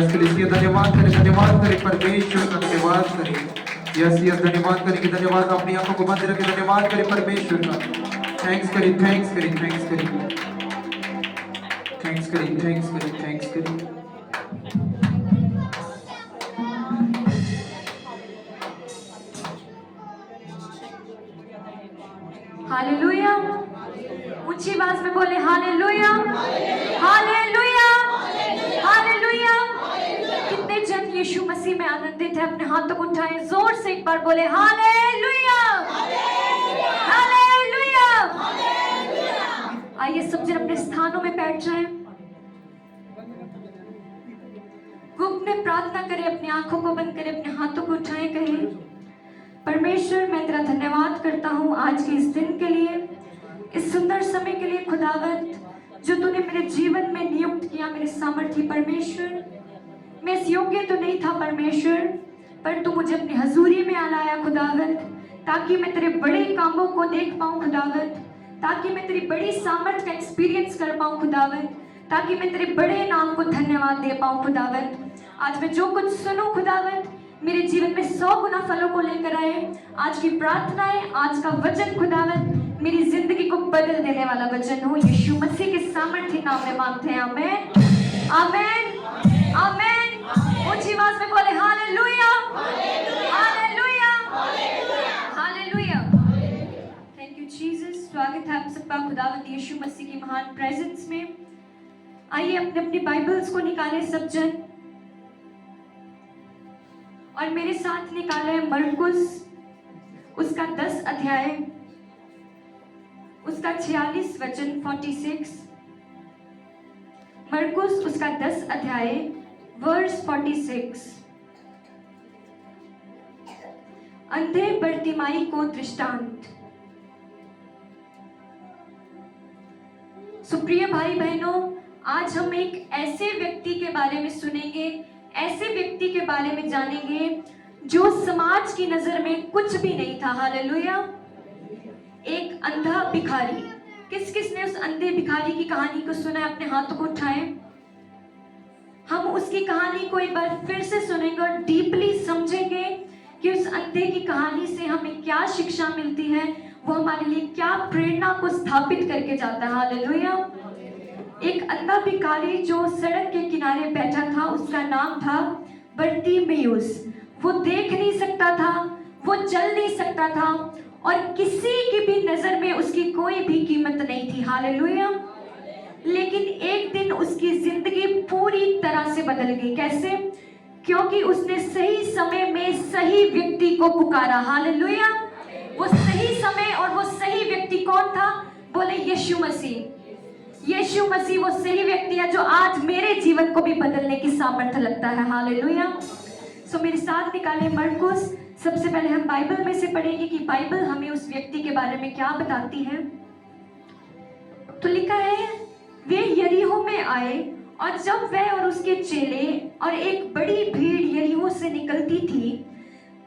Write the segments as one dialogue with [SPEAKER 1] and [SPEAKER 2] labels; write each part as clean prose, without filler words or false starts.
[SPEAKER 1] Yes करिए, धन्यवाद करें परमेश्वर का, धन्यवाद करें। यस यस धन्यवाद करेंगे, धन्यवाद। अपनी आंखों को बंद रखें, धन्यवाद करें परमेश्वर का। थैंक्स करें, थैंक्स करें, थैंक्स करें, थैंक्स करें, थैंक्स करें, थैंक्स करें।
[SPEAKER 2] हालेलुया। ऊंची आवाज में बोले हालेलुया, हालेलुया, हालेलुया। कितने जन यीशु मसीह में आनंदित है? अपने हाथों को उठाएं, जोर से एक बार बोले हालेलुया, हालेलुया। आइए सब जन अपने स्थानों में बैठ जाएं, गुप्त में प्रार्थना करें, अपनी आंखों को बंद करें, अपने हाथों को उठाएं, कहें परमेश्वर मैं तेरा धन्यवाद करता हूँ आज के इस दिन के लिए, इस सुंदर समय के लिए खुदावंत जो तूने मेरे जीवन में नियुक्त किया, मेरे सामर्थ्य परमेश्वर। मैं इस योग्य तो नहीं था परमेश्वर, पर तू मुझे अपनी हजूरी में लाया खुदावंत, ताकि मैं तेरे बड़े कामों को देख पाऊँ खुदावंत, ताकि मैं तेरी बड़ी सामर्थ्य का एक्सपीरियंस कर पाऊँ खुदावंत, ताकि मैं तेरे बड़े नाम को धन्यवाद दे पाऊँ खुदावंत। आज मैं जो कुछ सुनूं खुदावंत मेरे जीवन में 100 गुना फलों को लेकर आए। आज की प्रार्थनाएं, आज का वचन खुदावंत मेरी जिंदगी को बदल देने वाला वचन हो। यीशु मसीह के सामर्थ्य नाम में मांगते हैं, आमेन, आमेन, आमेन। ऊंची आवाज में बोले hallelujah, hallelujah, hallelujah. Thank you Jesus. स्वागत है आप सबका खुदावंत यीशु मसीह की महान प्रेजेंस में। आइए अपने अपनी बाइबल्स को निकालें सब जन, और मेरे साथ निकाले मरकुस उसका 10 अध्याय, उसका 46 वचन 46। मरकुस उसका 10 अध्याय वर्स 46। अंधे बर्तिमाई को दृष्टांत। सुप्रिय भाई बहनों, आज हम एक ऐसे व्यक्ति के बारे में सुनेंगे, ऐसे व्यक्ति के बारे में जानेंगे जो समाज की नजर में कुछ भी नहीं था। हालेलुया। एक अंधा भिखारी। किस किस ने उस अंधे भिखारी की कहानी को सुना है? अपने हाथों को उठाएं। हम उसकी कहानी को एक बार फिर से सुनेंगे और डीपली समझेंगे कि उस अंधे की कहानी से हमें क्या शिक्षा मिलती है, वो हमारे लिए क्या प्रेरणा को स्थापित करके जाता है। हालेलुया। एक अंधा भिखारी जो सड़क के किनारे बैठा था, उसका नाम था बर्तिमेयुस। वो देख नहीं सकता था, वो चल नहीं सकता था, और किसी की भी नजर में उसकी कोई भी कीमत नहीं थी। हालेलुया। लेकिन एक दिन उसकी जिंदगी पूरी तरह से बदल गई। कैसे? क्योंकि उसने सही समय में सही व्यक्ति को पुकारा। हालेलुया। वो सही समय और वो सही व्यक्ति कौन था? बोले यीशु मसीह। यीशु मसीह वो सही व्यक्ति है जो आज मेरे जीवन को भी बदलने की सामर्थ्य लगता है। हालेलुया। सो मेरे साथ निकाले मरकुस। सबसे पहले हम बाइबल में से पढ़ेंगे कि बाइबल हमें उस व्यक्ति के बारे में क्या बताती है। तो लिखा है, वे यरीहो में आए, और जब वह और उसके चेले और एक बड़ी भीड़ यरीहो से निकलती थी,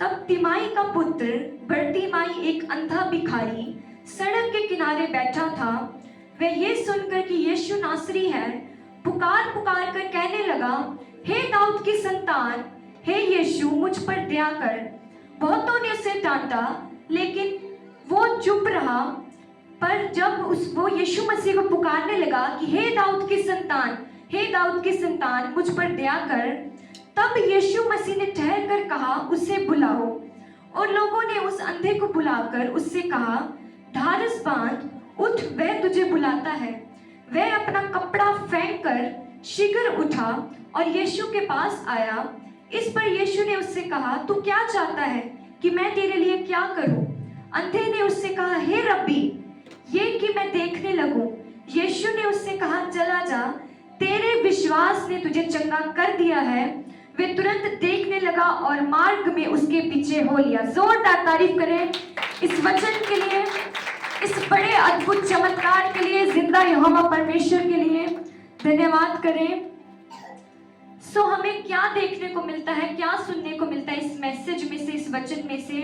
[SPEAKER 2] तब तिमाई का पुत्र बर्तिमाई, एक अंधा भिखारी, सड़क के किनारे बैठा था। वह ये सुनकर कि यीशु नासरी है, पुकार पुकार कर कहने लगा, हे दाऊद की संतान, हे यीशु मुझ पर दया कर। बहुतों ने उसे डांटा, लेकिन वो चुप रहा। पर जब वो यीशु मसीह को पुकारने लगा कि हे दाऊद की संतान, हे दाऊद की संतान मुझ पर दया कर, तब यीशु मसीह ने ठहर कर कहा, उसे बुलाओ। और लोगों ने उस अंधे को बुलाकर उससे कहा, ढारस बांध, उठ, वह तुझे बुलाता है। वह अपना कपड़ा फेंक कर शीघ्र उठा और यीशु के पास आया। इस पर यीशु ने उससे कहा, तू क्या चाहता है कि मैं तेरे लिए क्या करूं? अंधे ने उससे कहा, हे रब्बी, ये कि मैं देखने लगूं। यीशु ने उससे कहा, चला जा, तेरे विश्वास ने तुझे चंगा कर दिया है। वे तुरंत देखने लगा और मार्ग में उसके पीछे हो लिया। जोरदार तारीफ करें इस वचन के लिए, इस बड़े अद्भुत चमत्कार के लिए, जिंदा यहोवा परमेश्वर के लिए धन्यवाद करें। सो हमें क्या देखने को मिलता है, क्या सुनने को मिलता है इस मैसेज में से, इस वचन में से?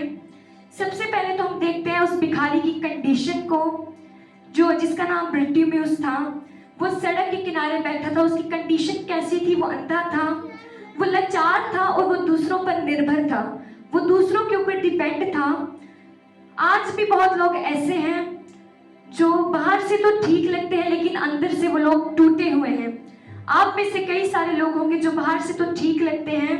[SPEAKER 2] सबसे पहले तो हम देखते हैं उस भिखारी की कंडीशन को, जो जिसका नाम बर्तिमेयुस था। वो सड़क के किनारे बैठा था। उसकी कंडीशन कैसी थी? वो अंधा था, वो लाचार था और वो दूसरों पर निर्भर था, वो दूसरों के ऊपर डिपेंड था। आज भी बहुत लोग ऐसे हैं जो बाहर से तो ठीक लगते हैं लेकिन अंदर से वो लोग टूटे हुए हैं। आप में से कई सारे लोग होंगे जो बाहर से तो ठीक लगते हैं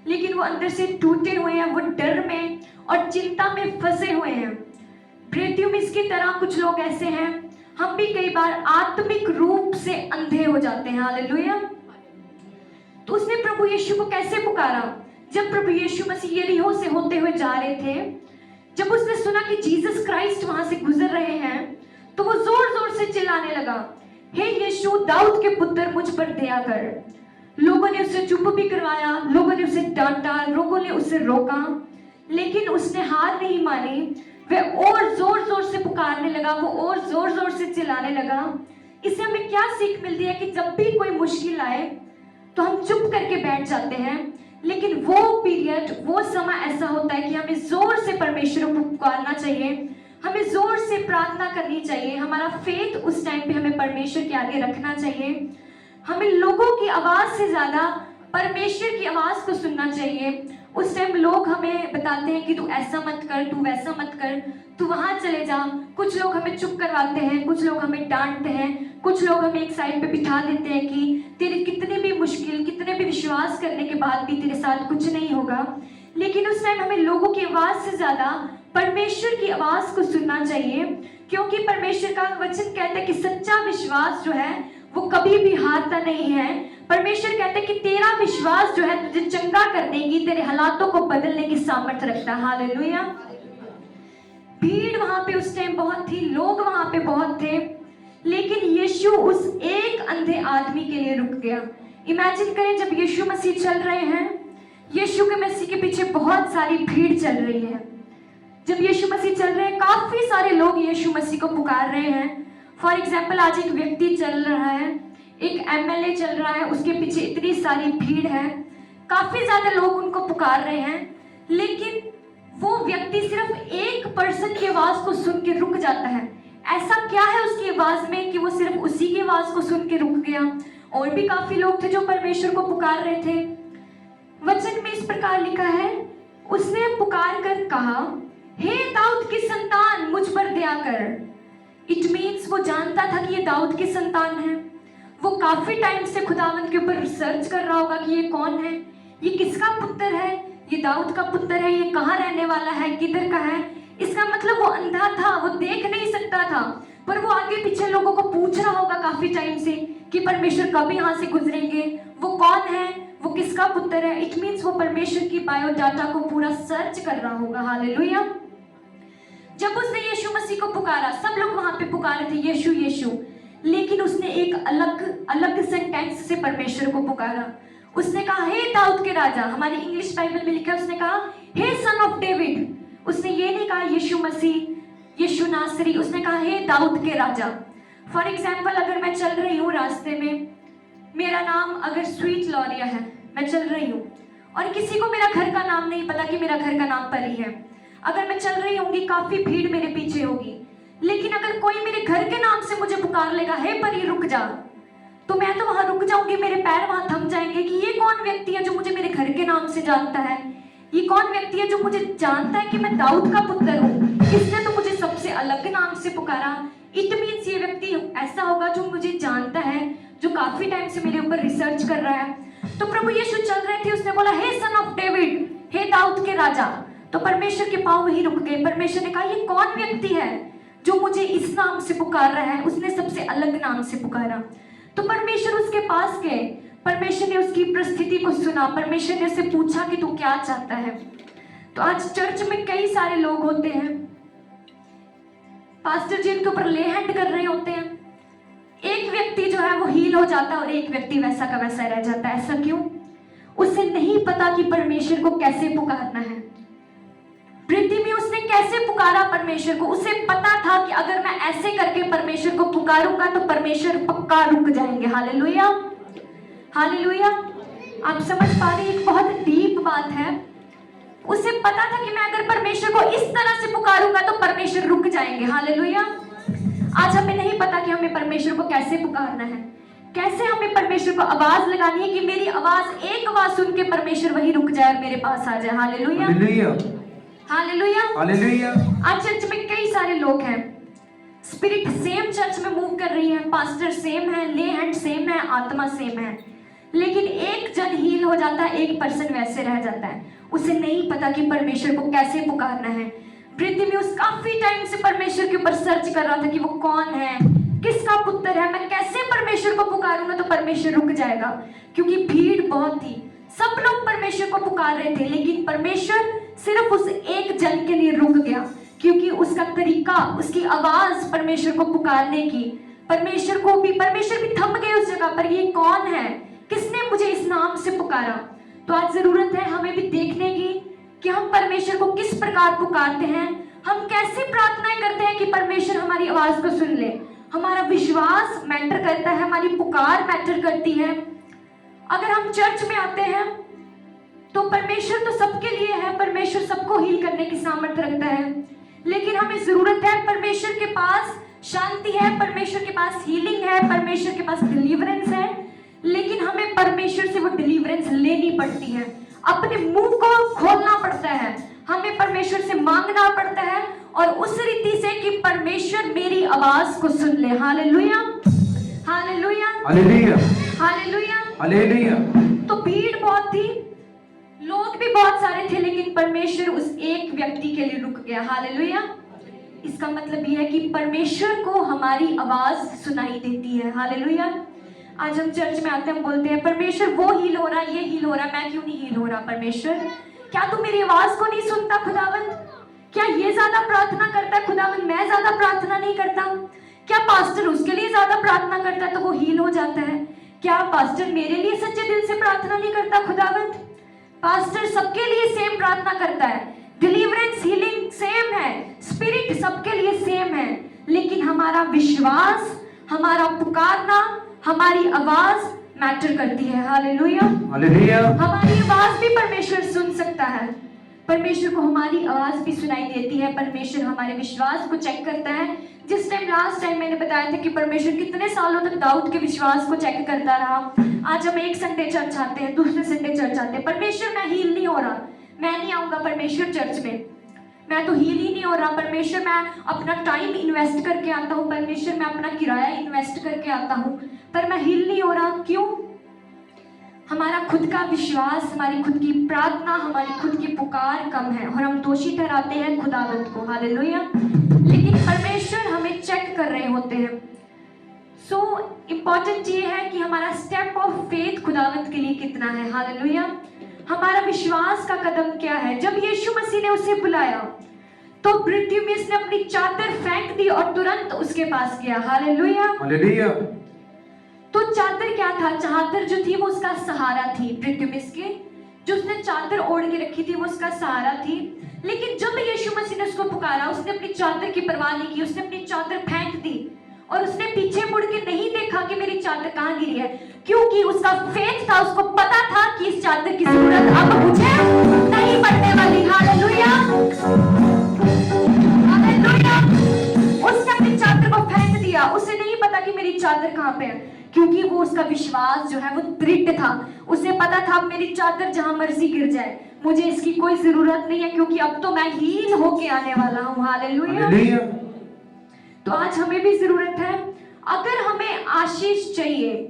[SPEAKER 2] लेकिन वो अंदर से टूटे हुए हैं, वो डर में और चिंता में फंसे हुए हैं। ब्रेत्यूमिस की तरह कुछ लोग ऐसे हैं, हम भी कई बार आत्मिक रूप से अंधे हो जाते हैं। हालेलुया। तो उसने प्रभु यीशु को कैसे पुकारा? जब प्रभु यीशु मसीह यरीहो से होते हुए जा रहे थे, जब उसने सुना कि जीसस क्राइस्ट वहां से गुजर रहे हैं, तो वो जोर जोर से चिल्लाने लगा, हे यीशु दाऊद के पुत्र मुझ पर दया कर। लोगों ने उसे चुप भी करवाया, लोगों ने उसे डांटा, लोगों ने उसे रोका, लेकिन उसने हार नहीं मानी। वह और जोर जोर से पुकारने लगा, वो और जोर जोर से चिल्लाने लगा। इससे हमें क्या सीख मिलती है कि जब भी कोई मुश्किल आए तो हम चुप करके बैठ जाते हैं, लेकिन वो पीरियड, वो समय ऐसा होता है कि हमें जोर से परमेश्वर को पुकारना चाहिए, हमें जोर से प्रार्थना करनी चाहिए। हमारा फेथ उस टाइम पे हमें परमेश्वर के आगे रखना चाहिए। हमें लोगों की आवाज से ज्यादा परमेश्वर की आवाज को सुनना चाहिए। उस टाइम लोग हमें बताते हैं कि तू ऐसा मत कर, तू वैसा मत कर, तू वहां चले जा। कुछ लोग हमें चुप करवाते हैं, कुछ लोग हमें डांटते हैं, कुछ लोग हमें एक साइड पे बिठा देते हैं कि तेरे कितने भी मुश्किल, कितने भी विश्वास करने के बाद भी तेरे साथ कुछ नहीं होगा। लेकिन उस टाइम हमें लोगों की आवाज से ज्यादा परमेश्वर की आवाज को सुनना चाहिए, क्योंकि परमेश्वर का वचन कहता है कि सच्चा विश्वास जो है वो कभी भी हारता नहीं है। परमेश्वर कहते हैं कि तेरा विश्वास जो है तुझे चंगा करने की, तेरे हालातों को बदलने की सामर्थ्य रखता है। हालेलुया। भीड़ वहां पे उस टाइम बहुत थी, लोग वहां पे बहुत थे, लेकिन यीशु उस एक अंधे आदमी के लिए रुक गया। इमेजिन करें, जब यीशु मसीह चल रहे हैं, यीशु के मसीह के पीछे बहुत सारी भीड़ चल रही है। जब यीशु मसीह चल रहे हैं, काफी सारे लोग यीशु मसीह को पुकार रहे हैं। फॉर एग्जाम्पल, आज एक व्यक्ति चल रहा है, एक एमएलए चल रहा है, उसके पीछे इतनी सारी भीड़ है, काफी ज्यादा लोग उनको पुकार रहे हैं, लेकिन वो व्यक्ति सिर्फ एक पर्सन की आवाज को सुन के रुक जाता है। ऐसा क्या है उसकी आवाज में कि वो सिर्फ उसी की आवाज को सुन के रुक गया? और भी काफी लोग थे जो परमेश्वर को पुकार रहे थे। वचन में इस प्रकार लिखा है, उसने पुकार कर कहा, हे दाऊद की संतान मुझ पर दया कर। इट मीन्स वो जानता था कि ये दाऊद की संतान है। वो काफी टाइम से खुदावंद के ऊपर रिसर्च कर रहा होगा कि ये कौन है, ये किसका पुत्र है, ये दाऊद का पुत्र है, ये कहाँ रहने वाला है, किधर का है। इसका मतलब वो अंधा था, वो देख नहीं सकता था, पर वो आगे पीछे लोगों को पूछ रहा होगा काफी टाइम से कि परमेश्वर कब यहाँ से गुजरेंगे, वो कौन है, वो किसका पुत्र है। इट मीन्स वो परमेश्वर की बायोडाटा को पूरा सर्च कर रहा होगा। हालेलुया। जब उसने यीशु मसीह को पुकारा, सब लोग वहां पे पुकारे थे यीशु यीशु, लेकिन उसने एक अलग सेंटेंस से परमेश्वर को पुकारा। उसने कहा, हे दाऊद के राजा। हमारी इंग्लिश बाइबल में लिखा है, उसने कहा, हे सन ऑफ डेविड। उसने ये नहीं कहा यीशु मसीह, यीशु नासरी, उसने कहा, हे दाऊद के राजा। फॉर एग्जाम्पल, अगर मैं चल रही हूँ रास्ते में, मेरा नाम अगर स्वीट लॉरिया है, मैं चल रही हूँ और किसी को मेरा घर का नाम नहीं पता कि मेरा घर का नाम परी है। अगर मैं चल रही होंगी, काफी भीड़ मेरे पीछे होगी, लेकिन अगर कोई मेरे घर के नाम से मुझे पुकार लेगा, हे परी रुक जा, तो मैं तो वहां रुक जाऊंगी, मेरे पैर वहां थम जाएंगे कि ये कौन व्यक्ति है जो मुझे मेरे घर के नाम से जानता है, ये कौन व्यक्ति है जो मुझे जानता है कि मैं दाऊद का पुत्र हूँ, इसने तो मुझे सबसे अलग नाम से पुकारा। इट मीन्स ये व्यक्ति ऐसा होगा जो मुझे जानता है, जो काफी टाइम से मेरे ऊपर रिसर्च कर रहा है। तो प्रभु यीशु चल रहे थे, उसने बोला, हे सन ऑफ डेविड, हे दाऊद के राजा। तो परमेश्वर के पांव वहीं रुक गए। परमेश्वर ने कहा, ये कौन व्यक्ति है जो मुझे इस नाम से पुकार रहा है? उसने सबसे अलग नाम से पुकारा। तो परमेश्वर उसके पास गए, परमेश्वर ने उसकी परिस्थिति को सुना, परमेश्वर ने उससे पूछा कि तू क्या चाहता है। तो आज चर्च में कई सारे लोग होते हैं, पास्टर जी उनके ऊपर ले हैंड कर रहे होते हैं, एक व्यक्ति जो है वो हील हो जाता है और एक व्यक्ति वैसा का वैसा रह जाता है। ऐसा क्यों? उसे नहीं पता कि परमेश्वर को कैसे पुकारना है। पृथ्वी में उसने कैसे पुकारा परमेश्वर को? उसे पता था कि अगर मैं ऐसे करके परमेश्वर को पुकारूंगा तो परमेश्वर पक्का रुक जाएंगे। Hallelujah, hallelujah. आप समझ पा रहे हैं, एक बहुत डीप बात है। उसे पता था कि मैं अगर परमेश्वर को इस तरह से पुकारूंगा तो परमेश्वर रुक जाएंगे। हालेलुया। आज हमें नहीं पता कि हमें परमेश्वर को कैसे पुकारना है, कैसे हमें परमेश्वर को आवाज लगानी है कि मेरी आवाज, एक आवाज सुन के परमेश्वर वही रुक जाए और मेरे पास आ जाए। Hallelujah,
[SPEAKER 1] hallelujah,
[SPEAKER 2] hallelujah.
[SPEAKER 1] हालेलुया।
[SPEAKER 2] आज चर्च में कई सारे लोग हैं, स्पिरिट सेम चर्च में मूव कर रही है, पास्टर सेम है, ले हैंड सेम है, आत्मा सेम है, लेकिन एक जन हील हो जाता है, एक पर्सन वैसे रह जाता है। उसे नहीं पता कि परमेश्वर को कैसे पुकारना है। ब्रितिमियुस काफी टाइम से परमेश्वर के ऊपर सर्च कर रहा था कि वो कौन है, किसका पुत्र है, मैं कैसे परमेश्वर को पुकारूंगा तो परमेश्वर रुक जाएगा, क्योंकि भीड़ बहुत थी, सब लोग परमेश्वर को पुकार रहे थे, लेकिन परमेश्वर सिर्फ उस एक जन के लिए रुक गया, क्योंकि उसका तरीका, उसकी आवाज परमेश्वर को पुकारने की, परमेश्वर भी थम गए उस जगह पर, ये कौन है, किसने मुझे इस नाम से पुकारा। तो आज जरूरत है हमें भी देखने की कि हम परमेश्वर को किस प्रकार पुकारते हैं, हम कैसे प्रार्थनाएं करते हैं कि परमेश्वर हमारी आवाज को सुन ले। हमारा विश्वास मैटर करता है, हमारी पुकार मैटर करती है। अगर हम चर्च में आते हैं तो परमेश्वर तो सबके लिए है, परमेश्वर सबको हील करने की सामर्थ्य रखता है, लेकिन हमें जरूरत है, परमेश्वर के पास शांति है, परमेश्वर के पास हीलिंग है, परमेश्वर के पास डिलीवरेंस है, लेकिन हमें परमेश्वर से वो डिलीवरेंस लेनी पड़ती है, अपने मुंह को खोलना पड़ता है, हमें परमेश्वर से मांगना पड़ता है, और उस रीति से कि परमेश्वर मेरी आवाज को सुन ले। Hallelujah, hallelujah,
[SPEAKER 1] hallelujah,
[SPEAKER 2] hallelujah,
[SPEAKER 1] hallelujah.
[SPEAKER 2] तो भीड़ बहुत थी, लोग भी बहुत सारे थे, लेकिन परमेश्वर उस एक व्यक्ति के लिए रुक गया। हालेलुया। इसका मतलब यह है कि परमेश्वर को हमारी आवाज सुनाई देती है। हालेलुया। आज हम चर्च में आते हैं, हम बोलते हैं परमेश्वर वो हील हो रहा है, ये हील हो रहा है, मैं क्यों नहीं हील हो रहा। परमेश्वर, क्या तू मेरी आवाज को नहीं सुनता खुदावंद? क्या ये ज्यादा प्रार्थना करता है खुदावंद, मैं ज्यादा प्रार्थना नहीं करता? क्या पास्टर उसके लिए ज्यादा प्रार्थना करता है तो वो हील हो जाता है? क्या पास्टर मेरे लिए सच्चे दिल से प्रार्थना नहीं करता खुदावंद? पास्टर सबके लिए सेम प्रार्थना करता है, डिलीवरेंस हीलिंग सेम है, स्पिरिट सबके लिए सेम है, लेकिन हमारा विश्वास, हमारा पुकारना, हमारी आवाज मैटर करती है। Hallelujah,
[SPEAKER 1] hallelujah.
[SPEAKER 2] हमारी आवाज भी परमेश्वर सुन सकता है, परमेश्वर को हमारी आवाज भी सुनाई देती है, परमेश्वर हमारे विश्वास को चेक करता है। जिस टाइम लास्ट टाइम मैंने बताया था कि परमेश्वर कितने सालों तक दाऊद के विश्वास को चेक करता रहा। आज हम एक संडे चर्च आते हैं, दूसरे संडे चर्च आते हैं, परमेश्वर मैं हील नहीं हो रहा, मैं नहीं आऊंगा परमेश्वर चर्च में, मैं तो हील ही नहीं हो रहा। परमेश्वर मैं अपना टाइम इन्वेस्ट करके आता हूँ, परमेश्वर मैं अपना किराया इन्वेस्ट करके आता हूँ, पर मैं हील नहीं हो रहा। क्यों? हमारा खुद का विश्वास, हमारी खुद की प्रार्थना, हमारी खुद की पुकार कम है, और हम दोषी ठहराते हैं खुदावंत को। हालेलुया। लेकिन परमेश्वर हमें चेक कर रहे होते हैं। सो इम्पोर्टेंट ये है कि हमारा स्टेप ऑफ फेथ खुदावंत के लिए कितना है। हालेलुया। हमारा विश्वास का कदम क्या है? जब यीशु मसीह ने उसे बुलाया तो ब्रितिमियुस ने अपनी चादर फेंक दी और तुरंत उसके पास गया। Hallelujah,
[SPEAKER 1] hallelujah.
[SPEAKER 2] तो चादर क्या था? चादर जो थी वो उसका सहारा थी, ब्रितिमियुस के जो उसने चादर ओढ़ के रखी थी वो उसका सहारा थी। लेकिन जब यीशु मसीह ने उसको पुकारा, उसने अपनी चादर की परवाह नहीं की, उसने अपनी चादर फेंक दी और उसने पीछे मुड़ के नहीं देखा कि मेरी चादर कहाँ गिरी है, क्योंकि उसका फेथ था, उसको पता था कि इस चादर की जरूरत अब मुझे नहीं पड़ने वाली। Hallelujah, hallelujah. उसने अपनी चादर को फेंक दिया, उसे नहीं पता कि मेरी चादर कहाँ पे है, क्योंकि वो उसका विश्वास जो है वो दृढ़ था। उसे पता था अब मेरी चादर जहां मर्जी गिर जाए, मुझे इसकी कोई जरूरत नहीं है, क्योंकि अब तो मैं हील होके आने वाला हूँ। हालेलुया। तो आज हमें भी जरूरत है, अगर हमें आशीष चाहिए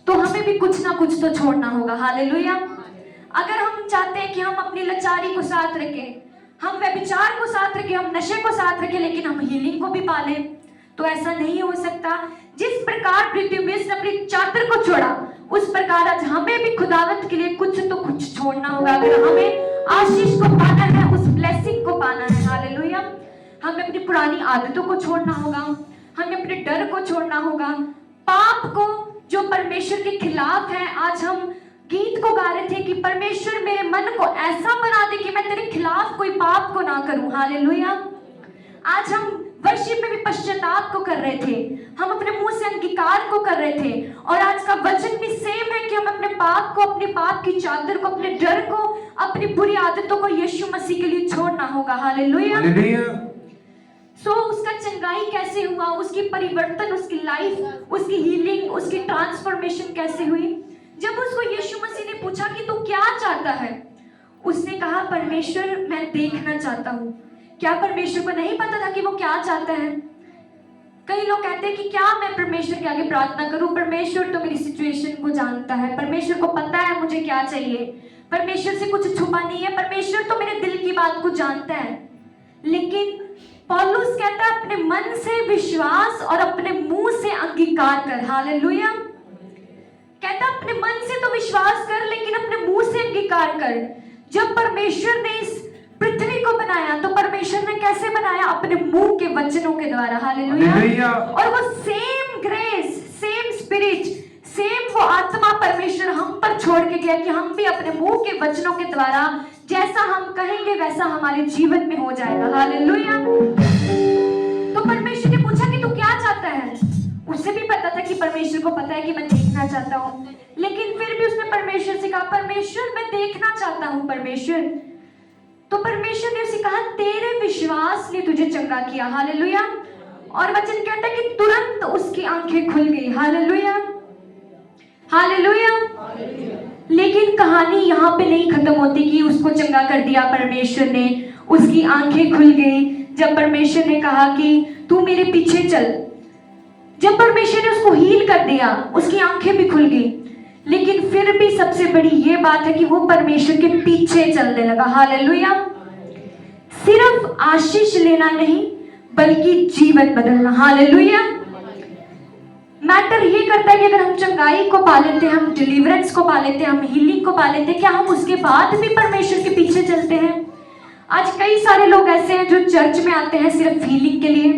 [SPEAKER 2] तो हमें भी कुछ ना कुछ तो छोड़ना होगा। हालेलुया। अगर हम चाहते हैं कि हम अपनी लाचारी को साथ रखें, हम व्यभिचार को साथ रखें, हम नशे को साथ रखें, लेकिन हम हीलिंग को भी पालें, तो ऐसा नहीं हो सकता। जिस प्रकार ब्रितिमियुस ने अपनी चादर को छोड़ा, उस प्रकार आज हमें भी खुदावंत के लिए कुछ तो कुछ छोड़ना होगा। अगर हमें आशीष को पाना है, उस ब्लेसिंग को पाना है। हालेलुया। हमें अपनी पुरानी आदतों को छोड़ना होगा, हमें अपने डर को छोड़ना होगा, पाप को जो परमेश्वर के खिलाफ है। आज हम गीत को गा रहे थे कि परमेश्वर मेरे मन को ऐसा बना दे कि मैं तेरे खिलाफ कोई पाप को ना करूं। हालेलुया। आज हम वर्शिप में भी पश्चाताप को कर रहे थे, हम अपने मुंह से अंगीकार को कर रहे थे, और आज का वचन भी सेम है कि हम अपने पाप को, अपने पाप की चादर को, अपने डर को, अपनी बुरी आदतों को यीशु मसीह के लिए छोड़ना होगा। हालेलुया। सो उसका चंगाई कैसे हुआ, उसकी परिवर्तन, उसकी लाइफ, उसकी हीलिंग, उसकी ट्रांसफॉर्मेशन कैसे हुई। जब उसको यीशु मसीह ने पूछा कि तू क्या चाहता है, उसने कहा परमेश्वर मैं देखना चाहता हूँ। क्या परमेश्वर को नहीं पता था कि वो क्या चाहता है? कई लोग कहते हैं कि क्या मैं परमेश्वर के आगे प्रार्थना करूं, परमेश्वर तो मेरी सिचुएशन को जानता है, परमेश्वर को पता है मुझे क्या चाहिए, परमेश्वर से कुछ छुपा नहीं है, परमेश्वर तो मेरे दिल की बात को जानता है। लेकिन पौलुस कहता है अपने मन से विश्वास और अपने मुंह से अंगीकार कर। हालेलुया। कहता है अपने मन से तो विश्वास कर, लेकिन अपने मुंह से अंगीकार कर। जब परमेश्वर ने इस पृथ्वी को बनाया तो परमेश्वर ने कैसे बनाया? अपने मुंह के वचनों के द्वारा। हालेलुया। और वो same grace, same spirit, same वो आत्मा परमेश्वर हम पर छोड़ के गया कि हम भी अपने मुंह के वचनों के द्वारा जैसा हम कहेंगे वैसा हमारे जीवन में हो जाएगा। हालेलुया। तो परमेश्वर ने पूछा कि तू क्या चाहता है? उसे भी पता था कि परमेश्वर को पता है कि मैं देखना चाहता हूँ, लेकिन फिर भी उसने परमेश्वर से कहा परमेश्वर मैं देखना चाहता हूँ परमेश्वर। तो परमेश्वर ने उसे कहा तेरे विश्वास ने तुझे चंगा किया। हालेलुया। और वचन कहता है कि तुरंत उसकी आंखें खुल गई। Hallelujah, hallelujah. लेकिन कहानी यहाँ पे नहीं खत्म होती कि उसको चंगा कर दिया परमेश्वर ने, उसकी आंखें खुल गई। जब परमेश्वर ने कहा कि तू मेरे पीछे चल, जब परमेश्वर ने उसको हील कर दिया, उसकी आंखें भी खुल गई। लेकिन फिर भी सबसे बड़ी ये बात है कि वो परमेश्वर के पीछे चलने लगा। हालेलुया। सिर्फ आशीष लेना नहीं बल्कि जीवन बदलना। हालेलुया। मैटर ये करता है कि अगर हम चंगाई को पा लेते हैं, हम डिलीवरेंस को पा लेते हैं, हम हीलिंग को पा लेते हैं, क्या हम उसके बाद भी परमेश्वर के पीछे चलते हैं? आज कई सारे लोग ऐसे हैं जो चर्च में आते हैं सिर्फ हीलिंग के लिए,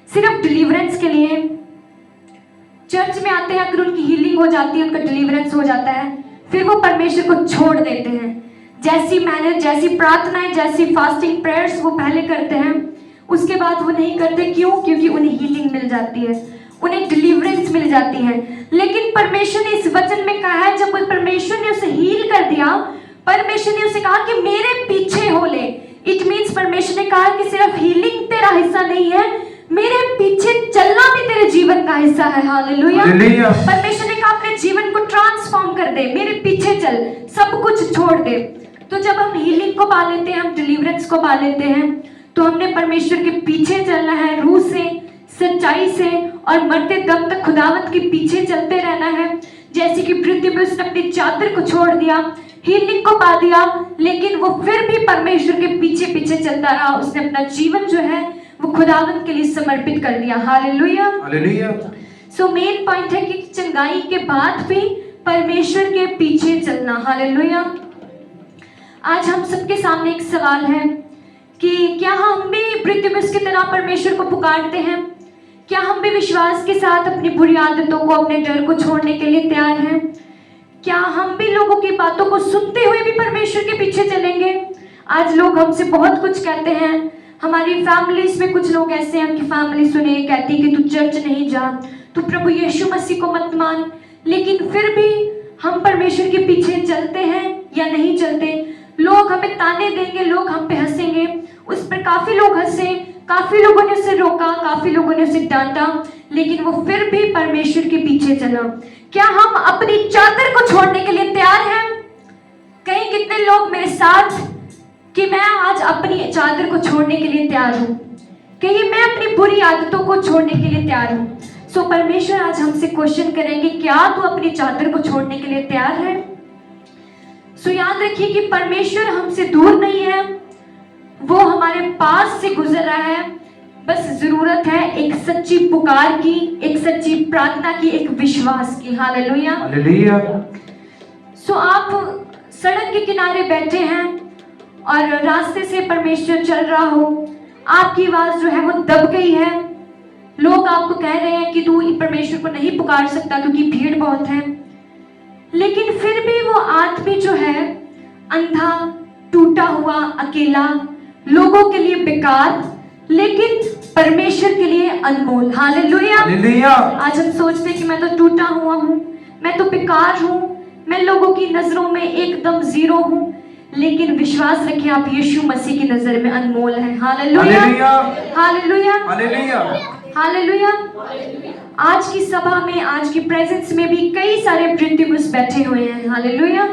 [SPEAKER 2] सिर्फ डिलीवरेंस के लिए। चर्च में आते हैं, अगर उनकी हीलिंग हो जाती है, उनका डिलीवरेंस हो जाता है, फिर वो परमेश्वर को छोड़ देते हैं। जैसी मेहनत, जैसी प्रार्थनाएं, जैसी फास्टिंग प्रेयर्स वो पहले करते हैं, उसके बाद वो नहीं करते। क्यों? क्योंकि उन्हें हीलिंग मिल जाती है, उन्हें डिलीवरेंस मिल जाती है। लेकिन परमेश्वर ने इस वचन में कहा है, जब परमेश्वर ने उसे हील कर दिया, परमेश्वर ने उसे कहा कि मेरे पीछे हो ले। इट मीन्स परमेश्वर ने कहा कि सिर्फ हीलिंग तेरा हिस्सा नहीं है, मेरे पीछे चलना भी तेरे जीवन का हिस्सा है। हालेलुया। परमेश्वर ने कहा अपने जीवन को ट्रांसफॉर्म कर दे, मेरे पीछे चल, सब कुछ छोड़ दे। तो जब हम हीलिंग को पा लेते हैं, हम डिलीवरेंस को पा लेते हैं, तो हमने परमेश्वर के पीछे चलना है, रूह से, सच्चाई से, और मरते दम तक खुदावंत के पीछे चलते रहना है। जैसे कि पृथ्वी पे उसने अपनी चादर को छोड़ दिया, हीलिंग को पा दिया, लेकिन वो फिर भी परमेश्वर के पीछे पीछे चलता रहा। उसने अपना जीवन जो है वो खुदावंत के लिए समर्पित कर दिया। Hallelujah, hallelujah. So main point है कि चंगाई के बाद भी परमेश्वर के पीछे चलना। हालेलुया। आज हम सबके सामने एक सवाल है कि क्या हम भी पृथ्वी की तरह परमेश्वर को पुकारते हैं? क्या हम भी विश्वास के साथ अपनी बुरी आदतों को, अपने डर को छोड़ने के लिए तैयार हैं? क्या हम भी लोगों की बातों को सुनते हुए भी परमेश्वर के पीछे चलेंगे? आज लोग हमसे बहुत कुछ कहते हैं। हमारी फैमिलीज में कुछ लोग ऐसे हैं, उनकी फैमिली सुने कहती कि तू चर्च नहीं जा, तू प्रभु यीशु मसीह को मत मान। लेकिन फिर भी हम परमेश्वर के पीछे चलते हैं या नहीं चलते? लोग हमें ताने देंगे, लोग हम पे हंसेंगे। उस पर काफी लोग हंसे, काफी लोगों ने उसे रोका, काफी लोगों ने उसे डांटा, लेकिन वो फिर भी परमेश्वर के पीछे चला। क्या हम अपनी चादर को छोड़ने के लिए तैयार हैं? कहीं कितने लोग मेरे साथ कि मैं आज अपनी चादर को छोड़ने के लिए तैयार हूं, कहीं मैं अपनी बुरी आदतों को छोड़ने के लिए तैयार हूं। सो परमेश्वर आज हमसे क्वेश्चन करेंगे, क्या तू अपनी चादर को छोड़ने के लिए तैयार है? सो याद रखिए कि परमेश्वर हमसे दूर नहीं है, वो हमारे पास से गुजर रहा है। बस जरूरत है एक सच्ची पुकार की, एक सच्ची प्रार्थना की, एक विश्वास की। Hallelujah, hallelujah. सो आप सड़क के किनारे बैठे हैं और रास्ते से परमेश्वर चल रहा हो, आपकी आवाज जो है वो दब गई है। लोग आपको कह रहे हैं कि तू परमेश्वर को नहीं पुकार सकता क्योंकि भीड़ बहुत है। लेकिन फिर भी वो आदमी जो है अंधा, टूटा हुआ, अकेला, लोगों के लिए बेकार, लेकिन परमेश्वर के लिए अनमोल। Hallelujah, hallelujah. आज हम सोचते हैं कि मैं तो टूटा हुआ हूँ, मैं तो बेकार हूँ, मैं लोगों की नजरों में एकदम जीरो हूँ। लेकिन विश्वास रखिए आप यीशु मसीह की नजर में अनमोल हैं। Hallelujah,
[SPEAKER 1] hallelujah,
[SPEAKER 2] hallelujah,
[SPEAKER 1] hallelujah.
[SPEAKER 2] Hallelujah. आज की सभा में, आज की प्रेजेंस में भी कई सारे मृत्युमुस बैठे हुए हैं। हालेलुया।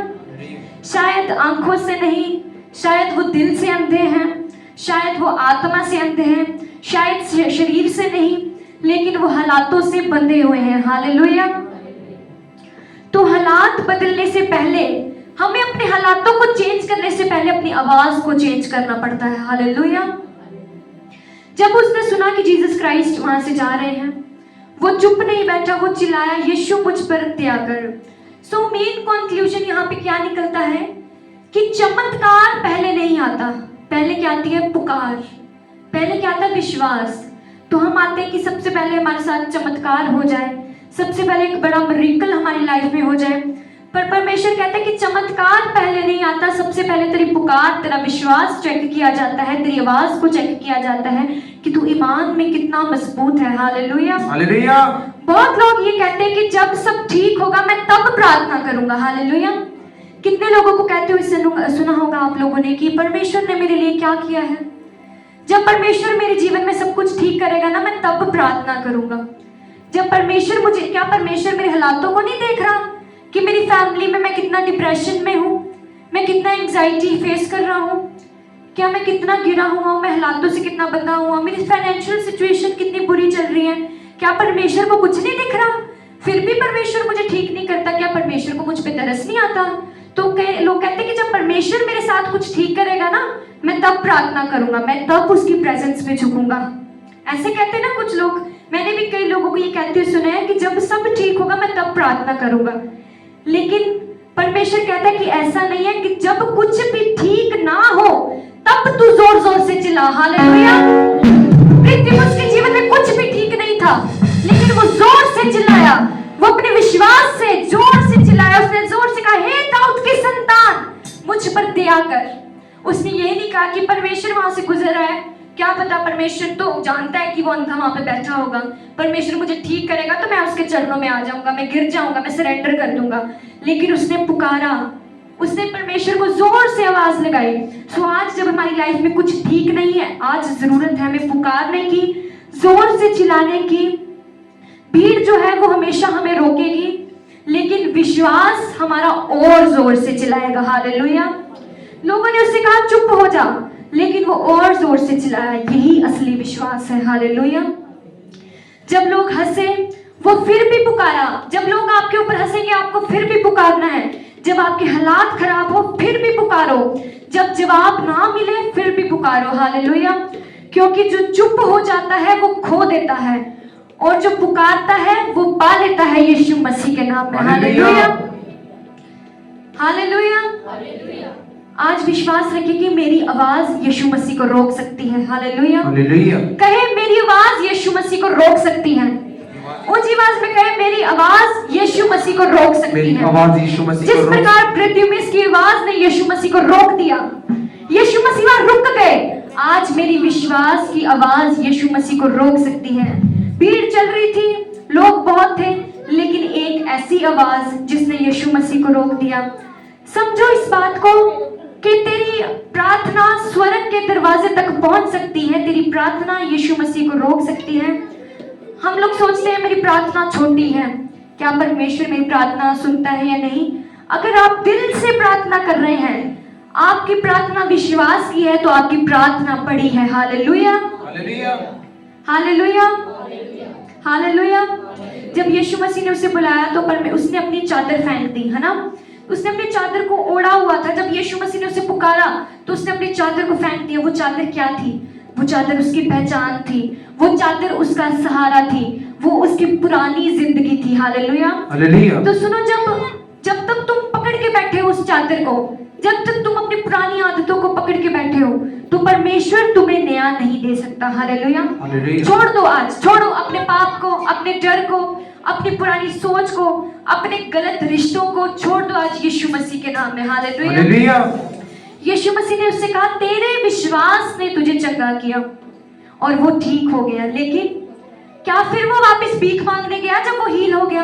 [SPEAKER 2] शायद आंखों से नहीं, शायद वो दिल से अंधे हैं, शायद वो आत्मा से अंधे हैं, शायद शरीर से नहीं, लेकिन वो हालातों से बंधे हुए हैं। हालेलुया। तो हालात बदलने से पहले, हमें अपने हालातों को चेंज करने से पहले अपनी आवाज को चेंज करना पड़ता है। हालेलुया। जब उसने सुना कि जीसस क्राइस्ट वहां से जा रहे हैं, वो चुप नहीं बैठा, वो चिल्लाया, यीशु मुझ पर दया कर। सो मेन कंक्लूजन यहाँ पे क्या निकलता है कि चमत्कार पहले नहीं आता, पहले क्या आती है? पुकार। पहले क्या आता है? विश्वास। तो हम आते हैं कि सबसे पहले हमारे साथ चमत्कार हो जाए, सबसे पहले एक बड़ा मिरेकल हमारी लाइफ में हो जाए, पर परमेश्वर कहता है कि चमत्कार पहले नहीं आता, सबसे पहले तेरी पुकार, तेरा विश्वास चेक किया जाता है, तेरी आवाज को चेक किया जाता है कि तू ईमान में कितना मजबूत है। Hallelujah,
[SPEAKER 1] hallelujah.
[SPEAKER 2] बहुत लोग ये कहते हैं कि जब सब ठीक होगा मैं तब प्रार्थना करूंगा। हालेलुया। कितने लोगों को कहते हुए सुना होगा आप लोगों ने कि परमेश्वर ने मेरे लिए क्या किया है, जब परमेश्वर मेरे जीवन में सब कुछ ठीक करेगा ना, मैं तब प्रार्थना करूंगा। जब परमेश्वर मुझे, क्या परमेश्वर मेरे हालातों को नहीं देख रहा कि मेरी फैमिली में मैं कितना डिप्रेशन में हूँ, मैं कितना एंजाइटी फेस कर रहा हूँ, क्या मैं कितना गिरा हुआ हूँ, मैं हालातों से कितना बंधा हुआ, मेरी फाइनेंशियल सिचुएशन कितनी बुरी चल रही है, क्या परमेश्वर को कुछ नहीं दिख रहा? फिर भी परमेश्वर मुझे ठीक नहीं करता, क्या परमेश्वर को मुझ पे तरस नहीं आता? तो लोग कहते हैं कि जब परमेश्वर मेरे साथ कुछ ठीक करेगा ना, मैं तब प्रार्थना करूंगा, मैं तब उसकी प्रेजेंस में झुकूंगा। ऐसे कहते हैं ना कुछ लोग। मैंने भी कई लोगों को ये कहते हुए सुना है कि जब सब ठीक होगा मैं तब प्रार्थना करूंगा, लेकिन परमेश्वर कहता है कि ऐसा नहीं है कि जब कुछ भी ठीक ना हो तब तू जोर जोर से चिल्ला। हालेलुया। पृथ्वीमुस के जीवन में कुछ भी ठीक नहीं था, लेकिन वो जोर से चिल्लाया, वो अपने विश्वास से जोर से चिल्लाया, उसने जोर से कहा, हे दाऊद की संतान मुझ पर दया कर। उसने ये नहीं कहा कि परमेश्वर वहां से गुजर रहा है, क्या पता परमेश्वर तो जानता है कि वो अंधा वहां पे बैठा होगा, परमेश्वर मुझे ठीक करेगा तो मैं उसके चरणों में आ जाऊंगा, मैं गिर जाऊंगा, मैं सरेंडर कर दूंगा। लेकिन उसने पुकारा, उसने परमेश्वर को जोर से आवाज लगाई। सो आज जब हमारी लाइफ में कुछ ठीक नहीं है, आज जरूरत है हमें पुकारने की, जोर से चिल्लाने की। भीड़ जो है वो हमेशा हमें रोकेगी, लेकिन विश्वास हमारा और जोर से चिल्लाएगा। हालेलुया। लोगों ने उससे कहा चुप हो जा, लेकिन वो और जोर से चिल्लाया। यही असली विश्वास है। हालेलुया। जब लोग हंसे वो फिर भी पुकारा। जब लोग आपके ऊपर हंसेंगे आपको फिर भी पुकारना है। जब आपके हालात खराब हो फिर भी पुकारो। जब जवाब ना मिले फिर भी पुकारो। हालेलुया। क्योंकि जो चुप हो जाता है वो खो देता है, और जो पुकारता है वो पा लेता है यीशु मसीह के नाम में। Hallelujah, hallelujah. आज विश्वास रखिए कि मेरी आवाज यीशु मसीह को रोक सकती है। Hallelujah,
[SPEAKER 1] hallelujah.
[SPEAKER 2] कहे मेरी आवाज यीशु मसीह को रोक सकती है। ऊंची आवाज में कहे मेरी आवाज यीशु मसीह को रोक सकती है।
[SPEAKER 1] आवाज यीशु मसीह
[SPEAKER 2] जिस प्रकार पृथ्वीमुस की आवाज ने यीशु मसीह को रोक दिया, यीशु मसीह वहां रुक गए, आज मेरी विश्वास की आवाज यीशु मसीह को रोक सकती है। भीड़ चल रही थी, लोग बहुत थे, लेकिन एक ऐसी आवाज जिसने यीशु मसीह को रोक दिया। समझो इस बात को कि तेरी प्रार्थना स्वर्ग के दरवाजे तक पहुंच सकती है, तेरी प्रार्थना यीशु मसीह को रोक सकती है। हम लोग सोचते हैं मेरी प्रार्थना छोटी है, क्या परमेश्वर मेरी प्रार्थना सुनता है या नहीं? अगर आप दिल से प्रार्थना कर रहे हैं, आपकी प्रार्थना विश्वास की है, तो आपकी प्रार्थना बड़ी है। Hallelujah, hallelujah, hallelujah. जब यीशु मसीह ने उसे बुलाया तो उसने अपनी चादर फेंक दी, है ना? उसने अपनी चादर को ओढ़ा हुआ था। जब यीशु मसीह ने उसे पुकारा तो उसने अपनी चादर को फेंक दिया। वो चादर क्या थी? वो चादर उसकी पहचान थी, वो चादर उसका सहारा थी, वो उसकी पुरानी जिंदगी थी। Hallelujah, hallelujah. तो सुनो, जब तक तुम पकड़ के बैठे हो उस चादर को, जब तक तुम अपनी पुरानी आदतों को पकड़ के बैठे हो, तो परमेश्वर तुम्हें नया नहीं दे सकता। हालेलुया। छोड़ दो, आज छोड़ो अपने पाप को, अपने डर को, अपनी पुरानी सोच को, अपने गलत रिश्तों को छोड़ दो आज यीशु मसीह के नाम में। हालेलुया। यीशु मसीह ने उससे कहा तेरे विश्वास ने तुझे चंगा किया, और वो ठीक हो गया। लेकिन क्या फिर वो वापस भीख मांगने गया जब वो हील हो गया?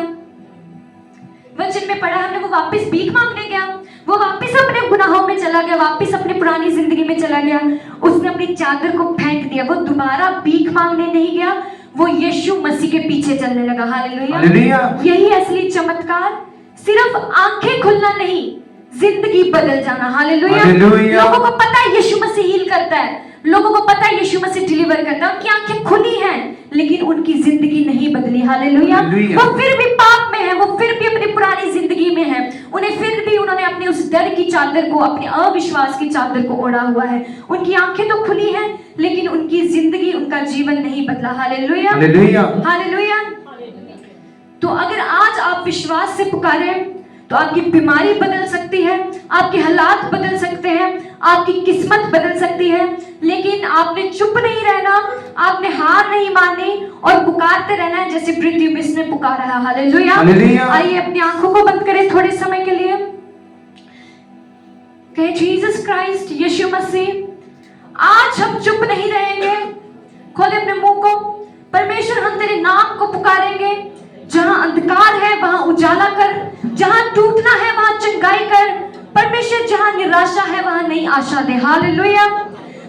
[SPEAKER 2] वचन में पढ़ा हमने, वो वापस भीख मांगने गया। वो वापस अपने गुनाहों में चला गया, वापस अपनी पुरानी जिंदगी में चला गया। उसने अपनी चादर को फेंक दिया, वो दोबारा भीख मांगने नहीं गया, वो यीशु मसीह के पीछे चलने लगा। हालेलुया।
[SPEAKER 1] हालेलुया।
[SPEAKER 2] यही असली चमत्कार, सिर्फ आंखें खुलना नहीं, जिंदगी बदल जाना। हालेलुया।
[SPEAKER 1] हालेलुया।
[SPEAKER 2] लोगों को पता है यीशु मसीह हील करता है, लोगों को पता है यीशु मसीह डिलीवर करता है, उनकी आंखें खुली हैं, लेकिन उनकी जिंदगी नहीं बदली। हालेलुया।
[SPEAKER 1] हालेलुया।
[SPEAKER 2] वो फिर भी पाप में है, वो फिर भी अपनी पुरानी जिंदगी में है, उन्हें फिर भी उन्होंने अपने उस डर की चादर को, अपने अविश्वास की चादर को ओढ़ा हुआ है। उनकी आंखें तो खुली हैं, लेकिन उनकी जिंदगी, उनका जीवन नहीं बदला। हालेलुया।
[SPEAKER 1] हालेलुया।
[SPEAKER 2] हालेलुया। तो अगर आज आप विश्वास से पुकारे तो आपकी बीमारी बदल सकती है, आपके हालात बदल सकते हैं, आपकी किस्मत बदल सकती है। लेकिन आपने चुप नहीं रहना, आपने हार नहीं माननी और पुकारते रहना है जैसे ब्रिटिश ने पुकारा है। हालेलुया।
[SPEAKER 1] हालेलुया।
[SPEAKER 2] आइए अपनी आंखों को बंद करें थोड़े समय के लिए, कहे जीसस क्राइस्ट, यीशु मसीह, आज हम चुप नहीं रहेंगे। खोले अपने मुंह को। परमेश्वर, हम तेरे नाम को पुकारेंगे। जहां अंधकार है वहां उजाला कर, जहां टूटना है वहां चंगाई कर। परमेश्वर, जहां निराशा है वहां नई आशा दे। हालेलुया।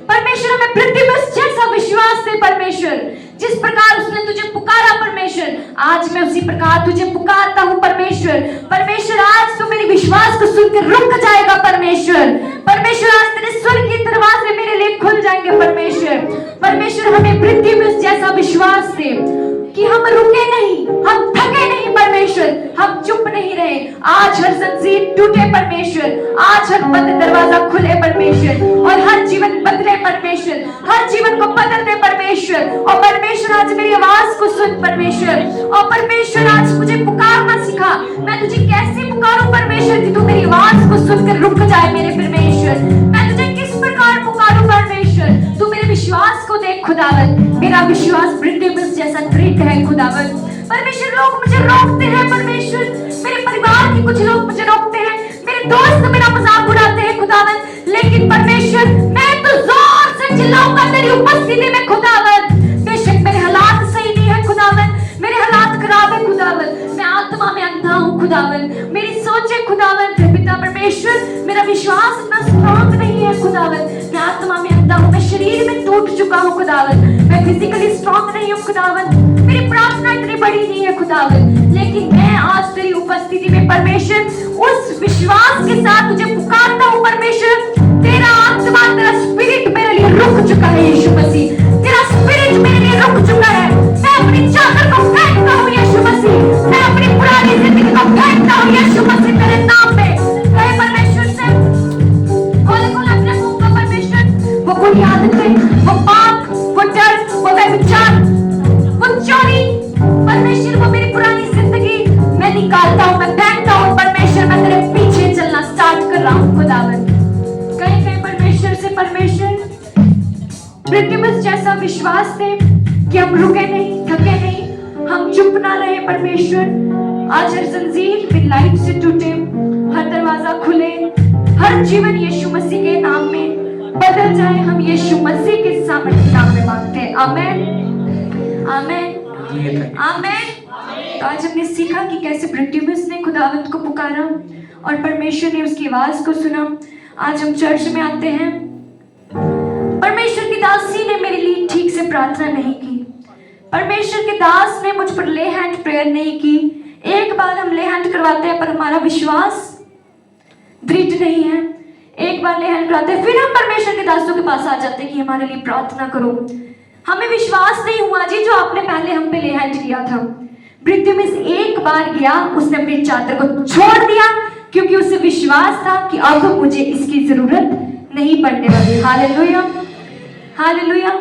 [SPEAKER 2] परमेश्वर, हमें प्रतिबस जैसा विश्वास दे। परमेश्वर, जिस प्रकार उसने तुझे पुकारा परमेश्वर, आज मैं उसी प्रकार तुझे पुकारता हूं परमेश्वर। परमेश्वर, आज तू मेरी विश्वास को सुनकर रुक जाएगा परमेश्वर। परमेश्वर, आज तेरे स्वर्ग के दरवाजे मेरे लिए खुल जाएंगे परमेश्वर। परमेश्वर, हमें प्रतिबस जैसा विश्वास दे कि हम रुके नहीं, हम थके नहीं परमेश्वर, हम चुप नहीं रहे। आज हर जंजीर टूटे परमेश्वर, आज हर बंद दरवाजा खुले परमेश्वर, और हर जीवन बदले परमेश्वर, हर जीवन को बदल दे परमेश्वर। और परमेश्वर, आज मेरी आवाज को सुन परमेश्वर। और परमेश्वर, आज मुझे पुकारना सिखा, मैं तुझे कैसे पुकारूं परमेश्वर कि तू मेरी आवाज को सुनकर रुक जाए मेरे परमेश्वर। मैं तुझे किस प्रकार पुकारूं परमेश्वर, तू मेरे विश्वास को देख खुदावन। मेरा विश्वास ब्रिटिश जैसा दृढ़ है खुदावन। परमेश्वर, लोग मुझे रोकते हैं परमेश्वर, मेरे परिवार के कुछ लोग मुझे रोकते हैं, मेरे दोस्त मेरा मजाक उड़ाते हैं खुदावन, लेकिन परमेश्वर, मैं तो जोर से चिल्लाऊंगा तेरी उपस्थिति में खुदावन। बेशक मेरे हालात सही नहीं है खुदावन, मेरे हालात खराब है खुदावन, मैं आत्मा में अंधा हूँ खुदावन, मेरी सोचे खुदावन पिता परमेश्वर, मेरा विश्वास इतना स्ट्रॉन्ग नहीं है खुदावन, मैं आत्मा में अंधा हूँ, मैं शरीर में टूट चुका हूँ खुदावन, मैं फिजिकली स्ट्रॉन्ग नहीं हूँ खुदावन, मेरी प्रार्थना इतनी बड़ी नहीं है खुदावन, लेकिन मैं आज तेरी उपस्थिति में परमेश्वर उस विश्वास के साथ तुझे पुकारता हूँ परमेश्वर। तेरा आत्मा, तेरा स्पिरिट मेरे लिए रुक चुका है यीशु मसीह, तेरा स्पिरिट मेरे लिए रुक चुका है। मैं अपनी चादर को फेंकता हूँ यीशु मसीह, मैं अपनी पुरानी जिंदगी को फेंकता हूँ यीशु मसीह तेरे नाम पे। कहे परमेश्वर से, खोले खोले अपने मुंह को परमेश्वर, वो बुरी आदतें, वो पाप, वो डर, वो व्यभिचार, वो चोरी, परमेश्वर वो मेरी पुरानी जिंदगी मैं निकालता हूँ, मैं फेंकता हूँ परमेश्वर, मैं तेरे पीछे चलना स्टार्ट कर रहा हूँ खुदावन। कहीं कहीं परमेश्वर से परमेश्वर प्रतिबस जैसा विश्वास दे कि हम रुके नहीं, थके नहीं, हम चुप ना रहे परमेश्वर। आज हर जंजीर भी लाइट से टूटे, हर दरवाजा खुले, हर जीवन यीशु मसीह के नाम में बदल जाए। हम यीशु मसीह के सामर्थ्य नाम में मांगते हैं, आमेन आमेन आमेन। तो आज हमने सीखा कि कैसे ब्रिटिश ने खुदावंत को पुकारा और परमेश्वर ने उसकी आवाज को सुना। आज हम चर्च में आते हैं, परमेश्वर की दासी ने मेरे लिए ठीक से प्रार्थना नहीं की, परमेश्वर के दास ने मुझ पर ले हैंड प्रेयर नहीं की। एक बार हम ले हैंड करवाते हैं पर हमारा विश्वास दृढ़ नहीं है, एक बार ले हैंड करवाते हैं फिर हम परमेश्वर के दासों के पास आ जाते हैं कि हमारे लिए प्रार्थना करो। हमें विश्वास नहीं हुआ जी जो आपने पहले हम पे ले हैंड किया था। ब्रिटिश एक बार गया, उसने अपनी चादर को छोड़ दिया क्योंकि उसे विश्वास था कि अब मुझे इसकी जरूरत नहीं पड़ने वाली। Hallelujah hallelujah.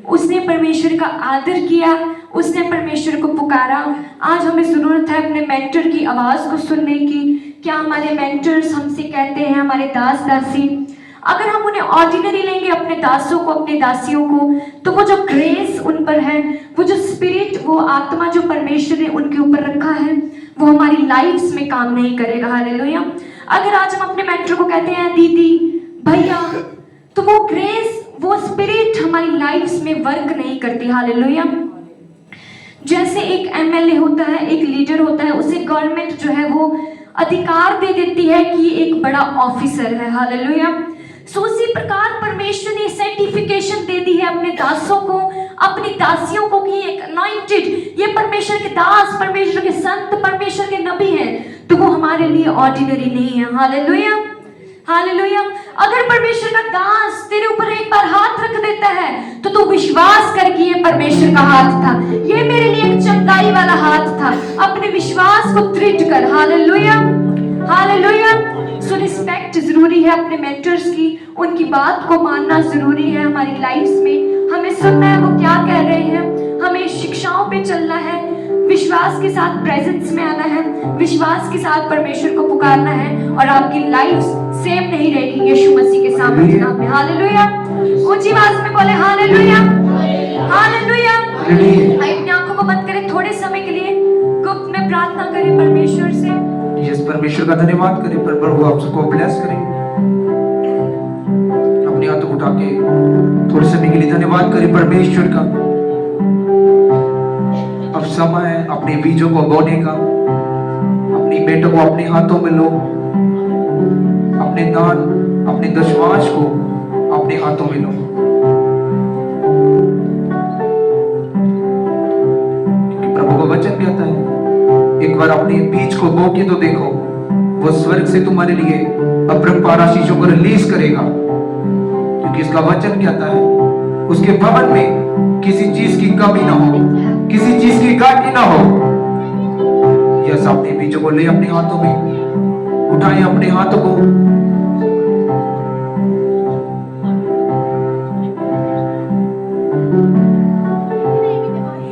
[SPEAKER 2] उसने परमेश्वर का आदर किया, उसने परमेश्वर को पुकारा। आज हमें जरूरत है अपने मेंटर की आवाज को सुनने की। क्या हमारे मेंटर्स हमसे कहते हैं, हमारे दास दासी, अगर हम उन्हें ऑर्डिनरी लेंगे, अपने दासों को, अपने दासियों को, तो वो जो ग्रेस उन पर है, वो जो स्पिरिट, वो आत्मा जो परमेश्वर ने उनके ऊपर रखा है, वो हमारी लाइफ्स में काम नहीं करेगा। हालेलुया। अगर आज हम अपने मेंटर को कहते हैं दीदी, भैया, तो वो ग्रेस, वो स्पिरिट हमारी लाइफ्स में वर्क नहीं करती। हालेलुया। जैसे एक एमएलए होता है, एक लीडर होता है, उसे गवर्नमेंट जो है वो अधिकार दे देती है कि ये एक बड़ा ऑफिसर है। हालेलुया। सो उसी प्रकार परमेश्वर ने सर्टिफिकेशन दे दी है अपने दासों को, अपनी दासियों को कि एक अनॉइंटेड, ये परमेश्वर के दास, परमेश्वर के संत, परमेश्वर के नबी हैं, तो वो हमारे लिए ऑर्डिनरी नहीं है। Hallelujah, hallelujah. अगर परमेश्वर का दास तेरे ऊपर एक बार हाथ रख देता है तो तू विश्वास कर कि ये परमेश्वर का हाथ था, ये मेरे लिए एक चंगाई वाला हाथ था। अपने विश्वास को दृढ़ कर। Hallelujah, hallelujah. सो रिस्पेक्ट जरूरी है अपने मेंटर्स की, उनकी बात को मानना जरूरी है हमारी लाइफ्स में। हमें सुनना है वो क्या कह रहे हैं, हमें शिक्षाओं पे चलना है, विश्वास के साथ प्रेजेंस में आना है, विश्वास के साथ परमेश्वर को पुकारना है, और आपकी लाइफ सेम नहीं रहेगी यीशु मसीह के सामने नाम में। हालेलुया। ऊंची आवाज में बोले हालेलुया, हालेलुया। अपनी आंखों को बंद करें थोड़े समय के लिए, गुप्त में प्रार्थना करें परमेश्वर से।
[SPEAKER 1] यस, परमेश्वर का धन्यवाद करें, पर प्रभु आप सबको ब्लेस करें। अपने हाथों को उठा के थोड़े समय के लिए धन्यवाद करें परमेश्वर का। अब समय है अपने बीजों को बोने का, अपनी बेटों को अपने हाथों में लो, अपने दान, अपने दशमांश को अपने हाथों में लो, क्योंकि प्रभु का वचन भी आता है, एक बार अपने बीज को बो के तो देखो, वो स्वर्ग से तुम्हारे लिए अपरंपार आशीषों को रिलीज करेगा, क्योंकि इसका वचन कहता है उसके भवन में किसी चीज की कमी ना हो, किसी चीज की घाटी ना हो। यस, अपने बीजों को ले अपने हाथों में, उठाएं अपने हाथों को,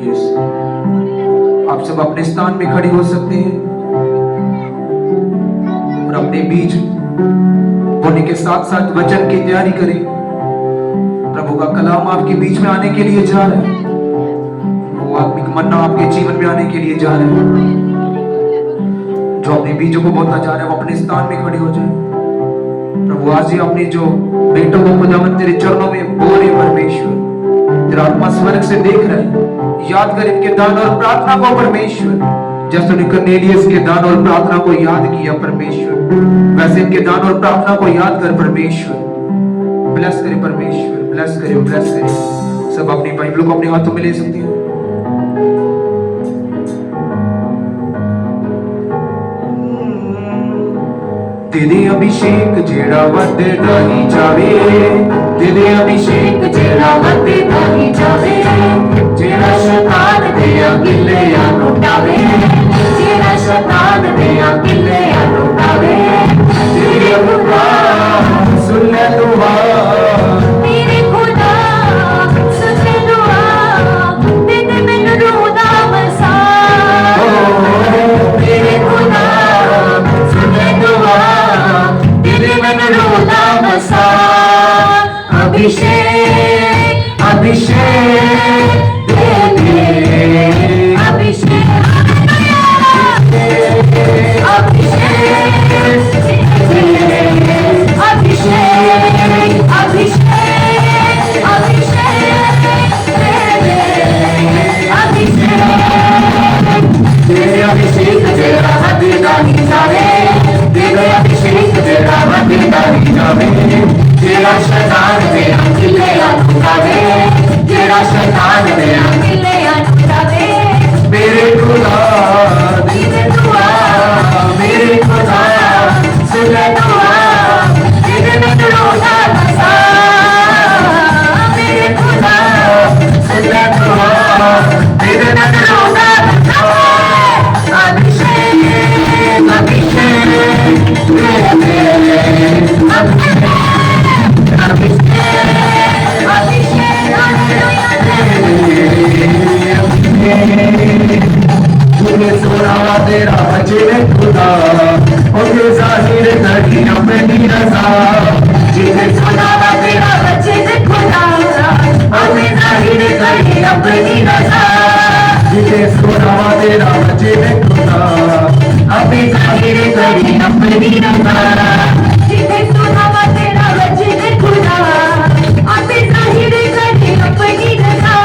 [SPEAKER 1] यस, आप सब अपने स्थान में खड़े हो सकते हैं और अपने बीज बोने के साथ साथ वचन की तैयारी करें। प्रभु का कलाम आपके बीच में आने के लिए जा रहा है, वो आत्मिक मन्ना आपके जीवन में आने के लिए जा रहा है। जो अपने बीजों को बोता जा रहा है वो अपने स्थान में खड़े हो जाए। प्रभु आज ही अपने जो बेटों को खुदावन तेरे चरणों में बो रहे परमेश्वर, तेरा आत्मा स्वर्ग से देख रहा है। याद कर इनके दान और प्रार्थना को परमेश्वर, जैसे तूने कर्नेलियस के दान और प्रार्थना को याद किया परमेश्वर, वैसे इनके दान और प्रार्थना को याद कर परमेश्वर। ब्लेस करे परमेश्वर, ब्लेस करे, ब्लेस करे। सब अपनी बाइबलों को अपने हाथों में ले सकते हैं। तेरे अभिषेक जेड़ा वधदा ही जावे, तेरे अभिषेक जेड़ा वधदा ही जावे, जेड़ा शैतान दे अगिले लुटावे, जेड़ा शैतान दे अगिले लुटावे। तेरे खुदा सुन ले दुआ,
[SPEAKER 2] मेरे खुदा सुन ले दुआ, दे दे मैनू रूह दा मसा।
[SPEAKER 1] तेरे खुदा सुन ले दुआ, अभिषेक अभिषेक दे दे, अभिषेक अभिषेक दे दे, अभिषेक अभिषेक अभिषेक दे दे, अभिषेक तेरे अभिषेक तेरा वधदा ही जावे, तेरे अभिषेक तेरा वधदा ही जावे, तेरा शैतान तेरा किले लुटावे, तेरा शैतान तेरा किले लुटावे। मेरे खुदा मेरे दुआ, मेरे खुदा सुन ले दुआ, तेरे में रोजा बसा। मेरे खुदा सुन ले दुआ, तेरे में रोजा बसा। अभिषेक अभिषेक तूने सुना तेरा वचन खुदा, और जाहिर करी अपनी रज़ा। जिसे सुना तेरा वचन खुदा, और जाहिर करी अपनी रज़ा। जिसे सुना तेरा वचन खुदा, अभी जाहिर करी अपनी रज़ा। जिसे सुना तेरा वचन खुदा, अभी जाहिर करी अपनी रज़ा।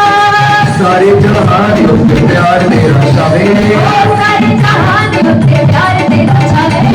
[SPEAKER 1] सारे जहान उत्ते प्यार मेरा छावे, सारे जहान उत्ते प्यार मेरा छावे।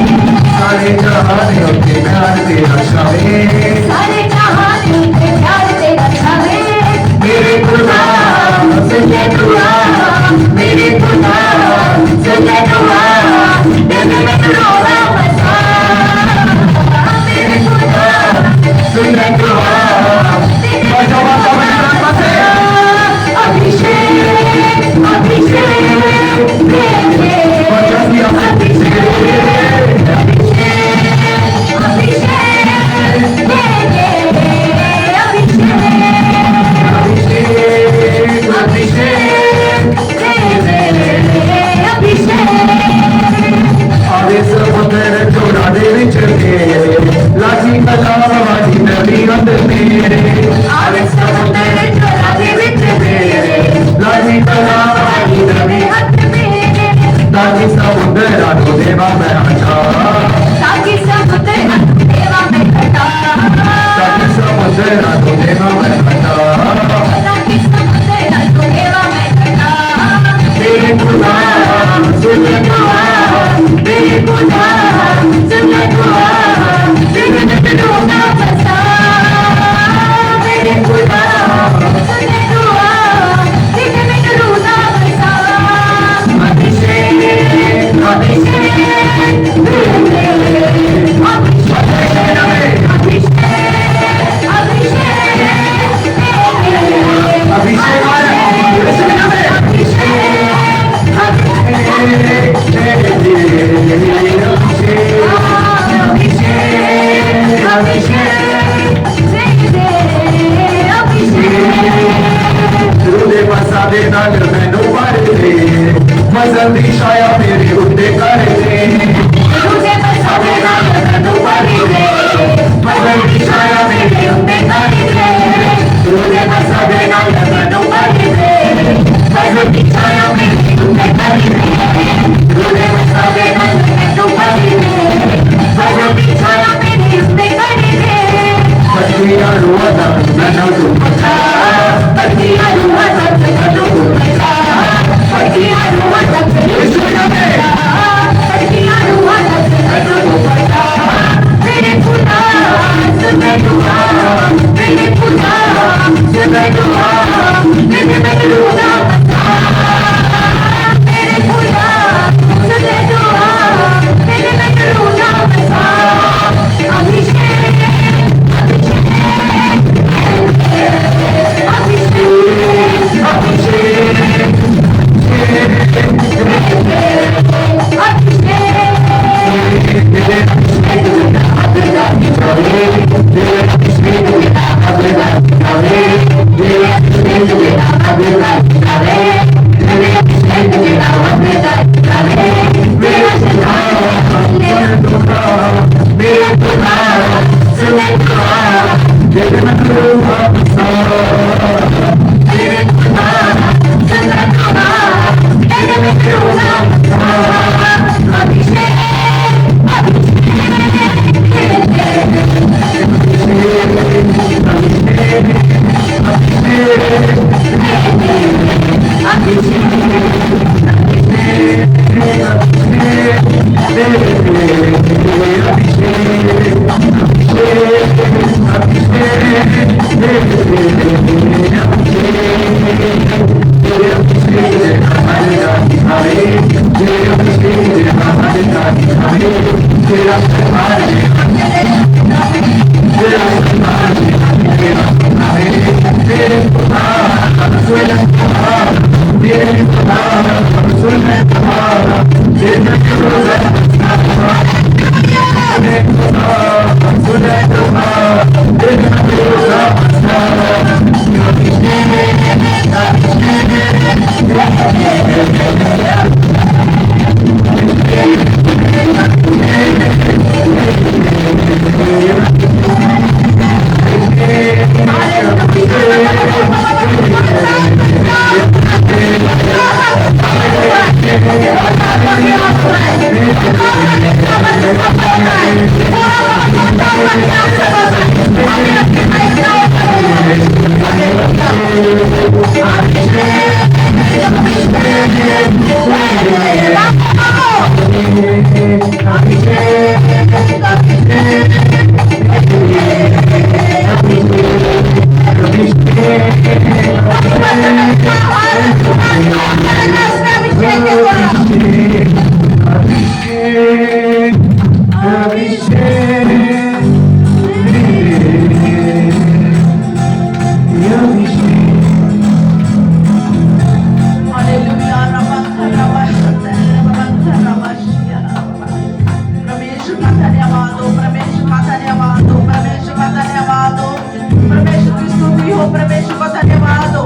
[SPEAKER 3] परमेश्वर को धन्यवाद हो,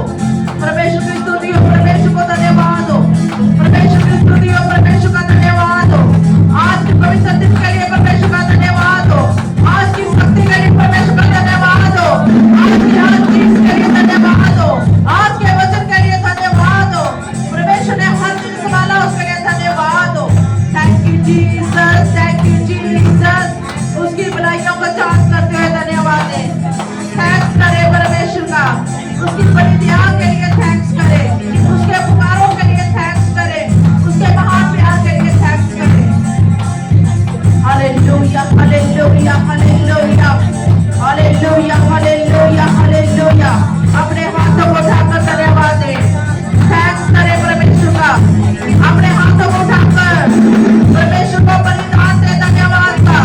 [SPEAKER 3] परमेश्वर की स्तुति हो, परमेश्वर को धन्यवाद हो, परमेश्वर की स्तुति हो, परमेश्वर का धन्यवाद हो। आज के पवित्र दिन के लिए परमेश्वर का धन्यवाद हो, आज की शक्ति के लिए परमेश्वर का धन्यवाद हो, आज की हर चीज के लिए धन्यवाद हो, आज के वचन के लिए धन्यवाद हो। परमेश्वर ने हर चीज संभाला, उसके लिए धन्यवाद हो। Thank you Jesus, thank you Jesus. उसकी भलाइयों को जांच करते हुए धन्यवाद है। थैंक्स करे परमेश्वर का, उसकी बड़ी दया के लिए थैंक्स करे, उसके पुकारों के लिए थैंक्स करे, उसके महान प्यार के लिए थैंक्स करे। Hallelujah hallelujah hallelujah hallelujah hallelujah hallelujah. अपने हाथों को उठाकर धन्यवाद दे, थैंक्स करे परमेश्वर का। अपने हाथों को उठाकर परमेश्वर को बलिदान दे, धन्यवाद का,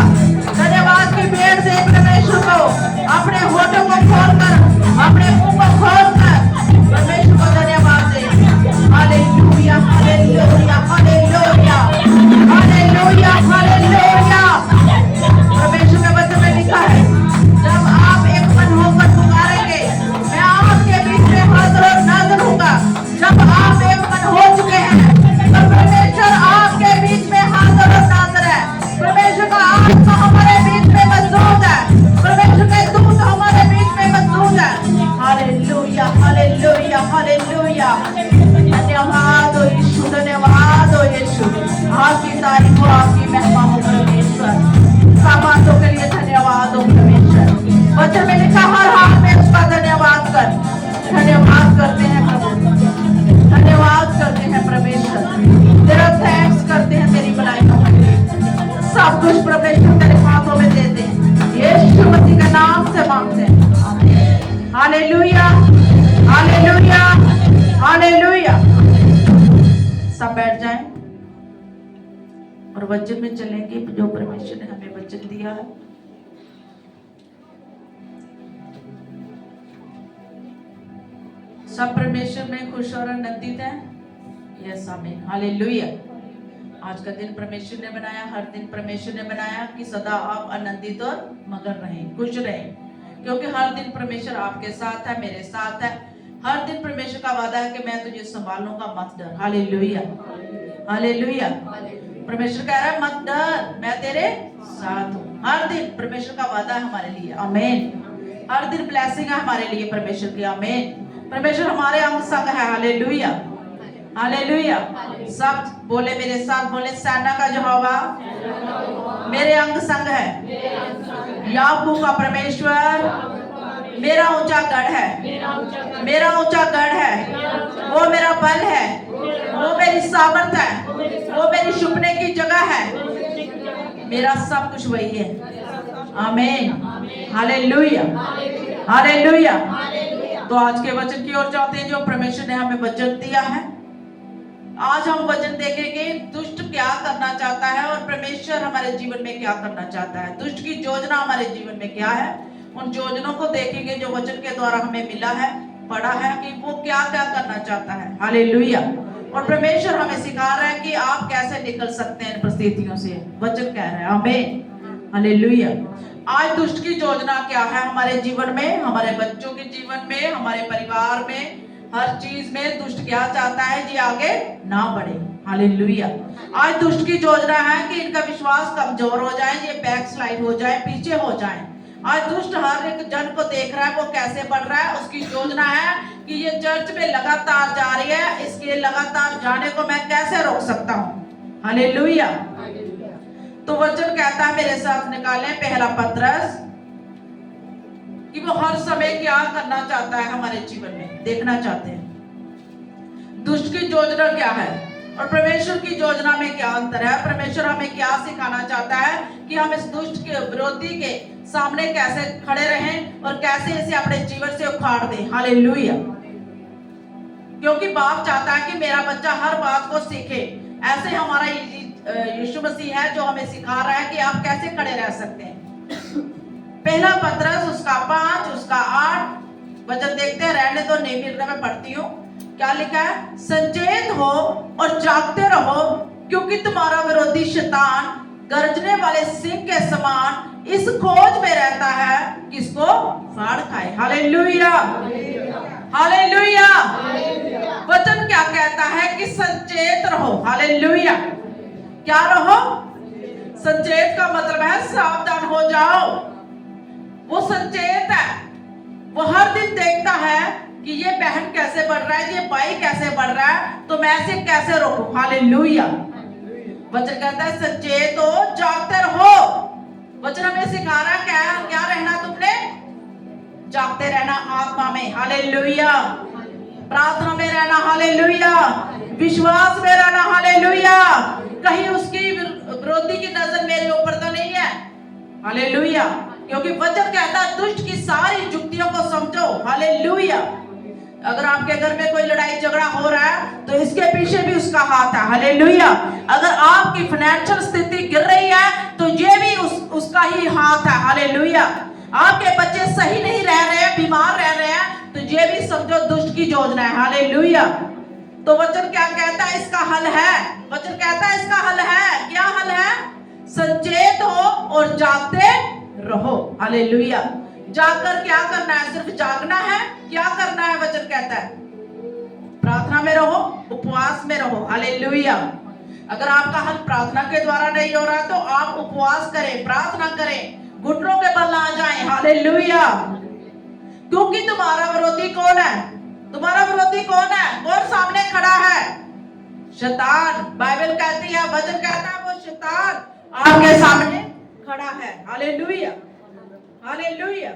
[SPEAKER 3] धन्यवाद की भेंट दे परमेश्वर को। अपने होठों को खोलकर, अपने मुंह को खोलकर परमेश्वर को धन्यवाद दे। Hallelujah hallelujah hallelujah hallelujah hallelujah. परमेश्वर के वचन में लिखा है, जब आप एक मन होकर पुकारेंगे, मैं आपके बीच में हाजिर और नाज़िर हूँगा। जब आप एक मन हो चुके हैं तो परमेश्वर आपके बीच में हाजिर और नाज़िर है। परमेश्वर का आत्मा हमारे बीच में मौजूद है, परमेश्वर के दूत हमारे बीच में मौजूद है। Hallelujah hallelujah hallelujah. धन्यवाद हो यीशु, धन्यवाद हो यीशु। आपकी तारीफ हो, आपकी महिमा हो परमेश्वर। बातों के लिए धन्यवाद हो परमेश्वर। वचन में लिखा हर हाल में उसका धन्यवाद कर। धन्यवाद करते हैं प्रभु, धन्यवाद करते हैं परमेश्वर, तेरा थैंक्स करते हैं तेरी भलाइयों के लिए। सब कुछ परमेश्वर तेरे हाथों में देते हैं, यीशु मसीह के नाम से मांगते हैं। Hallelujah hallelujah hallelujah. सब बैठ जाएं और वचन में चलेंगे जो परमेश्वर ने हमें वचन दिया है। सब परमेश्वर में खुश और आनंदित है। यस आमीन हालेलुया। आज का दिन परमेश्वर ने बनाया, हर दिन परमेश्वर ने बनाया कि सदा आप आनंदित और मगन रहें, खुश रहें, क्योंकि हर दिन परमेश्वर आपके साथ है, मेरे साथ है। हर दिन परमेश्वर का वादा है कि मैं तुझे संभालूंगा, मत डर। Hallelujah hallelujah. परमेश्वर कह रहा है मत डर, मैं तेरे साथ हूँ। हर दिन परमेश्वर का वादा है हमारे लिए, आमीन। हर दिन ब्लेसिंग है हमारे लिए परमेश्वर की, आमीन। परमेश्वर हमारे अंग संग है, हालेलुया हालेलुया। सब बोले मेरे साथ, बोले सेना का यहोवा मेरे अंग संग है, याकूब का परमेश्वर मेरा ऊंचा गढ़ है, मेरा ऊंचा गढ़ है, वो मेरा बल है, वो मेरी सामर्थ है, वो मेरी छुपने की जगह है, मेरा सब कुछ वही है, आमीन हालेलुया हालेलुया। तो आज के वचन की ओर जाते हैं जो परमेश्वर ने हमें वचन दिया है। आज हम वचन देखेंगे दुष्ट क्या करना चाहता है और परमेश्वर हमारे जीवन में क्या करना चाहता है। दुष्ट की योजना हमारे जीवन में क्या है, उन योजनाओं को देखेंगे जो वचन के द्वारा हमें मिला है, पढ़ा है कि वो क्या क्या करना चाहता है। हालेलुया। और परमेश्वर हमें सिखा रहा है कि आप कैसे निकल सकते हैं इन परिस्थितियों से। वचन कह रहा है आमीन हालेलुया। आज दुष्ट की योजना क्या है हमारे जीवन में, हमारे बच्चों के जीवन में, हमारे परिवार में, हर चीज में दुष्ट क्या चाहता है जी, आगे ना बढ़े। हालेलुया। आज दुष्ट की योजना है कि इनका विश्वास कमजोर हो जाए, ये बैक स्लाइड हो जाए, पीछे हो जाए। आज दुष्ट हर एक जन को देख रहा है वो कैसे बढ़ रहा है। उसकी योजना है कि ये चर्च में लगातार जा रही है, इसके लगातार जाने को मैं कैसे रोक सकता हूँ। हालेलुया। तो वचन कहता है मेरे साथ निकालें पहला पत्रस, कि वो हर समय क्या करना चाहता है हमारे जीवन में, देखना चाहते हैं दुष्ट की योजना क्या है और परमेश्वर की योजना में क्या अंतर है। परमेश्वर हमें क्या सिखाना चाहता है कि हम इस दुष्ट के विरोधी के सामने कैसे खड़े रहें और कैसे इसे अपने जीवन से उखाड़ दें। हालेलुया। क्योंकि बाप चाहता है कि मेरा बच्चा हर बात को सीखे। ऐसे हमारा यीशु मसीह है जो हमें सिखा रहा है कि आप कैसे खड़े रह सकते हैं। पहला पत्रस उसका 5 उसका 8 वचन देखते हैं, रहने तो नहीं मिल रहा, मैं पढ़ती हूँ। क्या लिखा है, सचेत हो और जागते रहो, क्योंकि तुम्हारा विरोधी शैतान गरजने वाले सिंह के समान इस खोज में रहता है किसको फाड़ खाए। Hallelujah hallelujah. वचन क्या कहता है कि सचेत रहो। हालेलुया। क्या रहो? सचेत का मतलब है सावधान हो जाओ। वो सचेत है, वो हर दिन देखता है कि ये बहन कैसे बढ़ रहा है, ये भाई कैसे बढ़ रहा है, तो मैं इसे कैसे रोकूं। हालेलुया। वचन कहता है सचेत हो, जागते रहो। वचन हमें सिखा रहा है क्या रहना तुमने? जागते रहना आत्मा में। हालेलुया। प्रार्थना में रहना। हालेलुया। विश्वास में रहना। हालेलुया। कहीं उसकी विरोधी की नजर मेरे ऊपर तो नहीं है। हालेलुया। क्योंकि वचन कहता है दुष्ट की सारी युक्तियों को समझो। हालेलुया। अगर आपके घर में कोई लड़ाई झगड़ा हो रहा है तो इसके पीछे भी उसका हाथ है। हालेलुया। अगर आपकी फाइनेंशियल स्थिति गिर रही है तो ये भी उसका ही हाथ है। हालेलुया। आपके बच्चे सही नहीं रह रहे हैं, बीमार रह रहे हैं, तो ये भी समझो दुष्ट की योजना है। हालेलुया। तो वचन क्या कहता है? इसका हल है। वचन कहता है इसका हल है। क्या हल है? सचेत हो और जागते रहो। हालेलुया। जागकर क्या करना है? सिर्फ जागना है? क्या करना है? वचन कहता है प्रार्थना में रहो, उपवास में रहो। हालेलुया। अगर आपका हल प्रार्थना के द्वारा नहीं हो रहा तो आप उपवास करें, प्रार्थना करें, घुटनों के बल आ जाएं। हालेलुया। क्योंकि तुम्हारा विरोधी कौन है? तुम्हारा विरोधी कौन है? कौन सामने खड़ा है? शैतान। बाइबल कहती है, वचन कहता है वो शैतान आपके सामने खड़ा है। हालेलुया। हालेलुया।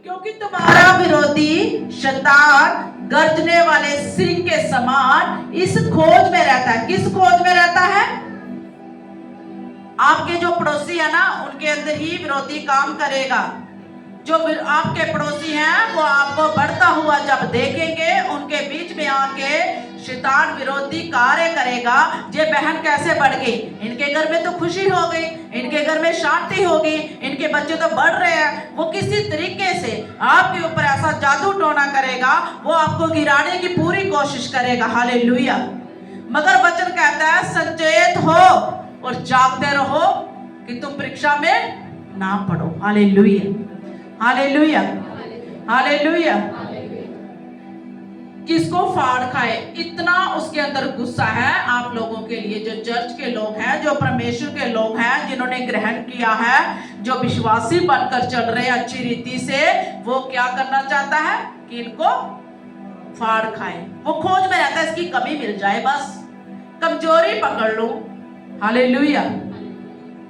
[SPEAKER 3] क्योंकि तुम्हारा विरोधी शैतान गर्जने वाले सिंह के समान इस खोज में रहता है। किस खोज में रहता है? आपके जो पड़ोसी है ना, उनके अंदर ही विरोधी काम करेगा। जो आपके पड़ोसी हैं वो आपको बढ़ता हुआ जब देखेंगे, उनके बीच में आके शैतान विरोधी कार्य करेगा। ये बहन कैसे बढ़ गई, इनके घर में तो खुशी हो गई, इनके घर में शांति होगी, इनके बच्चे तो बढ़ रहे हैं। वो किसी तरीके से आपके ऊपर ऐसा जादू टोना करेगा, वो आपको गिराने की पूरी कोशिश करेगा। हालेलुया। मगर वचन कहता है सचेत हो और जागते रहो कि तुम परीक्षा में ना पड़ो। हालेलुया। हालेलुया। हालेलुया। किसको फाड़ खाए, इतना उसके अंदर गुस्सा है आप लोगों के लिए, जो चर्च के लोग हैं, जो परमेश्वर के लोग हैं, जिन्होंने ग्रहण किया है, जो विश्वासी बनकर चल रहे हैं अच्छी रीति से। वो क्या करना चाहता है कि इनको फाड़ खाए। वो खोज में रहता है इसकी कमी मिल जाए, बस कमजोरी पकड़ लो। हालेलुया।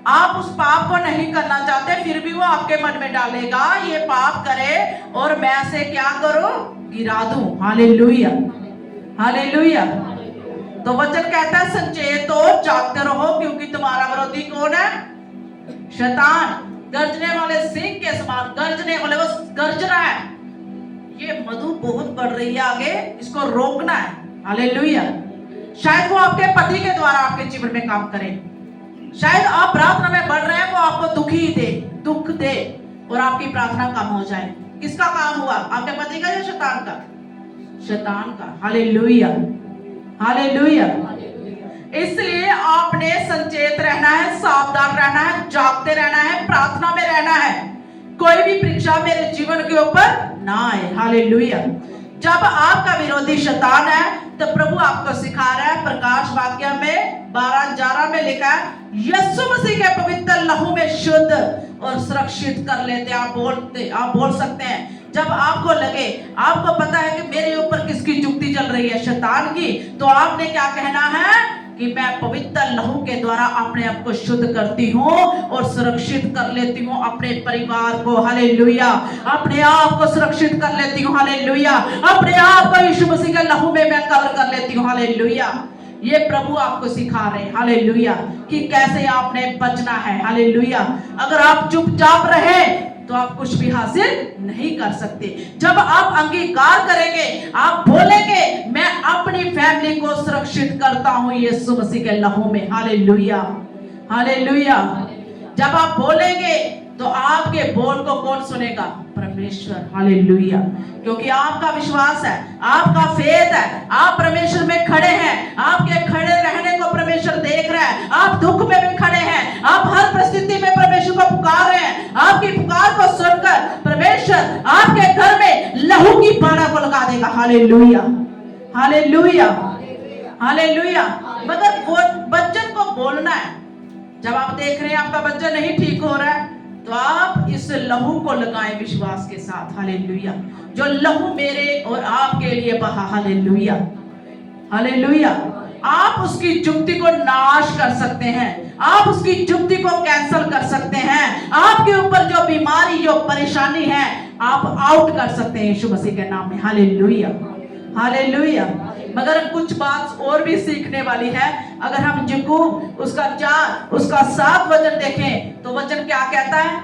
[SPEAKER 3] आप उस पाप को नहीं करना चाहते, फिर भी वो आपके मन में डालेगा ये पाप करे और मैं से क्या करूं? गिरा दूं। हालेलुया। हालेलुया। तो वचन कहता है सचेत हो, जागते रहो, क्योंकि तुम्हारा विरोधी कौन है? शैतान गर्जने वाले सिंह के समान। गर्जने वाले, वो गर्ज रहा है, ये मधु बहुत बढ़ रही है आगे, इसको रोकना है। हालेलुया। शायद वो आपके पति के द्वारा आपके जीवन में काम करे। शायद आप प्रार्थना में बढ़ रहे हैं, वो आपको दुख दे और आपकी प्रार्थना कम हो जाए। किसका काम हुआ? आपके पति का या शैतान का? शैतान का। हालेलुया। हालेलुया। इसलिए आपने सचेत रहना है, सावधान रहना है, जागते रहना है, प्रार्थना में रहना है। कोई भी परीक्षा मेरे जीवन के ऊपर ना आए। हालेलुया। जब आपका विरोधी शैतान है तो प्रभु आपको सिखा रहा है, प्रकाश वाक्य में 12:11 में लिखा है, यीशु मसीह के पवित्र लहू में शुद्ध और सुरक्षित कर लेते। आप बोल सकते हैं जब आपको लगे, आपको पता है कि मेरे ऊपर किसकी युक्ति चल रही है? शैतान की। तो आपने क्या कहना है कि मैं पवित्र लहू के द्वारा अपने आप को शुद्ध करती हूँ और सुरक्षित कर लेती हूँ अपने परिवार को। हालेलुया। अपने आप को सुरक्षित कर लेती हूँ। हालेलुया। अपने आप को यीशु मसीह के लहू में मैं कवर कर लेती हूँ। हालेलुया। ये प्रभु आपको सिखा रहे हैं। हालेलुया। कि कैसे आपने बचना है। हालेलुया। अगर आप चुपचाप रहे तो आप कुछ भी हासिल नहीं कर सकते। जब आप अंगीकार करेंगे, आप बोलेंगे मैं अपनी फैमिली को सुरक्षित करता हूं यीशु मसीह के लहू में। हालेलुया। हालेलुया। जब आप बोलेंगे तो आपके बोल को कौन सुनेगा? परमेश्वर। हालेलुया। क्योंकि आपका विश्वास है, आपका फेथ है, आप परमेश्वर में खड़े हैं, आपके खड़े रहने को परमेश्वर देख रहा है। आप दुख में भी खड़े हैं, आप हर परिस्थिति में परमेश्वर को पुकार रहे हैं। आपकी पुकार को सुनकर परमेश्वर आपके घर में लहू की बाड़ा को लगा देगा। Hallelujah, hallelujah, hallelujah. मगर वो वचन को बोलना है। जब आप देख रहे हैं आपका बच्चा नहीं ठीक हो रहा है, तो आप इस लहू को लगाएं विश्वास के साथ। हालेलुया। जो लहू मेरे और आपके लिए बहा। Hallelujah, hallelujah. आप उसकी जुक्ति को नाश कर सकते हैं, आप उसकी जुक्ति को कैंसिल कर सकते हैं। आपके ऊपर जो बीमारी, जो परेशानी है, आप आउट कर सकते हैं यीशु मसीह के नाम में। Hallelujah, hallelujah. मगर कुछ बात और भी सीखने वाली है। अगर हम याकूब उसका 4 उसका 7 वचन देखें तो वचन क्या कहता है?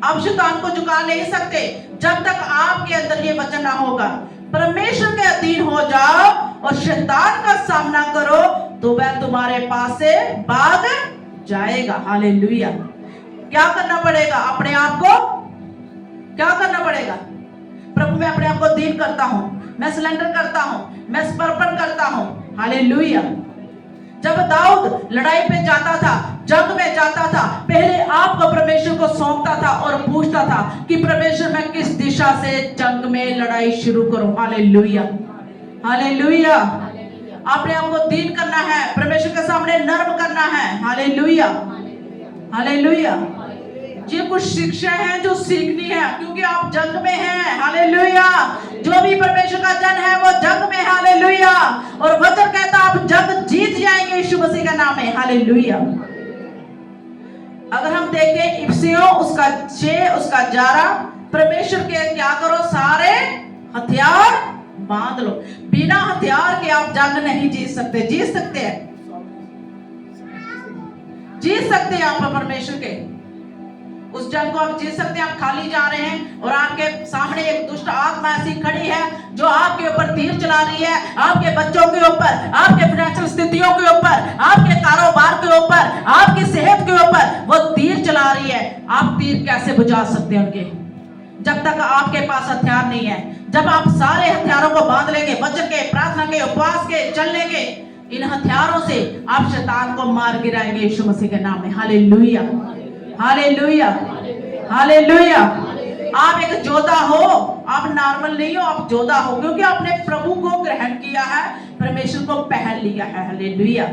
[SPEAKER 3] आप शैतान को झुका नहीं सकते जब तक आपके अंदर ये वचन ना होगा। परमेश्वर के अधीन हो जाओ और शैतान का सामना करो तो वह तुम्हारे पास से भाग जाएगा। हालेलुया। क्या करना पड़ेगा? अपने आप को क्या करना पड़ेगा? प्रभु मैं अपने आप को दीन करता हूं, मैं सिलेंडर करता हूं, मैं समर्पण करता हूं। हालेलुया। जब दाऊद लड़ाई पे जाता था, जंग में जाता था, पहले आपको परमेश्वर को सौंपता था और पूछता था कि परमेश्वर मैं किस दिशा से जंग में लड़ाई शुरू करूं। Hallelujah, hallelujah. आपने आपको दीन करना है, परमेश्वर के सामने नर्म करना है। Hallelujah, hallelujah. ये कुछ शिक्षा है जो सीखनी है, क्योंकि आप जंग में हैं। हालेलुया। जो भी परमेश्वर का जन है वो जंग में। हालेलुया। और वचन कहता आप जंग जीत जाएंगे यीशु मसीह का नाम है। हालेलुया। अगर हम देखें इफिसियों उसका 6 उसका 11, परमेश्वर के क्या करो? सारे हथियार बांध लो। बिना हथियार के आप जंग नहीं जीत सकते। जीत सकते हैं, जीत सकते हैं आप परमेश्वर के उस जंग को आप जीत सकते हैं। आप खाली जा रहे हैं और आपके सामने एक दुष्ट आत्मा ऐसी खड़ी है जो आपके ऊपर तीर चला रही है, आपके बच्चों के ऊपर, आपके फाइनेंशियल स्थितियों के ऊपर, आपके कारोबार के ऊपर, आपकी सेहत के ऊपर वो तीर चला रही है। आप तीर कैसे बुझा सकते हैं उनके? जब तक आपके पास हथियार नहीं है। जब आप सारे हथियारों को बांध लेंगे, वचन के, प्रार्थना के, उपवास के, चलने के, इन हथियारों से आप शैतान को मार गिराएंगे यीशु मसीह के नाम में। Hallelujah, hallelujah, hallelujah. आप एक योद्धा हो, आप नॉर्मल नहीं हो, आप योद्धा हो, क्योंकि आपने प्रभु को ग्रहण किया है, परमेश्वर को पहन लिया है। Hallelujah,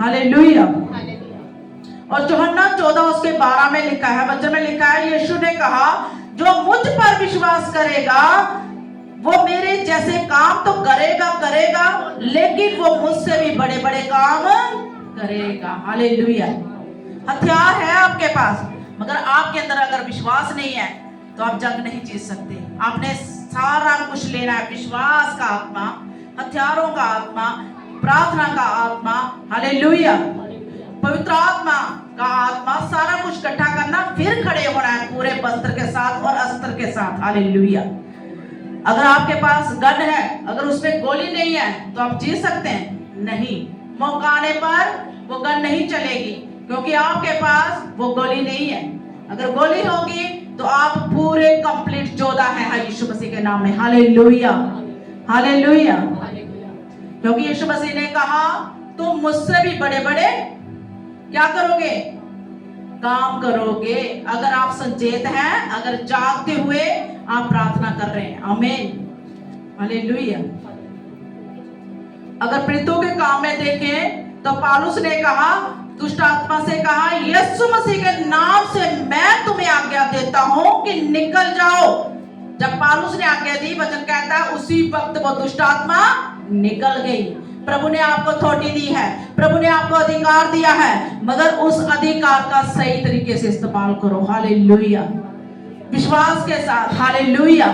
[SPEAKER 3] hallelujah. और यूहन्ना 14 उसके 12 में लिखा है, वचन में लिखा है, यीशु ने कहा जो मुझ पर विश्वास करेगा वो मेरे जैसे काम तो करेगा, लेकिन वो मुझसे भी बड़े बड़े काम करेगा। हालेलुया। हथियार है आपके पास, मगर आपके अंदर अगर विश्वास नहीं है तो आप जंग नहीं जीत सकते। आपने सारा कुछ लेना है, विश्वास का आत्मा, हथियारों का आत्मा, प्रार्थना का आत्मा, हालेलुया, पवित्र आत्मा का आत्मा, सारा कुछ इकट्ठा करना, फिर खड़े होना है पूरे वस्त्र के साथ और अस्त्र के साथ। हालेलुया। अगर आपके पास गन है, अगर उसमें गोली नहीं है तो आप जीत सकते हैं? नहीं। मौका आने पर वो गन नहीं चलेगी, क्योंकि आपके पास वो गोली नहीं है। अगर गोली होगी तो आप पूरे कंप्लीट योद्धा है यीशु मसीह के नाम में। Hallelujah, hallelujah. क्योंकि यीशु मसीह ने कहा तुम मुझसे भी बड़े बड़े क्या करोगे? काम करोगे। अगर आप सचेत हैं, अगर जागते हुए आप प्रार्थना कर रहे हैं। आमीन, हालेलुया। अगर प्रेरितों के काम में देखें तो पौलुस ने कहा, दुष्ट आत्मा से कहा, यीशु मसीह के नाम से मैं तुम्हें आज्ञा देता हूं कि निकल जाओ। जब पौलुस ने आज्ञा दी, वचन कहता है उसी वक्त वो दुष्ट आत्मा निकल गई। प्रभु ने आपको अथॉरिटी दी है, प्रभु ने आपको अधिकार दिया है, मगर उस अधिकार का सही तरीके से इस्तेमाल करो। हालेलुया, विश्वास के साथ। हालेलुया।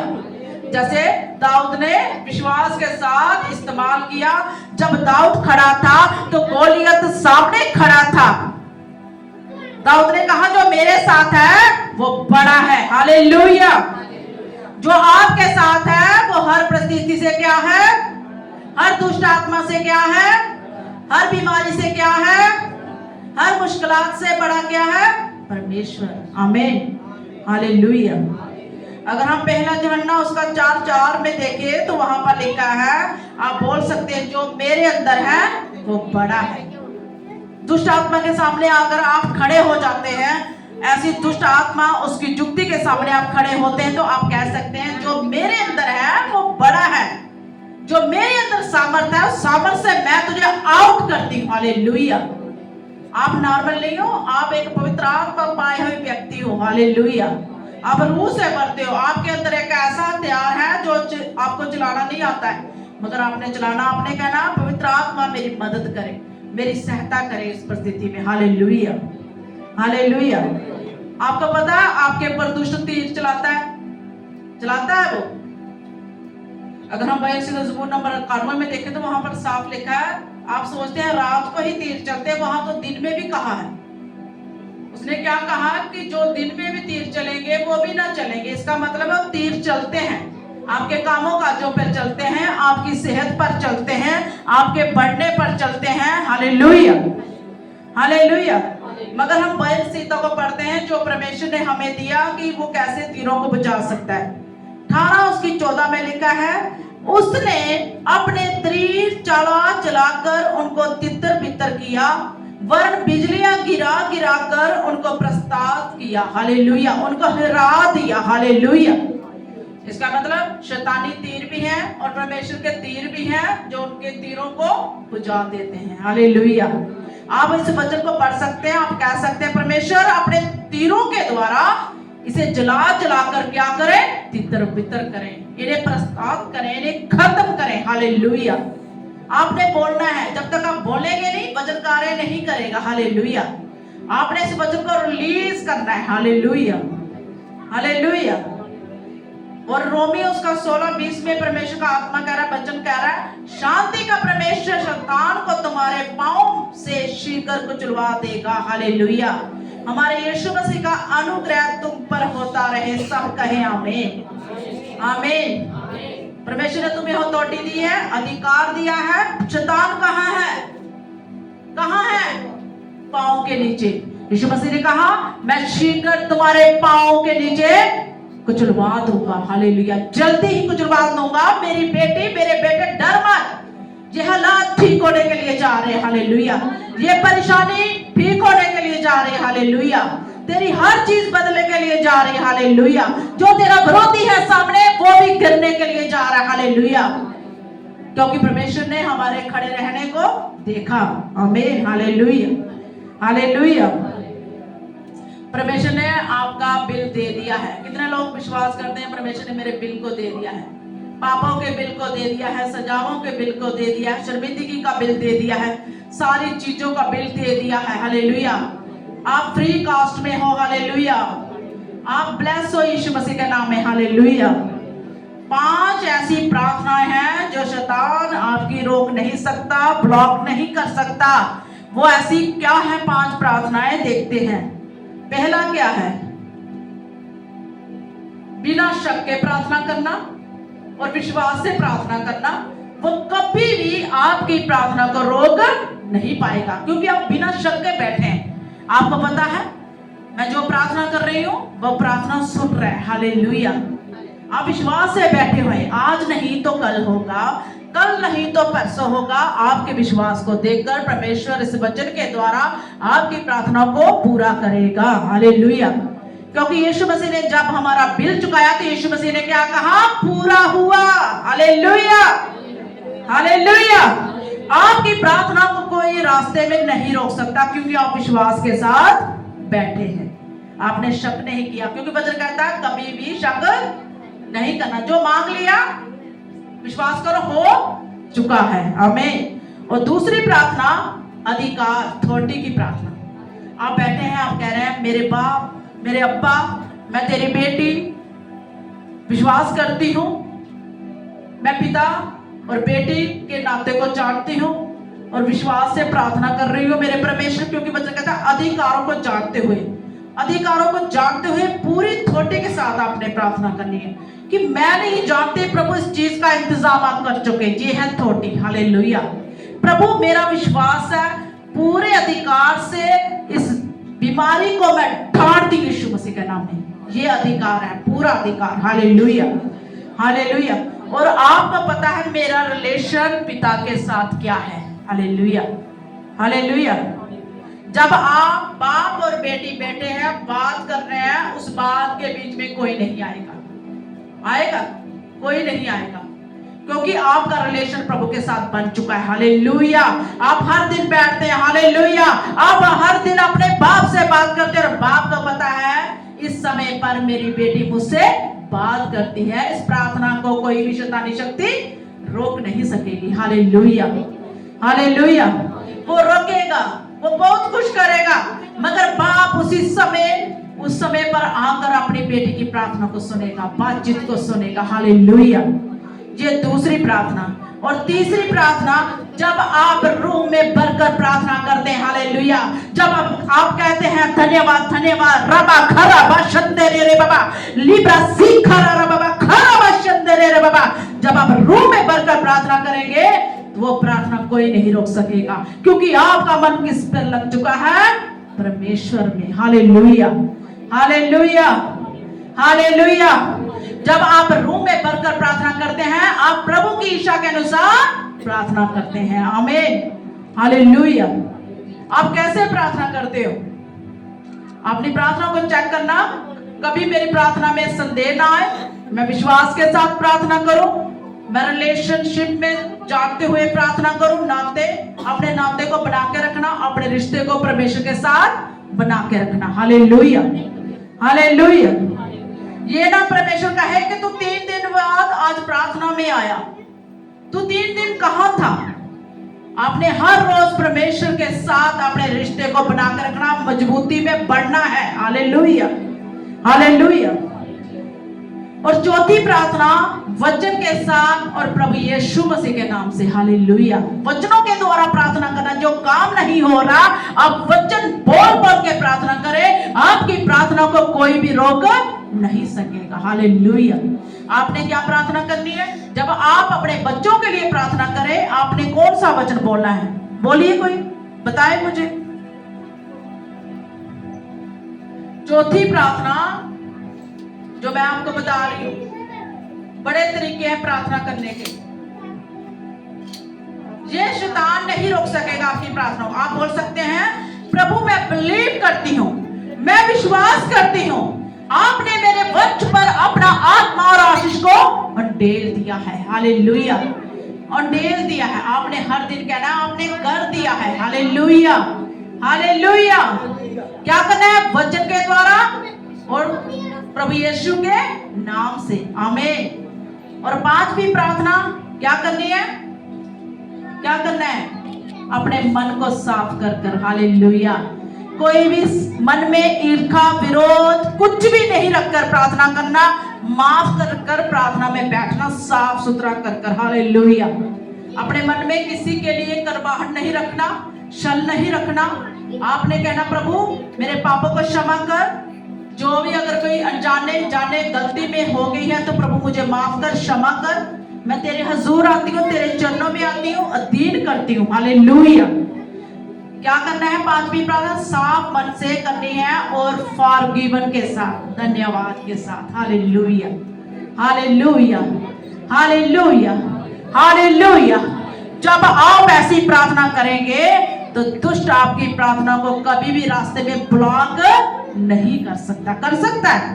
[SPEAKER 3] जैसे दाऊद ने विश्वास के साथ इस्तेमाल किया। जब दाऊद खड़ा था तो गोलियत सामने खड़ा था। दाऊद ने कहा जो मेरे साथ है वो बड़ा है। हालेलुया। जो आपके साथ है वो हर परिस्थिति से क्या है? हर दुष्ट आत्मा से क्या है? हर बीमारी से क्या है? हर मुश्किलात से बड़ा क्या है? परमेश्वर। आमीन, हालेलुया। अगर हम पहला यूहन्ना उसका 4:4 में देखें तो वहां पर लिखा है, आप बोल सकते हैं जो मेरे अंदर है वो बड़ा है। दुष्ट आत्मा के सामने अगर आप खड़े हो जाते हैं, ऐसी दुष्ट आत्मा उसकी जुक्ति के सामने आप खड़े होते हैं, तो आप कह सकते हैं जो मेरे अंदर है वो बड़ा है, जो मेरे अंदर सामर्थ्य है उस सामर्थ्य से मैं तुझे आउट करती हूँ। हालेलुया। आप नॉर्मल नहीं हो, आप एक पवित्र आत्मा पाए हुए व्यक्ति हो। हालेलुया। आप रूह से भरते हो, आपके अंदर एक ऐसा हथियार है जो आपको चलाना नहीं आता है, मगर आपने चलाना, आपने कहना पवित्र आत्मा मेरी मदद करे, मेरी सहायता करे इस परिस्थिति में। Hallelujah, hallelujah. आपको पता है आपके ऊपर दुष्ट तीर चलाता है वो। अगर हम बाइबल से ज़बूर नंबर 91 में देखें तो वहां पर साफ लिखा है, आप सोचते हैं रात को ही तीर चलते हैं, वहां तो दिन में भी कहा है। उसने क्या कहा कि जो दिन में भी तीर चलेंगे वो भी ना चलेंगे। इसका मतलब है तीर चलते हैं, आपके कामों काजों पर चलते हैं, आपकी सेहत पर चलते हैं, आपके बढ़ने पर चलते हैं। Hallelujah, hallelujah. मगर हम बाइबल सीता को पढ़ते हैं जो परमेश्वर ने हमें दिया कि वो कैसे तीरों को बचा सकता है। 18 उसकी 14 में लिखा है, उसने अपने तीर चलाकर उनको तितर बितर किया, वरन बिजलियां गिरा गिरा कर उनको प्रस्ताव किया। हालेलुया, उनको हिरा दिया। हालेलुया। इसका मतलब शैतानी तीर भी है और परमेश्वर के तीर भी हैं जो उनके तीरों को बुझा देते हैं। हालेलुया। आप इस वचन को पढ़ सकते हैं, आप कह सकते हैं परमेश्वर अपने तीरों के द्वारा इसे जला जला कर क्या करें, तितर बितर करें, इन्हें प्रस्ताव करें, इन्हें खत्म करें। हालेलुया। आपने बोलना है, जब तक आप बोलेंगे नहीं वचन कार्य नहीं करेगा। हालेलुया। आपने इस वचन को रिलीज करना है। Hallelujah, hallelujah. और रोमी उसका 16:20 में परमेश्वर का आत्मा कह रहा है, वचन कह रहा है, शांति का परमेश्वर शैतान को तुम्हारे पांव से शीकर कुचलवा देगा। हालेलुया। हमारे यीशु मसीह का अनुग्रह तुम पर होता रहे। सब कहें आमीन, आमीन। परमेश्वर ने तुम्हें अथॉरिटी दी है, अधिकार दिया है। शैतान कहाँ है? कहाँ है? पांव के नीचे। यीशु मसीह ने कहा, मैं शीकर तुम्हारे पांव के नीचे कुचलवा दूंगा। हालेलुया। जल्दी ही कुचलवा दूंगा। मेरी बेटी, मेरे बेटे, डर मत। ये हालात ठीक होने के लिए जा रहे हैं। हालेलुया। ये परेशानी ठीक होने के लिए जा रही है। हालेलुया। तेरी हर चीज बदलने के लिए जा रही है। हालेलुया। जो तेरा विरोधी है सामने वो भी गिरने के लिए जा रहा है। हालेलुया। क्योंकि परमेश्वर ने हमारे खड़े रहने को देखा। आमीन, हालेलुया, हालेलुया। परमेश्वर ने आपका बिल दे दिया है। कितने लोग विश्वास करते हैं परमेश्वर ने मेरे बिल को दे दिया है? पापों के बिल को दे दिया है, सजाओं के बिल को दे दिया है, शर्मिंदगी का बिल दे दिया है, सारी चीजों का बिल दे दिया है। हालेलुया। आप फ्री कास्ट में हो। हालेलुया। आप ब्लेस हो यीशु मसीह के नाम में। हालेलुया। 5 ऐसी प्रार्थनाएं हैं जो शैतान आपकी रोक नहीं सकता, ब्लॉक नहीं कर सकता। वो ऐसी क्या है? 5 प्रार्थनाएं देखते हैं। पहला क्या है? बिना शक के प्रार्थना करना और विश्वास से प्रार्थना करना। वो कभी भी आपकी प्रार्थना को रोक नहीं पाएगा, क्योंकि आप बिना शक के बैठे हैं। आपको पता है मैं जो प्रार्थना कर रही हूं वो प्रार्थना सुन रहा है। हालेलुया। आप विश्वास से बैठे हुए, आज नहीं तो कल होगा, कल नहीं तो परसों होगा। आपके विश्वास को देखकर परमेश्वर इस वचन के द्वारा आपकी प्रार्थना को पूरा करेगा। हालेलुया। क्योंकि यीशु मसीह ने जब हमारा बिल चुकाया तो यीशु मसीह ने क्या कहा? पूरा हुआ। Hallelujah, hallelujah. आपकी प्रार्थना को कोई रास्ते में नहीं रोक सकता, क्योंकि आप विश्वास के साथ बैठे हैं। आपने शक नहीं किया, क्योंकि वचन कहता है कभी भी शक नहीं करना। जो मांग लिया विश्वास करो हो चुका है। आमीन। और दूसरी प्रार्थना अधिकार, अथॉरिटी की प्रार्थना। आप बैठे हैं, आप कह रहे हैं मेरे बाप, मेरे अब्बा, मैं तेरी बेटी विश्वास करती हूं, मैं पिता और बेटी के नाते को जानती हूं और विश्वास से प्रार्थना कर रही हूं मेरे परमेश्वर। क्योंकि वचन कहता है अधिकारों को जानते हुए, अधिकारों को जानते हुए पूरी अथॉरिटी के साथ आपने प्रार्थना करनी है कि मैं नहीं जानती, प्रभु इस चीज का इंतजाम आप कर चुके, ये है अथॉरिटी। हालेलुया। प्रभु मेरा विश्वास है पूरे अधिकार से इस बीमारी को मैं ढांढती हूं यीशु मसीह के नाम में। ये अधिकार है, पूरा अधिकार। Hallelujah, hallelujah. और आपको पता है मेरा रिलेशन पिता के साथ क्या है। Hallelujah, hallelujah. जब आप बाप और बेटी बैठे हैं, बात कर रहे हैं, उस बात के बीच में कोई नहीं आएगा, आएगा कोई नहीं आएगा, क्योंकि आपका रिलेशन प्रभु के साथ बन चुका है। हालेलुया। आप हर दिन बैठते हैं, हालेलुया। आप हर दिन अपने बाप से बात करते हैं और बाप को पता है इस समय पर मेरी बेटी मुझसे बात करती है, इस प्रार्थना को कोई भी शैतानी शक्ति रोक नहीं सकेगी। Hallelujah, hallelujah. वो रोकेगा, वो बहुत कुछ करेगा, मगर बाप उस समय पर आकर अपनी बेटी की प्रार्थना को सुनेगा, बातचीत को सुनेगा। हालेलुया। ये दूसरी प्रार्थना। और तीसरी प्रार्थना, जब आप रूम में भरकर प्रार्थना करते हैं, हालेलुया, जब आप कहते हैं धन्यवाद धन्यवाद रबा खरा बशंदे रे बाबा लिब्रा सी खरा रे बाबा खरा बशंदे रे बाबा, जब आप रूम में भरकर प्रार्थना करेंगे तो वो प्रार्थना कोई नहीं रोक सकेगा, क्योंकि आपका मन किस पर लग चुका है? परमेश्वर में। Hallelujah, hallelujah, hallelujah. जब आप रूम में भरकर प्रार्थना करते हैं, आप प्रभु की इच्छा के अनुसार प्रार्थना करते हैं। आमीन, हालेलुया। आप कैसे प्रार्थना करते हो? अपनी प्रार्थना को चेक करना, कभी मेरी प्रार्थना में संदेह ना आए, मैं विश्वास के साथ प्रार्थना करूं, मैं रिलेशनशिप में जानते हुए प्रार्थना करूं, अपने नाते को बना के रखना, अपने रिश्ते को परमेश्वर के साथ बना के रखना। Hallelujah, hallelujah. ये ना परमेश्वर कहे कि तू 3 दिन बाद आज प्रार्थना में आया, तू 3 दिन कहां था? आपने हर रोज परमेश्वर के साथ अपने रिश्ते को बनाकर रखना, मजबूती में बढ़ना है। Hallelujah, hallelujah. और चौथी प्रार्थना, वचन के साथ और प्रभु यीशु मसीह के नाम से। हालेलुया। वचनों के द्वारा प्रार्थना करना, जो काम नहीं हो रहा, आप वचन बोल बोल के प्रार्थना करें, आपकी प्रार्थना को कोई भी रोक नहीं सकेगा। हालेलुया। आपने क्या प्रार्थना करनी है? जब आप अपने बच्चों के लिए प्रार्थना करें, आपने कौन सा वचन बोलना है? बोलिए, कोई बताए मुझे। चौथी प्रार्थना जो मैं आपको बता रही हूं, बड़े तरीके हैं प्रार्थना करने के, ये शैतान नहीं रोक सकेगा आपकी प्रार्थना। आप बोल सकते हैं, प्रभु मैं बिलीव करती हूं, मैं विश्वास करती हूं, आपने मेरे वंश पर अपना आत्मा और आशीष को अंडेल दिया है। हालेलुया, अंडेल दिया है। आपने हर दिन कहना, आपने कर दिया है। Hallelujah, hallelujah. क्या करना है? वचन के द्वारा और प्रभु यीशु के नाम से। आमीन। और 5वीं प्रार्थना क्या करनी है? क्या करना है? अपने मन को साफ कर कर। हालेलुया। कोई भी मन में ईर्ष्या, विरोध कुछ भी नहीं रखकर प्रार्थना करना, माफ कर कर प्रार्थना में बैठना, साफ सुथरा कर कर। हालेलुया। अपने मन में किसी के लिए करवाहट नहीं रखना, छल नहीं रखना। आपने कहना, प्रभु मेरे पापों को क्षमा कर, जो भी अगर कोई अनजाने जाने गलती में हो गई है तो प्रभु मुझे माफ कर, क्षमा कर, मैं तेरे हुजूर आती हूँ, तेरे चरणों में आती हूँ, अधीन करती हूँ। हालेलुया। क्या करना है? 5वीं प्रार्थना साफ मन से करनी है और फॉरगिवन के साथ, धन्यवाद के साथ। Hallelujah, hallelujah, hallelujah, hallelujah. जब आप ऐसी प्रार्थना करेंगे तो दुष्ट आपकी प्रार्थना को कभी भी रास्ते में ब्लॉक नहीं कर सकता। कर सकता है?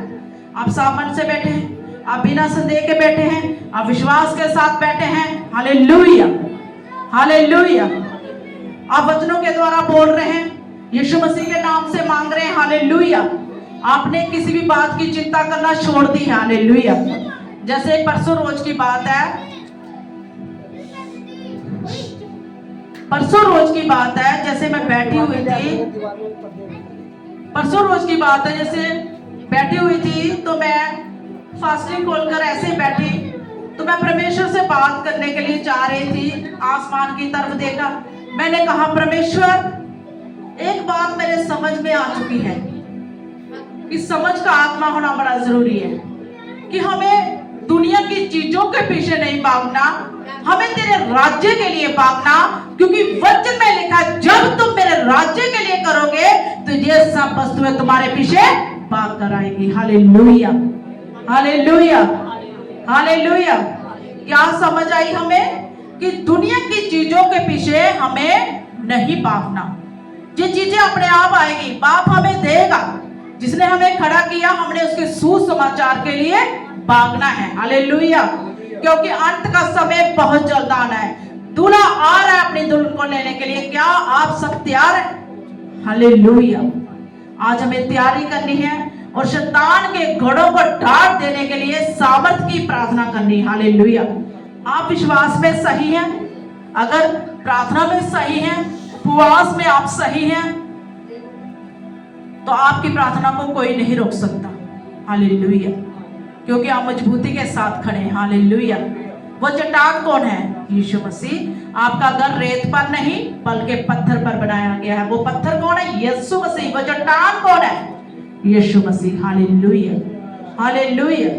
[SPEAKER 3] आप साफ मन से बैठे हैं, आप बिना संदेह के बैठे हैं, आप विश्वास के साथ बैठे हैं। Hallelujah, hallelujah. आप वचनों के द्वारा बोल रहे हैं, यीशु मसीह के नाम से मांग रहे हैं। हालेलुया। आपने किसी भी बात की चिंता करना छोड़ दी है। हालेलुया। जैसे परसों रोज की बात है, परसों रोज की बात है, जैसे मैं बैठी हुई थी, परसों रोज की बात है, जैसे बैठी हुई थी तो मैं फास्टिंग खोलकर ऐसे बैठी, तो मैं परमेश्वर से बात करने के लिए जा रही थी, आसमान की तरफ देखा, मैंने कहा परमेश्वर एक बात मेरे समझ में आ चुकी है कि समझ का आत्मा होना बड़ा जरूरी है, कि हमें दुनिया की चीजों के पीछे नहीं भागना, हमें तेरे राज्य के लिए भागना, क्योंकि वचन में लिखा है जब तुम मेरे राज्य के लिए करोगे तो ये सब वस्तुएं तुम्हारे पीछे भाग कर आएगी। Hallelujah, hallelujah, hallelujah. क्या समझ आई हमें कि दुनिया की चीजों के पीछे हमें नहीं भागना। ये चीजें अपने आप आएगी, बाप हमें देगा। जिसने हमें खड़ा किया, हमने उसके सुसमाचार के लिए भागना है। हालेलुया, क्योंकि अंत का समय बहुत जल्द आना है। दूल्हा आ रहा है अपनी दुल्हन को लेने के लिए। क्या आप सब तैयार हैं? हालेलुया। आज हमें तैयारी करनी है और शैतान के घड़ों को डांट देने के लिए सामर्थ की प्रार्थना करनी है। हालेलुया। आप विश्वास में सही हैं, अगर प्रार्थना में सही हैं, उपवास में आप सही हैं, तो आपकी प्रार्थना को कोई नहीं रोक सकता। हालेलुया, क्योंकि आप मजबूती के साथ खड़े हैं। हालेलुया। वो चट्टान कौन है? यीशु मसीह। आपका घर रेत पर नहीं बल्कि पत्थर पर बनाया गया है। वो पत्थर कौन है? यीशु मसीह। वो चट्टान कौन है? यीशु मसीह। Hallelujah, hallelujah.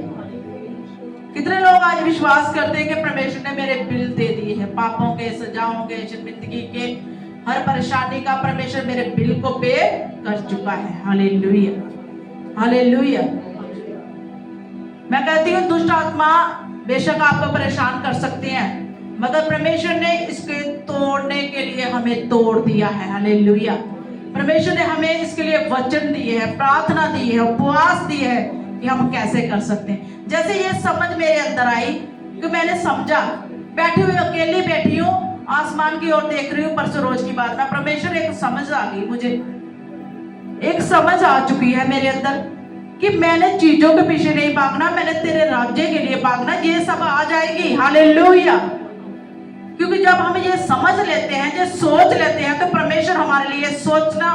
[SPEAKER 3] कितने लोग आज विश्वास करते हैं कि परमेश्वर ने मेरे बिल दे दिए हैं, पापों के, सजाओं के, शर्मिंदगी के, हर परेशानी का परमेश्वर मेरे बिल को पे कर चुका है। Hallelujah, hallelujah. मैं कहती हूँ दुष्ट आत्मा बेशक आपको परेशान कर सकते हैं, मगर परमेश्वर ने इसके तोड़ने के लिए हमें तोड़ दिया है। हालेलुया। परमेश्वर ने हमें इसके लिए वचन दिए है, प्रार्थना दी है, उपवास दी है कि हम कैसे कर सकते हैं। जैसे ये समझ मेरे अंदर आई कि मैंने समझा, बैठी हुई अकेली बैठी हूँ, आसमान की ओर देख रही हूँ। परसों रोज की बात ना, परमेश्वर एक समझ आ गई मुझे, एक समझ आ चुकी है मेरे अंदर कि मैंने चीजों के पीछे नहीं भागना, मैंने तेरे राज्य के लिए भागना। ये सब आ जाएगी। हालेलुया। क्योंकि जब हम ये समझ लेते हैं, ये सोच लेते हैं, तो परमेश्वर हमारे लिए सोचना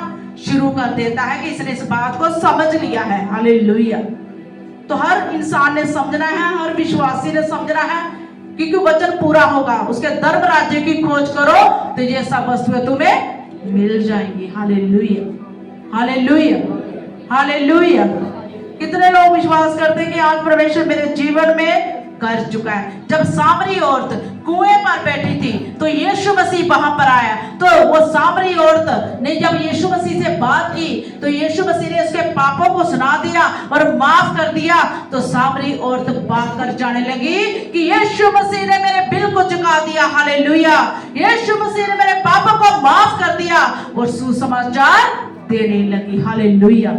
[SPEAKER 3] शुरू कर देता है कि इसने इस बात को समझ लिया है। हालेलुया। तो हर इंसान ने समझना है, हर विश्वासी ने समझना है, क्योंकि वचन पूरा होगा। उसके धर्म राज्य की खोज करो तो ये सब वस्तुएं तुम्हें मिल जाएंगी। Hallelujah, hallelujah, hallelujah. कितने लोग विश्वास करते हैं कि आज परमेश्वर मेरे जीवन में कर चुका है। जब सामरी औरत कुएं पर बैठी थी तो यीशु मसीह वहां पर आया, तो वो सामरी औरत ने जब यीशु मसीह से बात की तो यीशु मसीह ने उसके पापों को सुना दिया और माफ कर दिया। तो सामरी औरत भाग कर जाने लगी कि यीशु मसीह ने मेरे बिल को चुका दिया। हालेलुया। यीशु मसीह ने मेरे पापों को माफ कर दिया और सुसमाचार देने लगी। हालेलुया।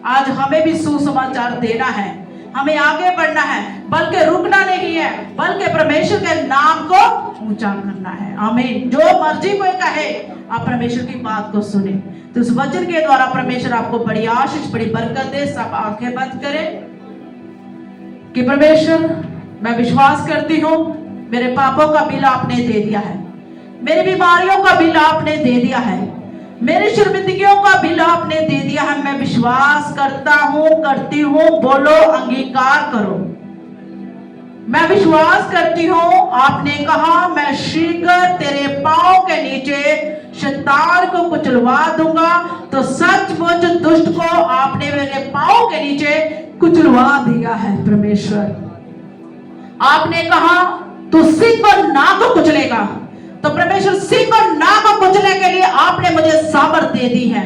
[SPEAKER 3] आज हमें भी सुसमाचार देना है, हमें आगे बढ़ना है, बल्कि रुकना नहीं है, बल्कि परमेश्वर के नाम को ऊंचा करना है। आमीन। जो मर्जी कोई कहे, आप परमेश्वर की बात को सुने, तो उस वचन के द्वारा परमेश्वर आपको बड़ी आशीष, बड़ी बरकत दे। सब आंखें बंद करें कि परमेश्वर, मैं विश्वास करती हूँ मेरे पापों का बिल आपने दे दिया है, मेरी बीमारियों का बिल आपने दे दिया है, मेरी शर्मिंदगियों का बिल आपने दे दिया है। मैं विश्वास करता हूं, करती हूं। बोलो, अंगीकार करो। मैं विश्वास करती हूं, आपने कहा मैं शीघ्र तेरे पांव के नीचे शैतान को कुचलवा दूंगा। तो सचमुच दुष्ट को आपने मेरे पांव के नीचे कुचलवा दिया है। परमेश्वर, आपने कहा तू सिंह और नाग को कुचलेगा, तो परमेश्वर सिंह और नाग को कुचलने के लिए आपने मुझे सामर्थ दे दी है।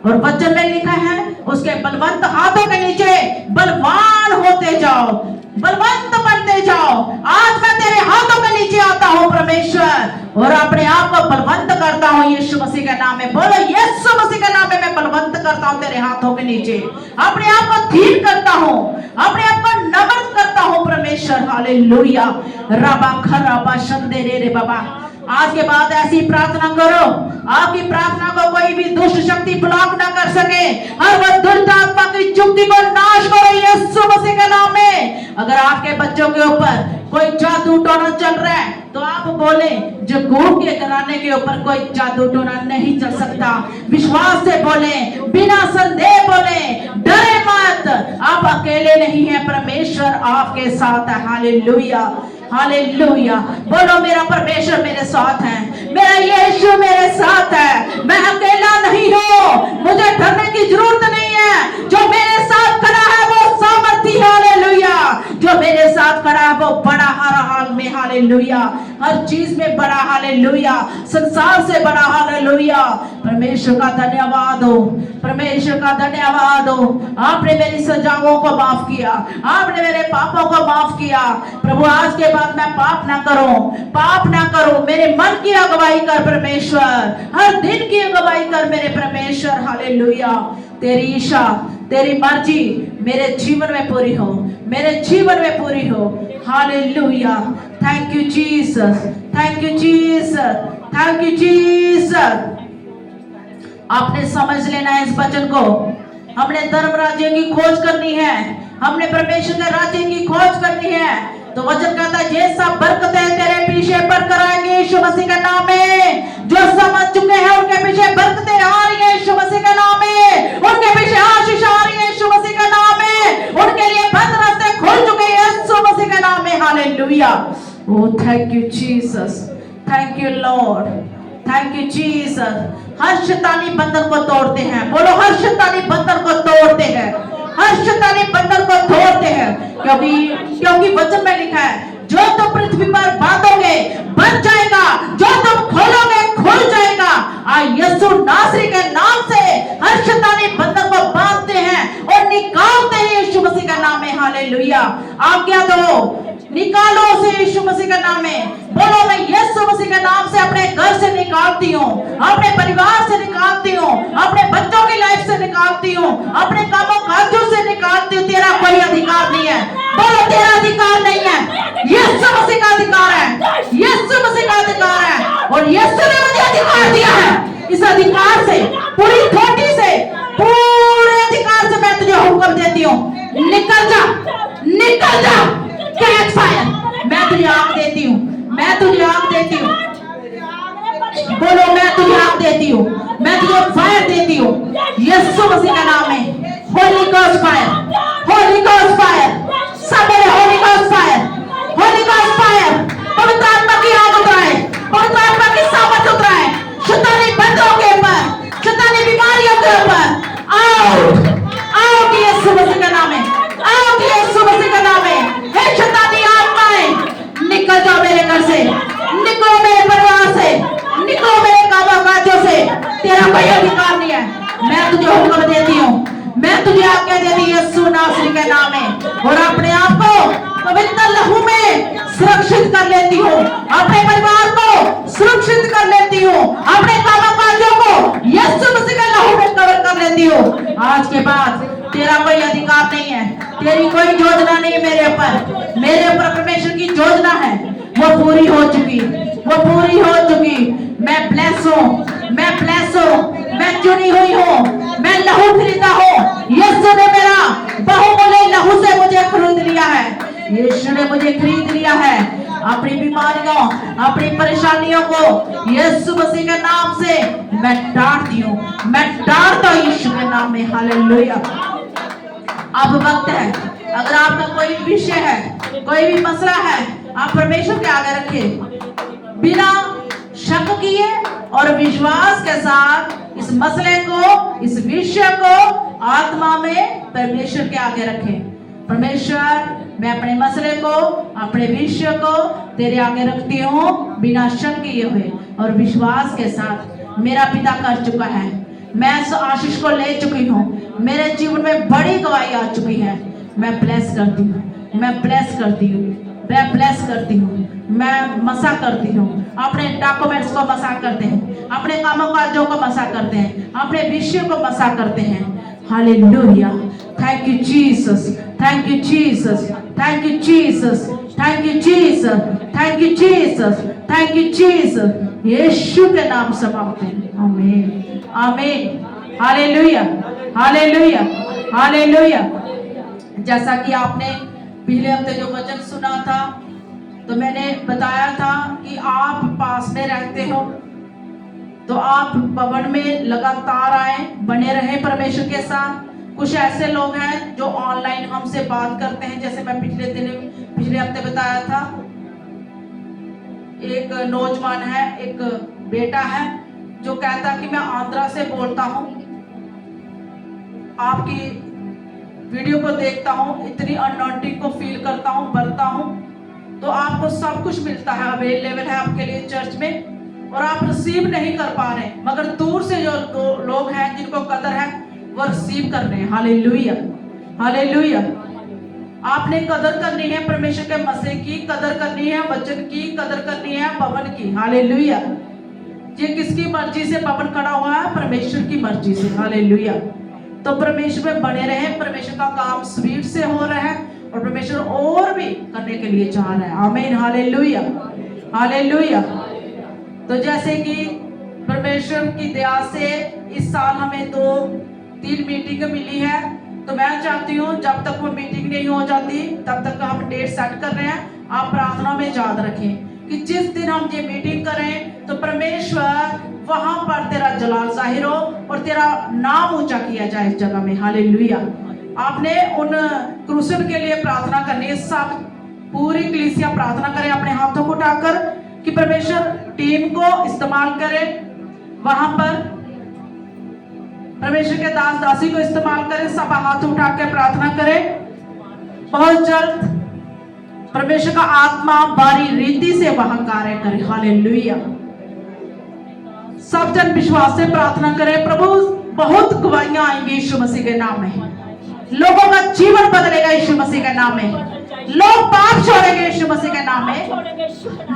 [SPEAKER 3] और वचन में लिखा है उसके बलवंत हाथों के नीचे बलवान होते जाओ, बलवंत बनते जाओ। आज मैं तेरे हाथों के नीचे आता हूँ परमेश्वर, और अपने आप को बलवंत करता हूँ यीशु मसीह के नाम में। बोलो, यीशु मसीह के नाम में मैं बलवंत करता हूँ तेरे हाथों के नीचे। अपने आप को धीर करता हूँ, अपने आप को नम्र करता हूँ परमेश्वर। हालेलुया। रबा खराबा शंदे रे बाबा। आज के बाद ऐसी प्रार्थना करो, आपकी प्रार्थना को कोई भी दुष्ट शक्ति ब्लॉक ना कर सके। हर वह दुष्ट आत्मा की चुप्पी को नाश करो यीशु मसीह के नाम में। अगर आपके बच्चों के ऊपर कोई जादू टोना चल रहा है तो आप बोले, जो घूम के घराने के ऊपर कोई जादू टोना नहीं चल सकता। विश्वास से बोले, बिना संदेह बोले, डरे मत। आप अकेले नहीं हैं, परमेश्वर आपके साथ है। Hallelujah, hallelujah. बोलो, मेरा परमेश्वर मेरे साथ है, मेरा यीशु मेरे साथ है। मैं अकेला नहीं हूँ, मुझे डरने की जरूरत नहीं है। जो मेरे साथ खड़ा है वो सामर्थी है। हालेलुया। जो मेरे साथ खड़ा है वो बड़ा हर हाल में, हालेलुया, हर चीज में बड़ा, हालेलुया, संसार से बड़ा, हालेलुया। परमेश्वर का धन्यवाद हो, परमेश्वर का धन्यवाद हो। आपने मेरी सजाओं को माफ किया, आपने मेरे पापों को माफ किया। प्रभु आज के बाद मैं पाप ना करूं, पाप ना करूं। मेरे मन की अगुवाई कर परमेश्वर, हर दिन की अगुवाई कर मेरे परमेश्वर, हालेलुया। तेरी इच्छा, तेरी मर्जी मेरे जीवन में पूरी हो, मेरे जीवन में पूरी हो, hallelujah. Thank you Jesus, thank you Jesus, thank you Jesus. आपने समझ लेना है इस वचन को। हमने धर्म राज्य की खोज करनी है, हमने परमेश्वर के राज्य की खोज करनी है। तो वचन कहता है ये सब बरकतें तेरे पीछे बढ़कर आएंगे यीशु मसीह के नाम में। जो समझ चुके हैं उनके पीछे बरकतें आ रही है यीशु मसीह के नाम में, उनके पीछे आशीष आ रही है यीशु मसीह के नाम में, उनके लिए बंद रास्ते खुल चुके हैं यीशु मसीह के नाम में, hallelujah. Oh thank you Jesus, thank you Lord, thank you Jesus. हर शैतानी बंधन को तोड़ते हैं, बोलो हर शैतानी बंधन को तोड़ते हैं, हर शैतानी बंधन को तोड़ते हैं। क्योंकि वचन में लिखा है जो तुम पृथ्वी पर बांधोगे बंध जाएगा, जो तुम खोलोगे खुल जाएगा। यीशु नासरी के नाम से हर शैतानी बंधन को बांधते हैं और निकालते हैं यीशु मसीह के नाम में, हालेलुया। आज्ञा दो, निकालो उसे यीशु मसीह के नाम में। बोलो मैं यीशु मसीह के नाम से अपने घर से निकालती हूँ, अपने परिवार से निकालती हूँ, अपने बच्चों की लाइफ से निकालती हूँ, अपने कामों काजों से निकालती हूँ। तेरा कोई अधिकार नहीं है, बोलो तेरा अधिकार नहीं है, यीशु मसीह का अधिकार है, यीशु मसीह का अधिकार है। और यीशु ने मुझे अधिकार दिया है, इस अधिकार से, पूरी थोटी से, पूरे अधिकार से मैं तुझे हुक्म देती हूँ, निकल जा, निकल जा, कैच फायर। मैं तुझे आग देती हूँ, मैं तुझे आग देती हूँ, बोलो मैं तुझे आग देती हूँ, मैं तुझे फायर देती हूँ यीशु मसीह का नाम में। Holy ghost fire, holy ghost fire, सब holy ghost fire, holy ghost fire. पवित्र आत्मा की आग उतराए, पवित्र आत्मा की सामर्थ उतराए शैतानी बंदों के ऊपर, शैतानी बीमारियों के ऊपर। आउट, आउट यीशु मसीह के नाम में, आउट यीशु मसीह के नाम में। हे शैतानी आत्माएं निकल जाओ मेरे घर से, निकलो मेरे परिवार से, निकलो मेरे कामों काजों से। तेरा कोई अधिकार नहीं है। मैं तुझे हुक्म देती हूँ, मैं तुझे आज्ञा देती हूँ यीशु नासरी के नाम में। और अपने आप को पवित्र लहू में सुरक्षित कर लेती हूँ, अपने परिवार को सुरक्षित कर लेती हूँ, अपने कामों काजों को यीशु मसीह के लहू में कवर कर लेती हूँ। आज के बाद तेरा कोई अधिकार नहीं है, तेरी कोई योजना नहीं है मेरे ऊपर। मेरे ऊपर परमेश्वर की योजना है, वो पूरी हो चुकी, वो पूरी हो चुकी। मैं ब्लेस हूँ, मैं ब्लेस हूँ, मैं चुनी हुई हूँ, मैं लहू खरीदा हूँ। यीशु ने मेरा बहुमूल्य लहू से मुझे खरीद लिया है, यीशु ने मुझे खरीद लिया है। अपनी बीमारियों, अपनी परेशानियों को यीशु मसीह के नाम से मैं डांटती हूँ, मैं डांटता हूँ यीशु के नाम में, हालेलुया। अब वक्त है, अगर आपका कोई विषय है, कोई भी मसला है, आप परमेश्वर के आगे रखें, बिना शक किए और विश्वास के साथ इस मसले को, इस विषय को आत्मा में परमेश्वर के आगे रखें। परमेश्वर, मैं अपने मसले को, अपने विषय को तेरे आगे रखती हूँ बिना शक किए हुए और विश्वास के साथ। मेरा पिता कर चुका है, मैं इस आशीष को ले चुकी हूँ, मेरे जीवन में बड़ी गवाही आ चुकी है। मैं ब्लेस करती हूँ, मैं ब्लेस करती हूँ, मैं ब्लेस करती हूँ, मैं मसा करती हूँ। अपने डॉक्यूमेंट्स को मसा करते हैं, अपने कामों काजों को मसा करते हैं, अपने विषय को मसा करते हैं। Hallelujah. Thank you Jesus, thank you Jesus, thank you Jesus, thank you Jesus, thank you Jesus, thank you Jesus. यीशु के नाम से मांगते हैं, आमीन, आमीन, हालेलुया, हालेलुया, हालेलुया। जैसा कि आपने पिछले हफ्ते जो वचन सुना था, तो मैंने बताया था कि आप पास में रहते हो तो आप भवन में लगातार आए, बने रहे परमेश्वर के साथ। कुछ ऐसे लोग हैं जो ऑनलाइन हमसे बात करते हैं, जैसे मैं पिछले हफ्ते बताया था। एक नौजवान है, एक बेटा है जो कहता कि मैं आंध्रा से बोलता हूँ, आपकी वीडियो को देखता हूँ, इतनी अनॉइंटिंग को फील करता हूँ, भरता हूँ, तो आपको सब कुछ मिलता है, अवेलेबल है आपके लिए चर्च में, और आप रिसीव नहीं कर पा रहे, मगर दूर से जो लोग हैं जिनको कदर है वो रिसीव कर रहे हैं। Hallelujah, hallelujah. आपने कदर करनी है परमेश्वर के मसीह की, कदर करनी है वचन की, कदर करनी है भवन की। हालेलुया। ये किसकी मर्जी से भवन खड़ा हुआ है? परमेश्वर की मर्जी से। हालेलुया। तो परमेश्वर में बने रहे, परमेश्वर का काम स्पीड से हो रहा है और परमेश्वर और भी करने के लिए चाह रहा है। आमीन, हालेलुया, हालेलुया। तो जैसे कि परमेश्वर की दया से इस साल हमें 2-3 मीटिंग मिली है, तो मैं चाहती हूँ जब तक वो मीटिंग नहीं हो जाती तब तक हम डेट सेट कर रहे हैं। आप प्रार्थना में याद रखें कि जिस दिन हम ये मीटिंग करें तो परमेश्वर वहां पर तेरा जलाल जाहिर हो और तेरा नाम ऊंचा किया जाए इस जगह में। हालेलुया। आपने उन क्रूसल के लिए प्रार्थना करनी है। सब पूरी कलीसिया प्रार्थना करें अपने हाथों को उठाकर कि परमेश्वर टीम को इस्तेमाल करे, वहां पर परमेश्वर के दास दासी को इस्तेमाल करें। सब हाथ उठा के प्रार्थना करें। बहुत जल्द परमेश्वर का आत्मा बारी रीति से वहां कार्य करे। हालेलुया। सब जन विश्वास से प्रार्थना करें। प्रभु, बहुत गवाहियां आएंगी यीशु मसीह के नाम में, लोगों का जीवन बदलेगा यीशु मसीह के नाम में, लोग पाप छोड़ेंगे यीशु मसीह के नाम में,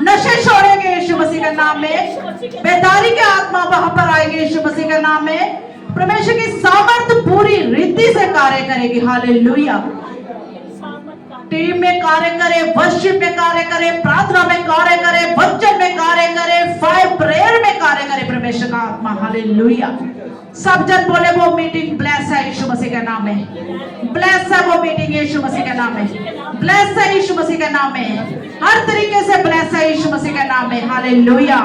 [SPEAKER 3] नशे छोड़ेंगे यीशु मसीह के नाम में, बेदारी की आत्मा वहां पर आएगी यीशु मसीह के नाम में। परमेश्वर की सामर्थ पूरी रीति से कार्य करेगी। हालेलुया। टीम में कार्य करे, वर्शिप में कार्य करे, प्रार्थना में कार्य करे, वचन में कार्य करे, फाइव प्रेयर में कार्य करे परमेश्वर का आत्मा। हालेलुया। सब जन बोले वो मीटिंग ब्लेस है यीशु मसीह के नाम में, ब्लेस है वो मीटिंग यीशु मसीह के नाम में, ब्लेस है यीशु मसीह के नाम में, हर तरीके से ब्लेस है यीशु मसीह के नाम में। हालेलुया।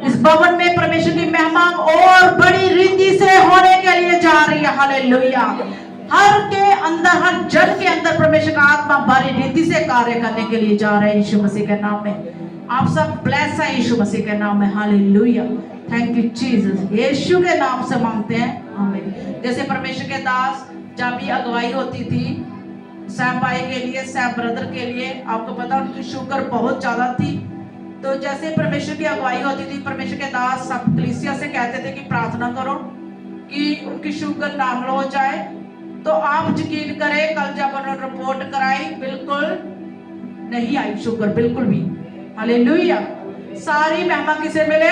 [SPEAKER 3] इस भवन में परमेश्वर की महिमा और बड़ी रीति से होने के लिए जा रही है। हालेलुया। हर के अंदर, हर जन के अंदर परमेश्वर का आत्मा बड़ी रीति से कार्य करने के लिए जा रहा है यीशु मसीह के नाम में। आप सब ब्लेस है यीशु मसीह के नाम में। हालेलुया। Thank you Jesus. यीशु के नाम से मांगते हैं, आमीन। जैसे परमेश्वर के दास जब भी अगुवाई होती थी सैम भाई के लिए, सैम ब्रदर के लिए, आपको पता उनकी शुगर बहुत ज्यादा थी, तो जैसे परमेश्वर की अगुवाई होती थी परमेश्वर के दास सब कलीसिया से कहते थे कि प्रार्थना करो कि उनकी शुगर नॉर्मल हो जाए। तो आप यकीन करें कल जब उन्होंने रिपोर्ट कराई बिल्कुल नहीं आई शुगर, बिल्कुल भी। हालेलुया। सारी महिमा किसे मिले?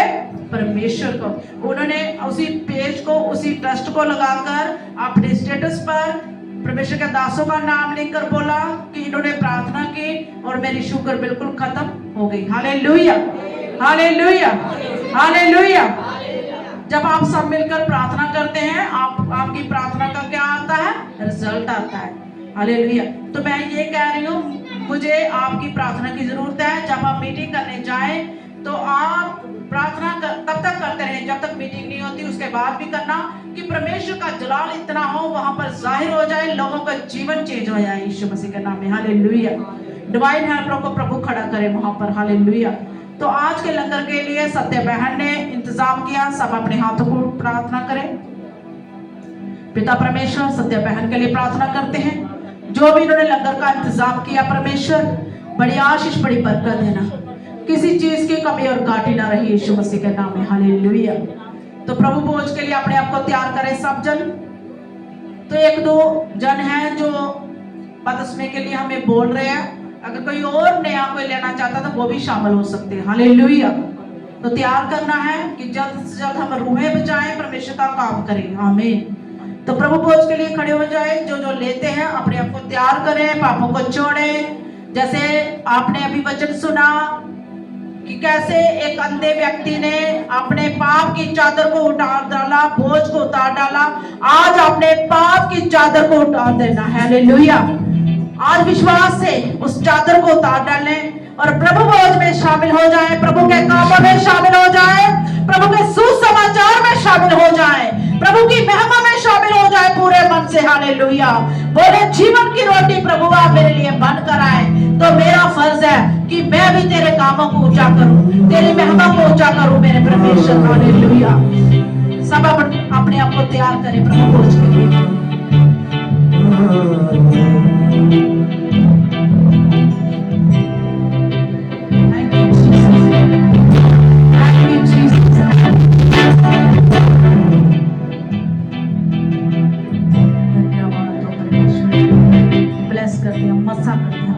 [SPEAKER 3] परमेश्वर को। उन्होंने उसी पेज को, उसी ट्रस्ट को लगाकर अपने स्टेटस पर परमेश्वर के दासों का नाम लिखकर बोला कि इन्होंने प्रार्थना की और मेरी शुगर बिल्कुल खत्म हो गई। Hallelujah, hallelujah, hallelujah. जब आप सब मिलकर प्रार्थना करते हैं आपकी प्रार्थना का क्या आता है? रिजल्ट आता है। हालेलुया। तो मैं ये कह रही हूँ मुझे आपकी प्रार्थना की जरूरत है। जब आप मीटिंग करने जाएं तो आप प्रार्थना तब तक करते रहें जब तक मीटिंग नहीं होती, उसके बाद भी करना कि परमेश्वर का जलाल इतना हो वहां पर जाहिर हो जाए, लोगों का जीवन चेंज हो जाए यीशु मसीह के नाम में। हालेलुया। डिवाइन हेल्पर को प्रभु खड़ा करे वहां पर। हालेलुया। तो आज के लंगर के लिए सत्य बहन ने इंतजाम किया। सब अपने हाथों को प्रार्थना करें। पिता परमेश्वर, सत्य बहन के लिए प्रार्थना करते हैं जो भी इन्होंने लंगर का इंतजाम किया। परमेश्वर बड़ी आशीष, बड़ी बरकत देना, किसी चीज की कमी और घाटी ना रही यीशु मसीह के नाम में। हालेलुया। तो प्रभु भोज के लिए अपने आप को तैयार करें सब जन। तो 1-2 जन हैं जो बदस्मे के लिए हमें बोल रहे हैं, अगर कोई और नया कोई लेना चाहता तो वो भी शामिल हो सकते हैं। हालेलुया। तो तैयार करना है कि जल्द से जल्द हम रूहें बचाएं, परमेश्वर का काम करें। आमीन। तो प्रभु भोज के लिए खड़े हो जाए। जो जो लेते हैं अपने आप को तैयार करें, पापों को छोड़ें। जैसे आपने अभी वचन सुना कि कैसे एक अंधे व्यक्ति ने अपने पाप की चादर को उतार डाला, बोझ को उतार डाला। आज अपने पाप की चादर को उतार देना है। हालेलुया। आज विश्वास से उस चादर को उतार डालें और प्रभु भोज में शामिल हो जाए, प्रभु के कामों में शामिल हो जाए, प्रभु के सुसमाचार में शामिल हो जाए, प्रभु की महिमा में शामिल हो जाए पूरे मन से। हालेलुया। बोले जीवन की रोटी प्रभु आप मेरे लिए बन कर आए, तो मेरा फर्ज है कि मैं भी तेरे कामों को ऊंचा करूं, तेरी महिमा को ऊंचा करूं मेरे परमेश्वर। हालेलुया। सब अपने आप को तैयार करें प्रभु भोज के लिए।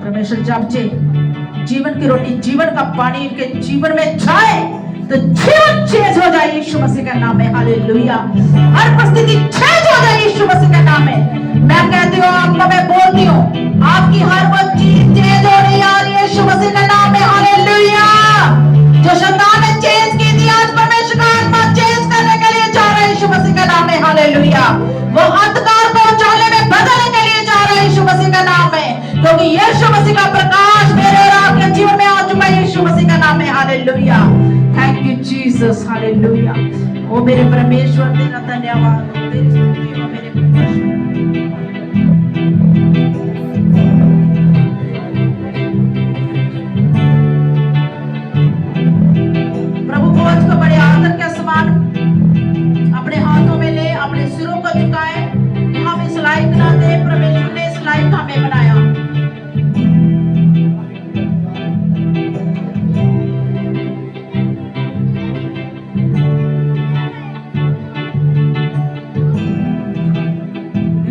[SPEAKER 3] परमेश्वर जब जीवन की रोटी, जीवन का पानी इनके जीवन में जाए तो जीवन चेंज हो जाए यीशु मसीह का नाम में। हालेलुया। हर परिस्थिति चेंज हो जाए यीशु मसीह का नाम में। मैं कहती हूँ, आपको मैं बोलती हूँ, आपकी हर वो चीज चेंज हो रही है यीशु मसीह का नाम में। हालेलुया। जो शैतान ने चेंज की थी, आज परमेश्वर का आत्मा चेंज करने के लिए जा रहा है यीशु मसीह का नाम में। हालेलुया। वो अंधकार को उजाले में बदलने के लिए जा रहा है यीशु मसीह का नाम में, क्योंकि यीशु मसीह का प्रकाश मेरे और आपके जीवन में आ चुका है यीशु मसीह का नाम में। Hallelujah. Thank you Jesus. Hallelujah. ओ मेरे परमेश्वर, तेरा धन्यवाद हो, तेरी स्तुति हो मेरे परमेश्वर। प्रभु बोझ को बड़े आदर के समान अपने हाथों में ले, अपने सिरों को झुकाए। हम इस लायक ना थे, परमेश्वर ने इस लायक हमें बनाया।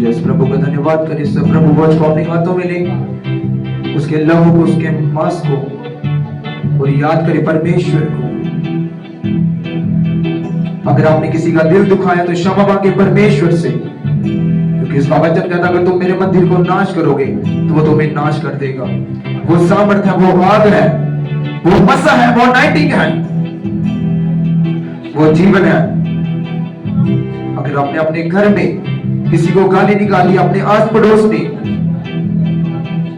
[SPEAKER 1] यस प्रभु का धन्यवाद करें। सब प्रभु वच को अपने हाथों में ले, उसके लहू को, उसके मांस को, और याद करें परमेश्वर को। अगर आपने किसी का दिल दुखाया तो क्षमा मांगे परमेश्वर से, क्योंकि उसका वचन कहता है अगर तुम मेरे मंदिर को नाश करोगे तो वो तुम्हें नाश कर देगा। वो सामर्थ है, वो आग है, वो मसा है, वो नाइटिंग है, वो जीवन है। अगर आपने अपने घर में किसी को गाली निकाली, अपने आस पड़ोस में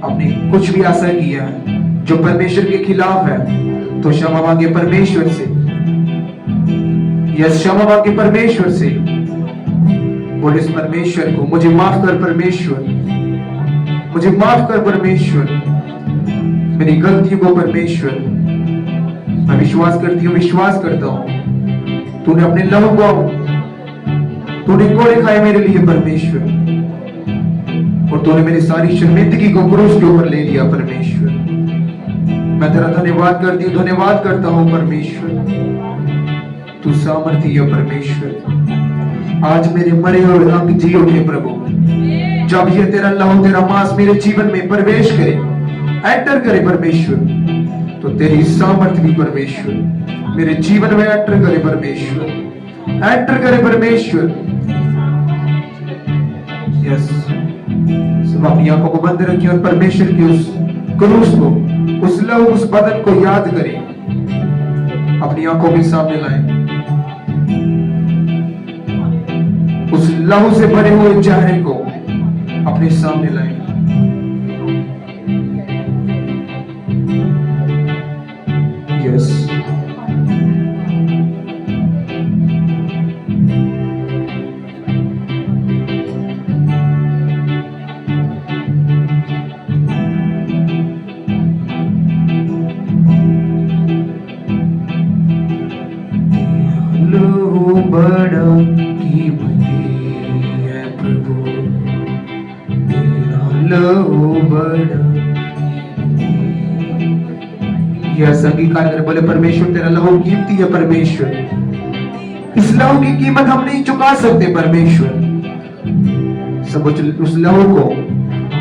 [SPEAKER 1] आपने कुछ भी ऐसा किया है जो परमेश्वर के खिलाफ है, तो क्षमा मांगे परमेश्वर से। यस, क्षमा मांगे परमेश्वर से। बोले इस परमेश्वर को, मुझे माफ कर परमेश्वर, मुझे माफ कर परमेश्वर, मेरी गलतियों को परमेश्वर। मैं विश्वास करती हूँ, विश्वास करता हूँ, तूने अपने लहू को, तूने कोड़े खाए मेरे लिए परमेश्वर, और तूने मेरी सारी शर्मिंदगी को क्रूस के ऊपर ले लिया परमेश्वर। मैं तेरा धन्यवाद करती हूँ, धन्यवाद करता हूँ परमेश्वर। तू सामर्थी है परमेश्वर। आज मेरे मरे हुए अंग जी उठे प्रभु। जब ये तेरा लहू, तेरा मांस मेरे जीवन में प्रवेश करे, एंटर करे परमेश्वर, तो तेरी सामर्थ्य भी परमेश्वर मेरे जीवन में एंटर करे परमेश्वर, एंटर करे परमेश्वर। यस, सब अपनी आंखों को बंद रखिए और परमेश्वर की उस क्रूस को, उस लहू, उस बदन को याद करें, अपनी आंखों के सामने लाएं। उस लहू से भरे हुए चेहरे को अपने सामने लाएं। यस, लहू बड़ा कीमती है प्रभु, तेरा लहू बड़ा। यह अंगीकार करे, बोले परमेश्वर तेरा लहू कीमती है परमेश्वर। इस लहू की कीमत हम नहीं चुका सकते परमेश्वर। सब उस लहू को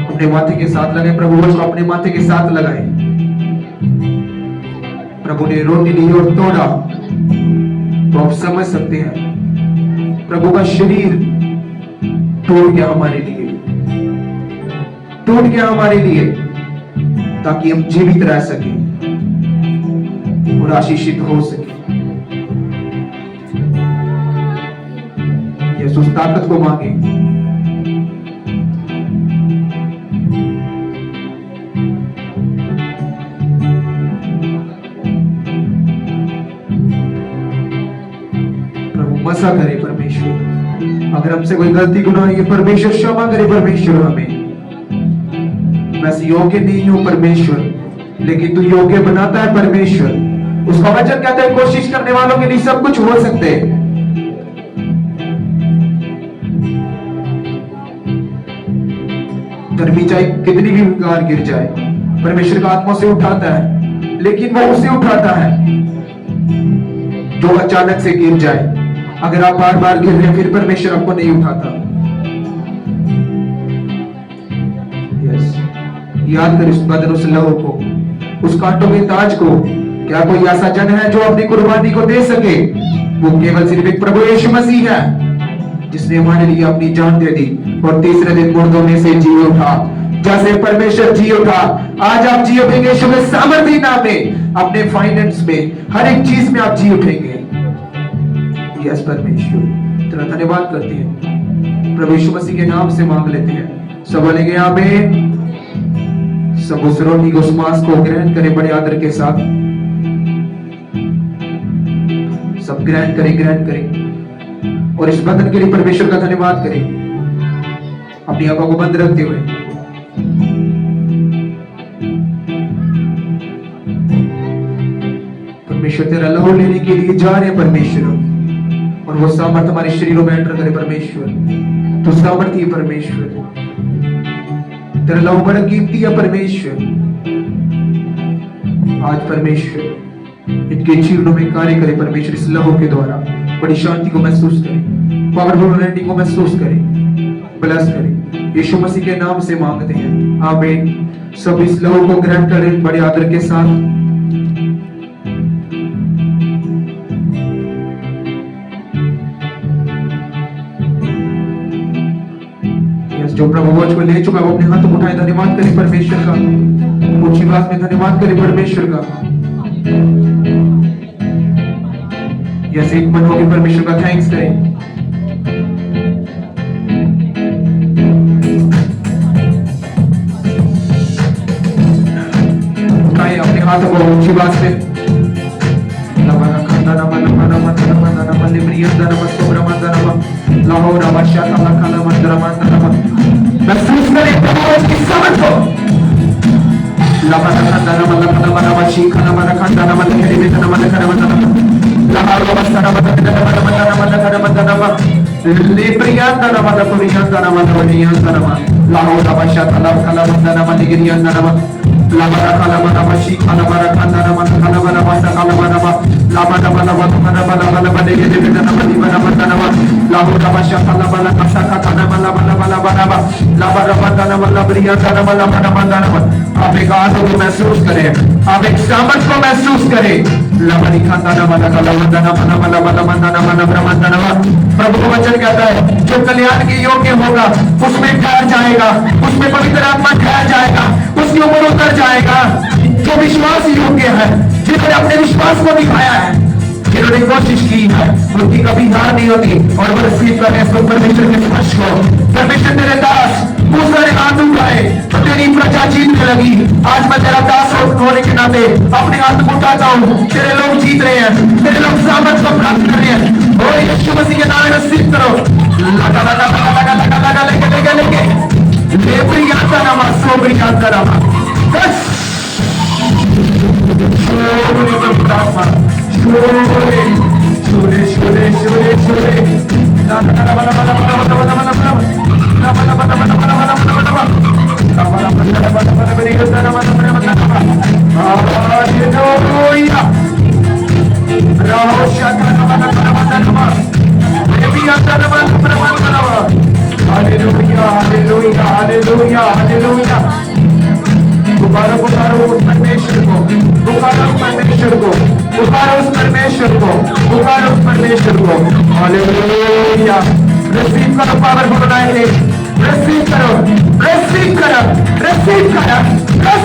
[SPEAKER 1] अपने माथे के साथ लगाए, प्रभु को अपने माथे के साथ लगाए। प्रभु ने रोटी ली और तोड़ा, तो आप समझ सकते हैं प्रभु का शरीर टूट गया हमारे लिए, टूट गया हमारे लिए, ताकि हम जीवित रह सके और आशीषित हो सके। यस, उस ताकत को मांगे। मसा करे परमेश्वर। अगर हमसे कोई गलती गुनाह है परमेश्वर क्षमा करे परमेश्वर हमें। मैं योग्य नहीं हूं परमेश्वर, लेकिन तू योग्य बनाता है परमेश्वर। उसका वचन कहता है कोशिश करने वालों के लिए सब कुछ हो सकते हैं। धर्मी चाहे कितनी भी गार गिर जाए, परमेश्वर का आत्मा से उठाता है, लेकिन वो उसे उठाता है जो अचानक से गिर जाए। अगर आप बार बार गिर रहे हैं, फिर परमेश्वर आपको नहीं उठाता। यस, याद कर उस बदन, उस लहू को, उस कांटों के ताज को। क्या कोई ऐसा जन है जो अपनी कुर्बानी को दे सके? वो केवल सिर्फ एक प्रभु यीशु मसीह है, जिसने हमारे लिए अपनी जान दे दी और तीसरे दिन मुर्दों में से जी उठा। जैसे परमेश्वर जी उठा, आज आप जी उठेंगे यीशु के सामर्थी नाम में। अपने फाइनेंस में, हर एक चीज में आप जी उठेंगे। यस परमेश्वर, तेरा धन्यवाद करते हैं, प्रभु यीशु मसीह के नाम से मांग लेते हैं। सब बोलेंगे आमीन। सब उस रोटी को, उस मांस को ग्रहण करें बड़े आदर के साथ। सब ग्रहण करें, ग्रहण करें और इस बंधन के लिए परमेश्वर का धन्यवाद करें, अपनी आंखों को बंद रखते हुए। परमेश्वर तेरा लहू लेने के लिए जा रहे हैं परमेश्वर, और वो सामर्थ हमारे शरीरों में एंटर करे परमेश्वर। तो सामर्थी है परमेश्वर, तेरा लहू बड़ा कीमती है परमेश्वर। आज परमेश्वर इनके जीवनों में कार्य करे परमेश्वर, इस लहू के द्वारा बड़ी शांति को महसूस करें, पावरफुल रेडिंग को महसूस करें, ब्लेस करें। यीशु मसीह के नाम से मांगते हैं, आमीन। सब इस लहू को ग्रहण करें बड़े आदर के साथ। जो प्रभु भोज को ले चुका, वो अपने हाथ उठाए, धन्यवाद करें परमेश्वर का, ऊंची आवाज में धन्यवाद करें परमेश्वर का। यस, एक मन होकर परमेश्वर का थैंक्स करें। उठाए अपने हाथों को ऊंची आवाज में। महसूस करें प्रभु की सामर्थ को। आप एक आत्मा को महसूस करें, आप एक सामर्थ को महसूस करें। प्रभु का वचन कहता है, जो कल्याण के योग्य होगा उसमें ठहर जाएगा, उसमें पवित्र आत्मा ठहर जाएगा, उसके ऊपर उतर जाएगा। जो विश्वास योग्य है, जिन्होंने अपने विश्वास को दिखाया है, जिन्होंने कोशिश की है, उनकी कभी हार नहीं होती। और वो रिसीव कर रहे हैं परमेश्वर के स्पर्श को। परमेश्वर तेरे दास मूसा ने हाथ उठाए तो तेरी प्रजा जीतने लगी। आज मैं तेरा दास होने के नाते अपने हाथ उठाता हूँ। तेरे लोग जीत रहे हैं, तेरे लोग सामर्थ को प्राप्त कर रहे हैं। और यीशु मसीह के नाम में रिसीव करो। लगा लगा लगा लगा लगा लगा लेके लेके लेके लेबरी आता नामा सोबरी आता नामा बस पुकारो पुकारो उस परमेश्वर को, पुकारो उस परमेश्वर को, पुकारो उस परमेश्वर को, पुकारो उस परमेश्वर को। हालेलुया। रिसीव करो पावरफुल बनाएंगे, रिसीव करो, रिसीव करो, रिसीव करो, बस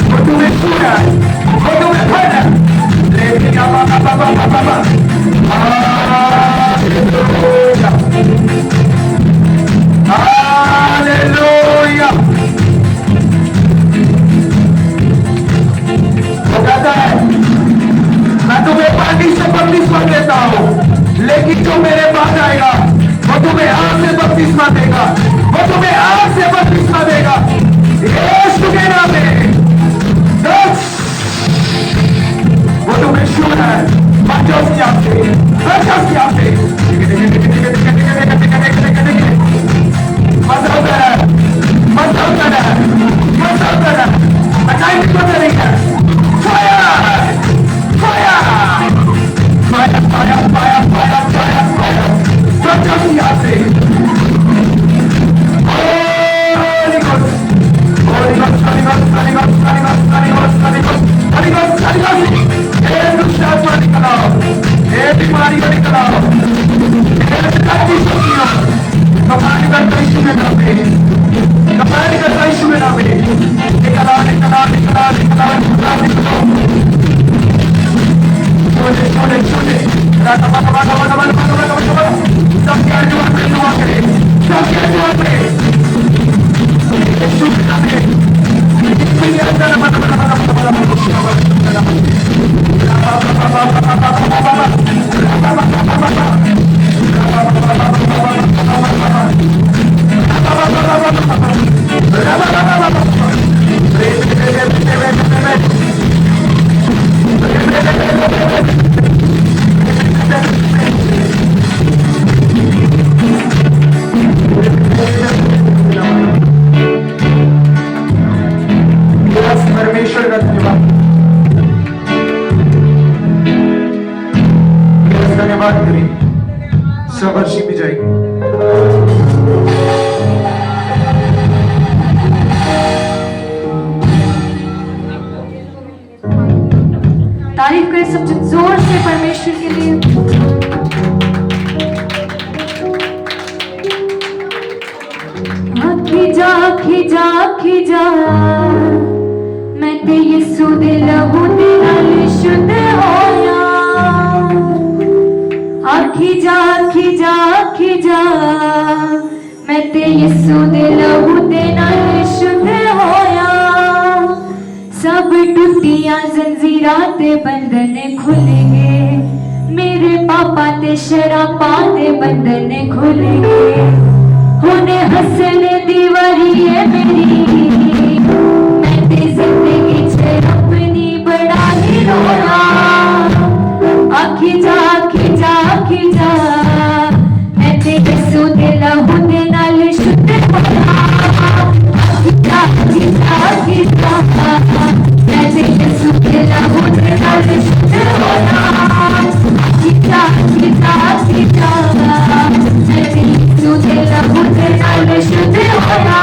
[SPEAKER 1] वो तुम्हें पूरा, वो तुम्हें भरा। लेकिन हालेलुया। वो कहता है, मैं तुम्हें पानी से बपतिस्मा देता हूं, लेकिन जो मेरे पास आएगा वो तुम्हें आग से बपतिस्मा देगा, वो तुम्हें आग से बपतिस्मा देगा। What's up there? Anointing को दे रही है Fire! Fire! Fire! Fire! Fire! Fire! Fire! Fire! सब जल्दी यहाँ से Holy Ghost! Holy Ghost! Holy Ghost! Holy Ghost! Holy Ghost! Holy Ghost! Holy Ghost! Holy Ghost! Holy Ghost! ये दुष्टात्मा को निकलाओ ये बीमारी को निकलाओ ये शक्ति शक्तियों कमांड करता यीशु के नाम में कमांड करता यीशु के नाम में निकला निकला निकला निकला निकला निकला छोटे छोटे छोटे राता बाता बाता बाता बाता बाता बाता बाता सब क्या जुआ करे सब क्या जुआ करे यीशु के नाम में ये अंदर बाता बाता बाता बाता बाता परमेश्वर का धन्यवाद धन्यवाद करें सब वर्षी भी जाएगी
[SPEAKER 2] तारीफ करें सब जोर से परमेश्वर के लिए खिजा खिजा खिजा मैं ते यीशु दे लहू दे नाल शुद्ध होया खिजा खिजा खिजा मैं ते यीशु दे लहू दे नाल शुद्ध होया सब टूटियां जंजीरां ते बंधन खुलेंगे मेरे पापा ते शराबा ते बंधन खुलेंगे होने हंसने दी वारी है मेरी मैं ते जिंदगी च अपनी बड़ा ही रोना खिजा खिजा खिजा मैं ते यीशु दे लहू दे नाल शुद्ध होया खिजा खिजा खिजा मैं ते यीशु दे लहू दे नाल शुद्ध होया खिजा खिजा खिजा मैं ते यीशु दे लहू दे नाल शुद्ध होया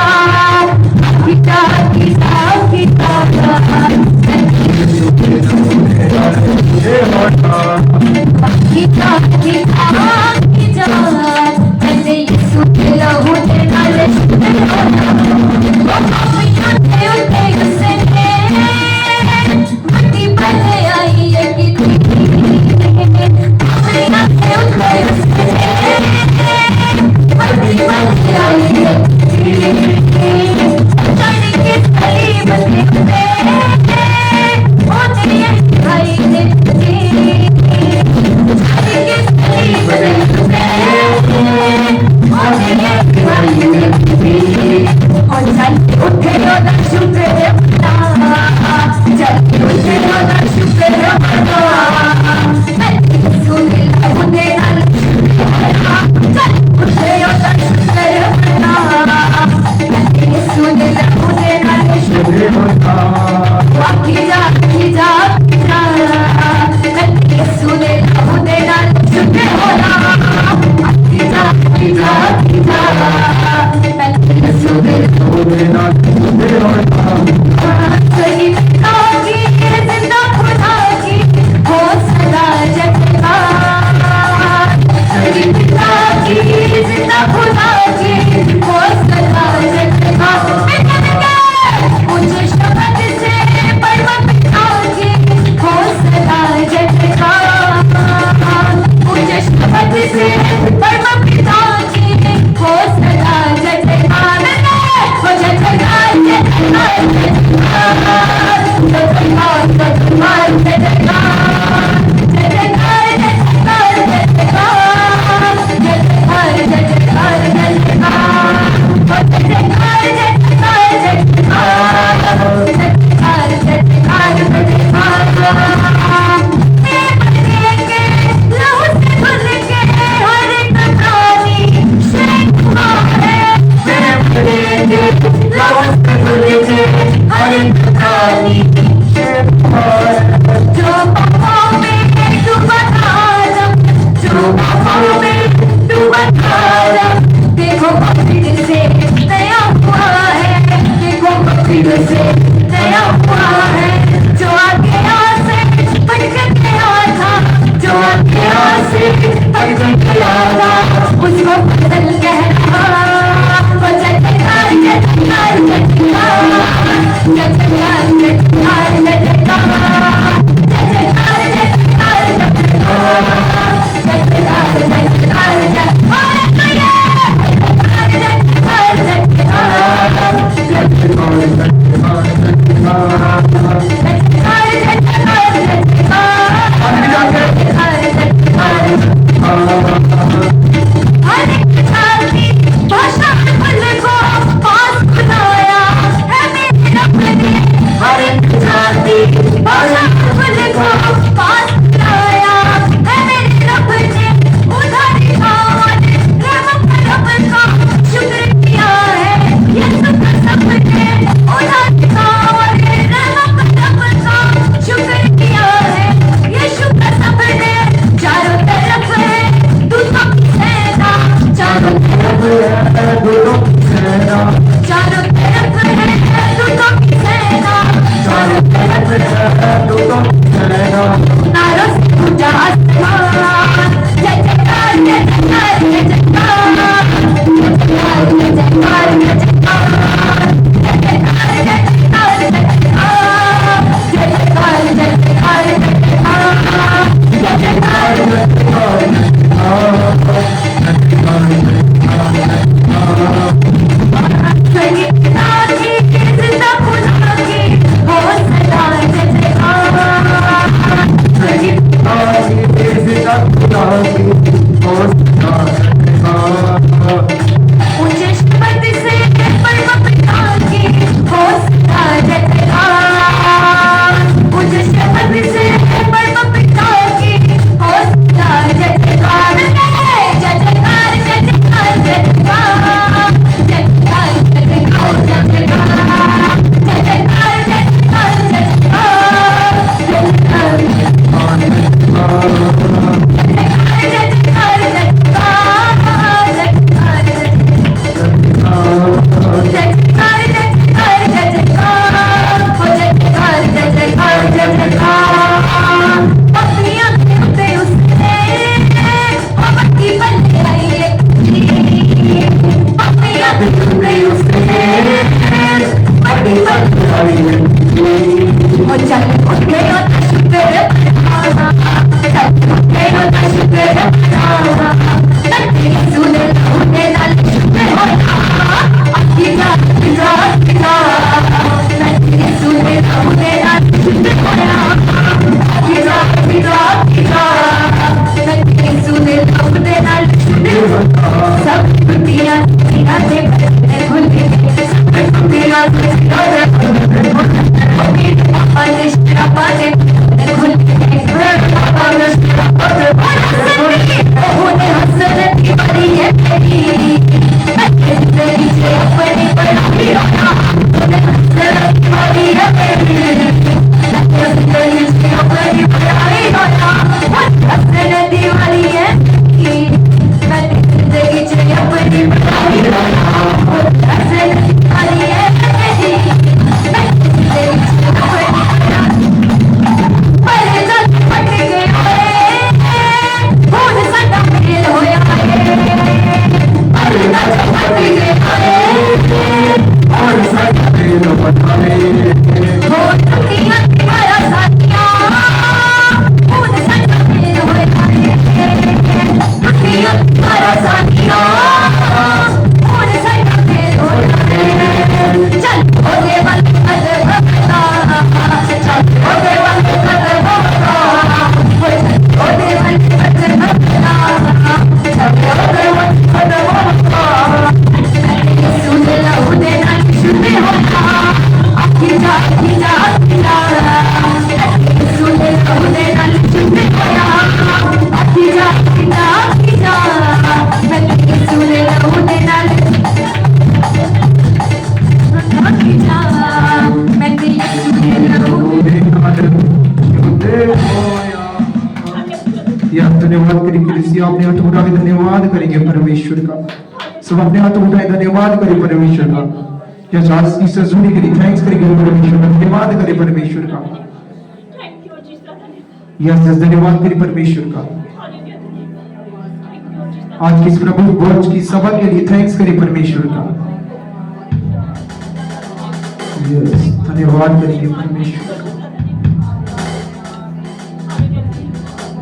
[SPEAKER 2] फिर से नया हुआ है, जो आगे से भटक गया था, जो आगे से भटक गया था, उसको बदल कह रहा, वो जटकार जटकार जटकार जटकार जटकार जटकार जटकार जटकार जटकार
[SPEAKER 1] धन्यवाद करें कलीसिया, अपने हाथ उठा के धन्यवाद करेंगे परमेश्वर का। सब अपने हाथ उठाए धन्यवाद करें परमेश्वर का। यस आज की सजूरी के लिए थैंक्स करेंगे परमेश्वर का, धन्यवाद करें परमेश्वर का। यस यस धन्यवाद करें परमेश्वर का। आज की इस प्रभु भोज की सभा के लिए थैंक्स करें परमेश्वर का। यस धन्यवाद करेंगे परमेश्वर।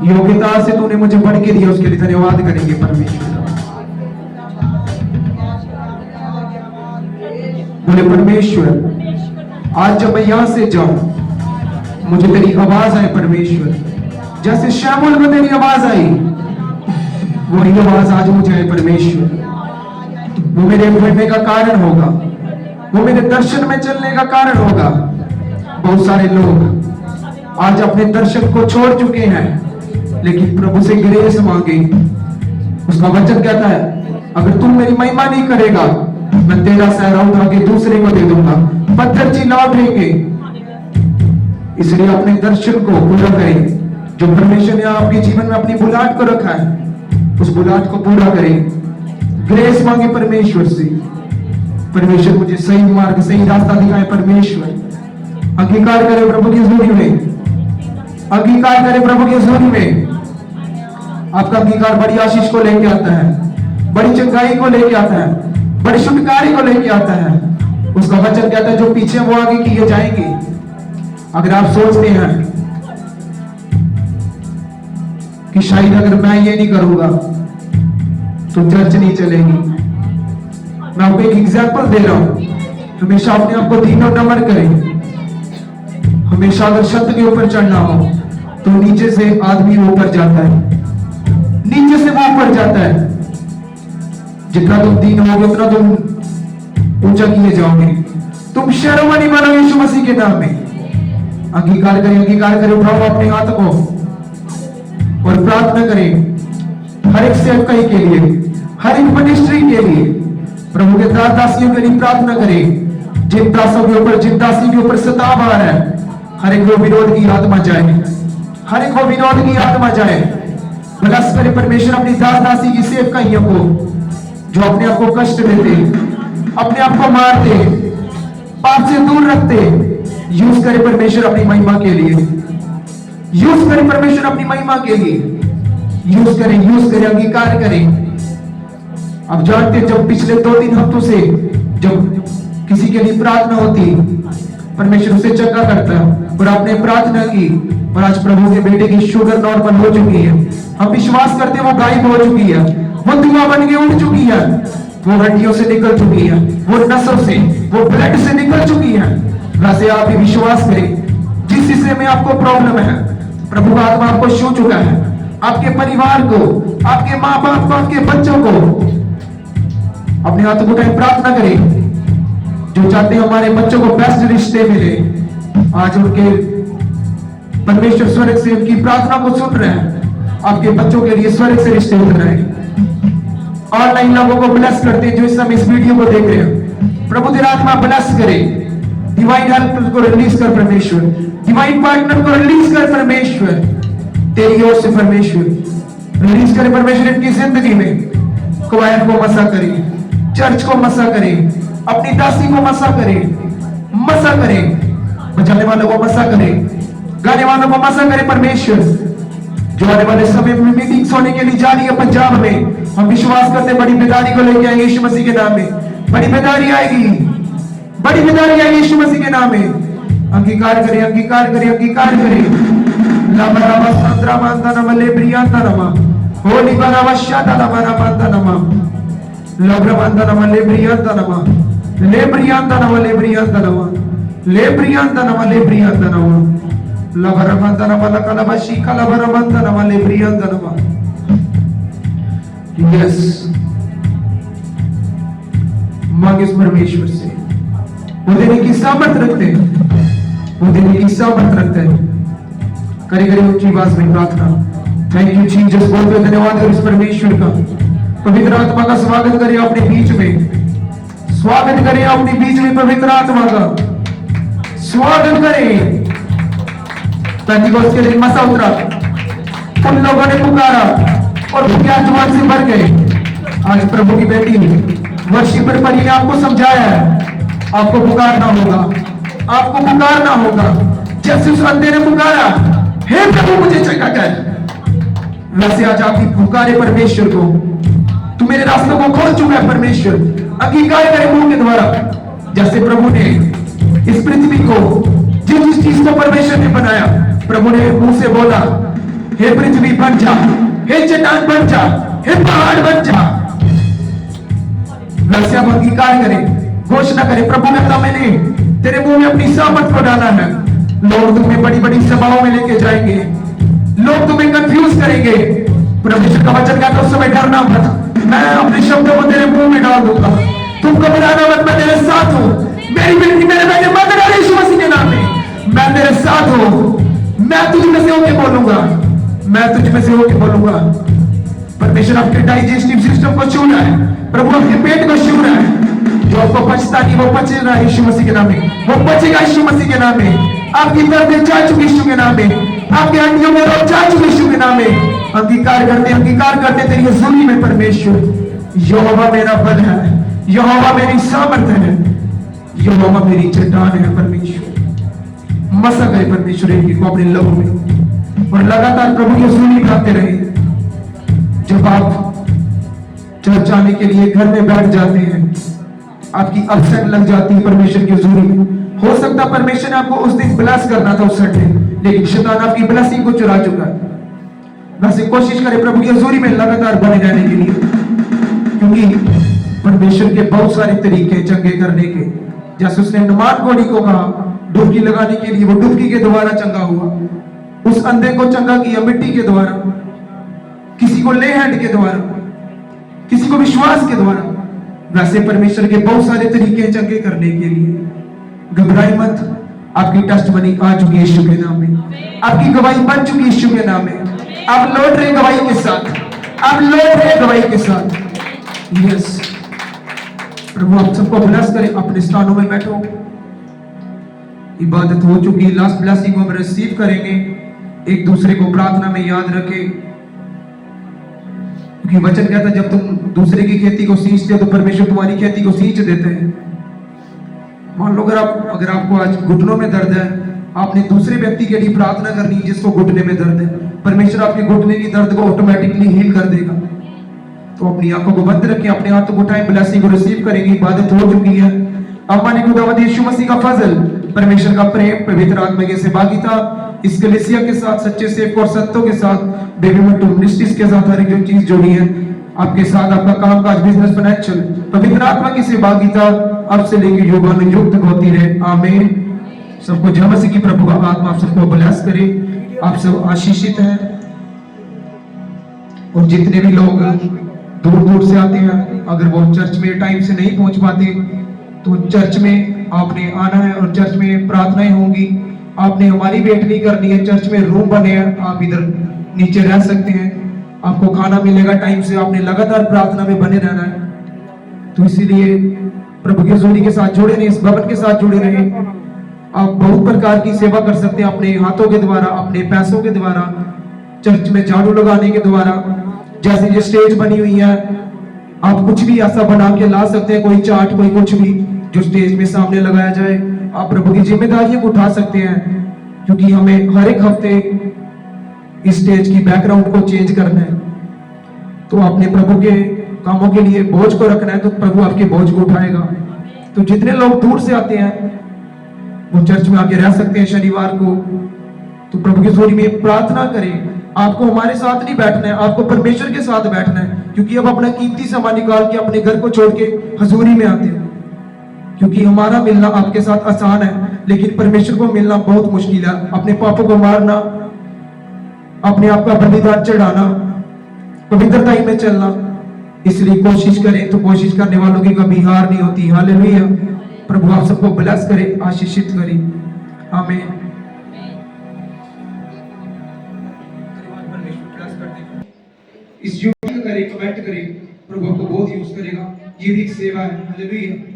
[SPEAKER 1] योग्यता से तूने मुझे बढ़ के दिया, उसके लिए धन्यवाद करेंगे परमेश्वर का। बोले परमेश्वर आज जब मैं यहां से जाऊं मुझे तेरी आवाज आए परमेश्वर, जैसे श्यामुल में तेरी आवाज आई वही आवाज आज मुझे आए परमेश्वर। वो मेरे बढ़ने का कारण होगा, वो मेरे दर्शन में चलने का कारण होगा। बहुत सारे लोग आज अपने दर्शन को छोड़ चुके हैं, लेकिन प्रभु से ग्रेस मांगे। उसका वचन कहता है अगर तुम मेरी महिमा नहीं करेगा मैं तेरा सहरा उठा के दूसरे को दे दूंगा, पत्थर चिल्ला उठेंगे। इसलिए अपने दर्शन को पूरा करें। जो परमेश्वर ने आपके जीवन में अपनी बुलाहट को रखा है उस बुलाहट को पूरा करें। ग्रेस मांगे परमेश्वर से, परमेश्वर मुझे सही मार्ग सही रास्ता दिखाए परमेश्वर। अंगीकार करें प्रभु की हजूरी में, अंगीकार करें प्रभु की हजूरी में। आपका अंगीकार बड़ी आशीष को लेके आता है, बड़ी चंगाई को लेके आता है, बड़ी छुटकारे को लेके आता है। उसका वचन कहता है जो पीछे वो आगे किए जाएंगे। अगर आप सोचते हैं कि शायद अगर मैं ये नहीं करूंगा तो चर्च नहीं चलेगी, मैं आपको एक एग्जाम्पल दे रहा हूं। हमेशा अपने आप को दीनो नमन करें। हमेशा अगर छत के ऊपर चढ़ना हो तो नीचे से आदमी ऊपर जाता है, नीचे से वो ऊपर जाता है। जितना तुम दीन होगे उतना तुम ऊंचा किए जाओगे। तुम शर्मनी बनो यीशु मसीह के नाम में। अंगीकार करें, अंगीकार करें। उठाओ अपने हाथ को और प्रार्थना करें हर एक सेवकाई के लिए, हर एक मिनिस्ट्री के लिए, प्रभु के दासियों के लिए प्रार्थना करें। जिन दासों के ऊपर, जिन दासी के ऊपर सताव आ रहा है, हर एक वो विरोध की आत्मा जाए, हर एक वो विरोध की आत्मा जाए। ब्लेस करे परमेश्वर अपनी दासी की सेवकाइयों को जो अपने आप को कष्ट देते, अपने आप को मारते, पाप से दूर रखते। यूज करे परमेश्वर अपनी महिमा के लिए, यूज करे परमेश्वर अपनी महिमा के लिए। यूज करें, यूज करें, अंगीकार करें। अब जानते हैं जब पिछले 2-3 हफ्तों से जब किसी के लिए प्रार्थना होती परमेश्वर उसे चंगा करता है। और आपने प्रार्थना की और आज प्रभु के बेटे की शुगर नॉर्मल हो चुकी है। हम विश्वास करते हैं वो गायब हो चुकी है, वो धुआं बन के उड़ चुकी है, वो हड्डियों से निकल चुकी है, वो नसों से, वो ब्लड से निकल चुकी है। वैसे आप भी विश्वास करें जिस हिस्से में आपको प्रॉब्लम है प्रभु का आत्मा आपको छू चुका है। आपके परिवार को, आपके माँ बाप को, आपके बच्चों को अपने हाथों को उठाएं, प्रार्थना करें। जो चाहते हैं हमारे बच्चों को बेस्ट रिश्ते मिले, आज उनके परमेश्वर स्वर्ग से उनकी प्रार्थना को सुन रहे हैं। आपके बच्चों के लिए स्वर्ग से रिश्ते उतर रहे हैं। ऑनलाइन लोगों को ब्लेस करते हैं जो इस समय इस वीडियो को देख रहे हैं। प्रभु तेरा आत्मा ब्लेस करे, डिवाइन हेल्प को रिलीज कर परमेश्वर, डिवाइन पार्टनर को रिलीज कर परमेश्वर, तेरी ओर से परमेश्वर रिलीज करे परमेश्वर इनकी जिंदगी में। क्वायर को मसा करे, चर्च को मसा करे, अपनी दासी को मसा करे, मसा करे, बजाने वालों को मसा करे, गाने वालों को मसा करे परमेश्वर। जो आने वाले समय में मीटिंग्स होने के लिए जा रही है पंजाब में, हम विश्वास करते बड़ी बेदारी को लेके आएंगे यीशु मसीह के नाम में। बड़ी बेदारी आएगी, बड़ी बेदारी आएगी यीशु मसीह के नाम में। अंगीकार करें, अंगीकार करें, अंगीकार करें। लामा लामा संतरा मानता नमा ले प्रियांता नमा होली बारा वश्याता नमा मानता नमा लब्र मानता नमा ले प्रियांता नमा ले प्रियांता नमा ले प्रियांता नमा ले प्रियांता नमा ले प्रियांता नमा लब्र मानता नमा लकला बशी कला बर मानता नमा ले प्रियांता नमा। यस, मांगे परमेश्वर से, वो देने की सामर्थ रखते हैं, वो देने की सामर्थ रखते हैं। करे करे ऊंची आवाज में प्रार्थना। थैंक यू जीसस, बहुत बहुत धन्यवाद है इस परमेश्वर का। पवित्र आत्मा का स्वागत करिए अपने बीच में, स्वागत करिए अपने बीच में पवित्र आत्मा का स्वागत करें। पेंटिकोस्ट के दिन मसा उतरा, उन लोगों ने पुकारा और क्या जुबान से भर गए। आज प्रभु की बेटी वर्शिपर परी ने आपको समझाया है आपको पुकारना होगा, आपको पुकारना होगा। जैसे उस अंधे ने पुकारा, हे प्रभु मुझे चंगा कर, वैसे आज आप भी पुकारे परमेश्वर को। तू मेरे रास्तों को खोल चुका है परमेश्वर, अंगीकार करे मुंह के द्वारा। जैसे प्रभु ने इस पृथ्वी को, जिस चीज को परमेश्वर ने बनाया, प्रभु ने मुंह से बोला, हे पृथ्वी बन जा, हे चट्टान बन जा, हे पहाड़ बन जा। वैसे आप अंगीकार करें, घोषणा करें, प्रभु कहता मैंने तेरे मुंह में अपनी सामर्थ को डाला है। लोग तुम्हें बड़ी बड़ी सभाओं में लेके जाएंगे, लोग तुम्हें कंफ्यूज करेंगे। परमेश्वर का वचन कहता उस समय डरना मत, मैं अपने शब्दों को तेरे मुंह में डाल दूंगा। तुम घबराना मत, मैं तेरे साथ हूं। मेरी बेटी मेरे बेटे मत डर, यीशु मसीह के नाम में मैं तेरे साथ हूं। मैं तुझ में से होके बोलूंगा, मैं तुझ में से होके बोलूंगा। परमेश्वर आपके डाइजेस्टिव सिस्टम को छू रहा है, प्रभु आपके पेट को छू रहा है। जो आपको पचता नहीं वो पच रहा है यीशु मसीह के नाम में, वो पचेगा यीशु मसीह के नाम में। आपकी दर्दें जा चुकी यीशु के नाम में, आपके हड्डियों में रोग जा चुके यीशु के नाम में। अंगीकार करते तेरी हजूरी में परमेश्वर, यहोवा मेरा बल है, यहोवा मेरी सामर्थ है, यहोवा मेरी चट्टान है। परमेश्वर मसा करे परमेश्वर को अपने लहू में, और लगातार प्रभु की हजूरी में आते रहे। जब आप चर्च जाने के लिए घर में बैठ जाते हैं, आपकी अपसेट लग जाती है परमेश्वर की हजूरी में। हो सकता परमेश्वर ने आपको उस दिन ब्लेस करना था उस संडे, लेकिन शैतान आपकी ब्लेसिंग को चुरा चुका है। वैसे कोशिश करें प्रभु की हजूरी में लगातार बने रहने के लिए, क्योंकि परमेश्वर के बहुत सारे तरीके चंगे करने के। जैसे उसने नुमान कोड़ी को कहा डुबकी लगाने के लिए, वो डुबकी के द्वारा चंगा हुआ। उस अंधे को चंगा किया मिट्टी के द्वारा, किसी को ले हैंड के द्वारा, किसी को विश्वास के द्वारा। वैसे परमेश्वर के बहुत सारे तरीके हैं चंगे करने के लिए। घबराई मत, आपकी टेस्टमनी आ चुकी है यीशु के नाम में, आपकी गवाही बन चुकी है यीशु के नाम में। आप लौट रहे गवाही के साथ, आप लौट रहे गवाही के साथ। यस, प्रभु आप सबको ब्लेस करे। अपने स्थानों में बैठो, इबादत हो चुकी है। लास्ट ब्लेसिंग को हम रिसीव करेंगे। एक दूसरे को प्रार्थना में याद रखें, क्योंकि वचन कहता है जब तुम दूसरे की खेती को सींचते हो तो परमेश्वर तुम्हारी खेती को सींच देते हैं। मान लो अगर आपको आज घुटनों में दर्द है, आपने दूसरे व्यक्ति के लिए प्रार्थना करनी है जिसको घुटने में दर्द है, परमेश्वर आपके घुटने की दर्द को ऑटोमेटिकली हील कर देगा। तो अपनी आंखों को बंद रखें, अपने हाथों को उठाएं, ब्लेसिंग को रिसीव करेंगे। इबादत हो चुकी है। हमारी खुदावंद यीशु मसीह का फजल, परमेश्वर का प्रेम, पवित्र आत्मा की सहभागिता, इस कलीसिया के साथ, सच्चे सेवक और संतों के साथ, बेबी मंटू मिनिस्ट्रीज के साथ, हर एक जो चीज जोड़ी है आपके साथ, आपका काम काज, बिजनेस, फाइनेंशियल, पवित्र आत्मा की सहभागिता अब से लेकर युगानुयुग तक होती रहे। आमीन। सबको जय मसीह की प्रभु का आत्मा आप सबको ब्लेस करे। आप सब आशीषित हैं। और जितने भी लोग दूर दूर से आते हैं, अगर वो चर्च में टाइम से नहीं पहुंच पाते, तो चर्च में आपने आना है और चर्च में प्रार्थनाएं होंगी। आपने हमारी वेट नहीं करनी है, चर्च में रूम बने हैं, आप इधर नीचे रह सकते हैं, आपको खाना मिलेगा टाइम से। आपने लगातार प्रार्थना में बने रहना है। तो इसीलिए प्रभु की हजूरी के साथ जुड़े रहे, इस भवन के साथ जुड़े रहे। आप बहुत प्रकार की सेवा कर सकते हैं, अपने हाथों के द्वारा, अपने पैसों के द्वारा, चर्च में झाड़ू लगाने के द्वारा। जैसे ये स्टेज बनी हुई है, आप कुछ भी ऐसा बना के ला सकते हैं, कोई चार्ट, कोई कुछ भी जो स्टेज में सामने लगाया जाए। आप प्रभु की जिम्मेदारियों को उठा सकते हैं, क्योंकि हमें हर एक हफ्ते इस स्टेज की बैकग्राउंड को चेंज करना है। तो आपने प्रभु के कामों के लिए बोझ को रखना है, तो प्रभु आपके बोझ को उठाएगा। तो जितने लोग दूर से आते हैं वो चर्च में आके रह सकते हैं शनिवार को। तो प्रभु की हजूरी में प्रार्थना करें। आपको हमारे साथ नहीं बैठना है, आपको परमेश्वर के साथ बैठना है, क्योंकि अब अपना कीमती समय निकाल के अपने घर को छोड़ के हजूरी में आते हैं। क्योंकि हमारा मिलना आपके साथ आसान है, लेकिन परमेश्वर को मिलना बहुत मुश्किल है। अपने पापों को मारना, अपने आप का बलिदान चढ़ाना, पवित्रता में चलना। इसलिए कोशिश करें, तो कोशिश करने वालों की कभी हार नहीं होती। हालेलुया। प्रभु आप सबको ब्लेस करे, आशीषित करे। आमीन। इस यूट्यूब करें, कमेंट करें, प्रभु आपको बहुत यूज करेगा। ये भी एक सेवा है। हालेलुया।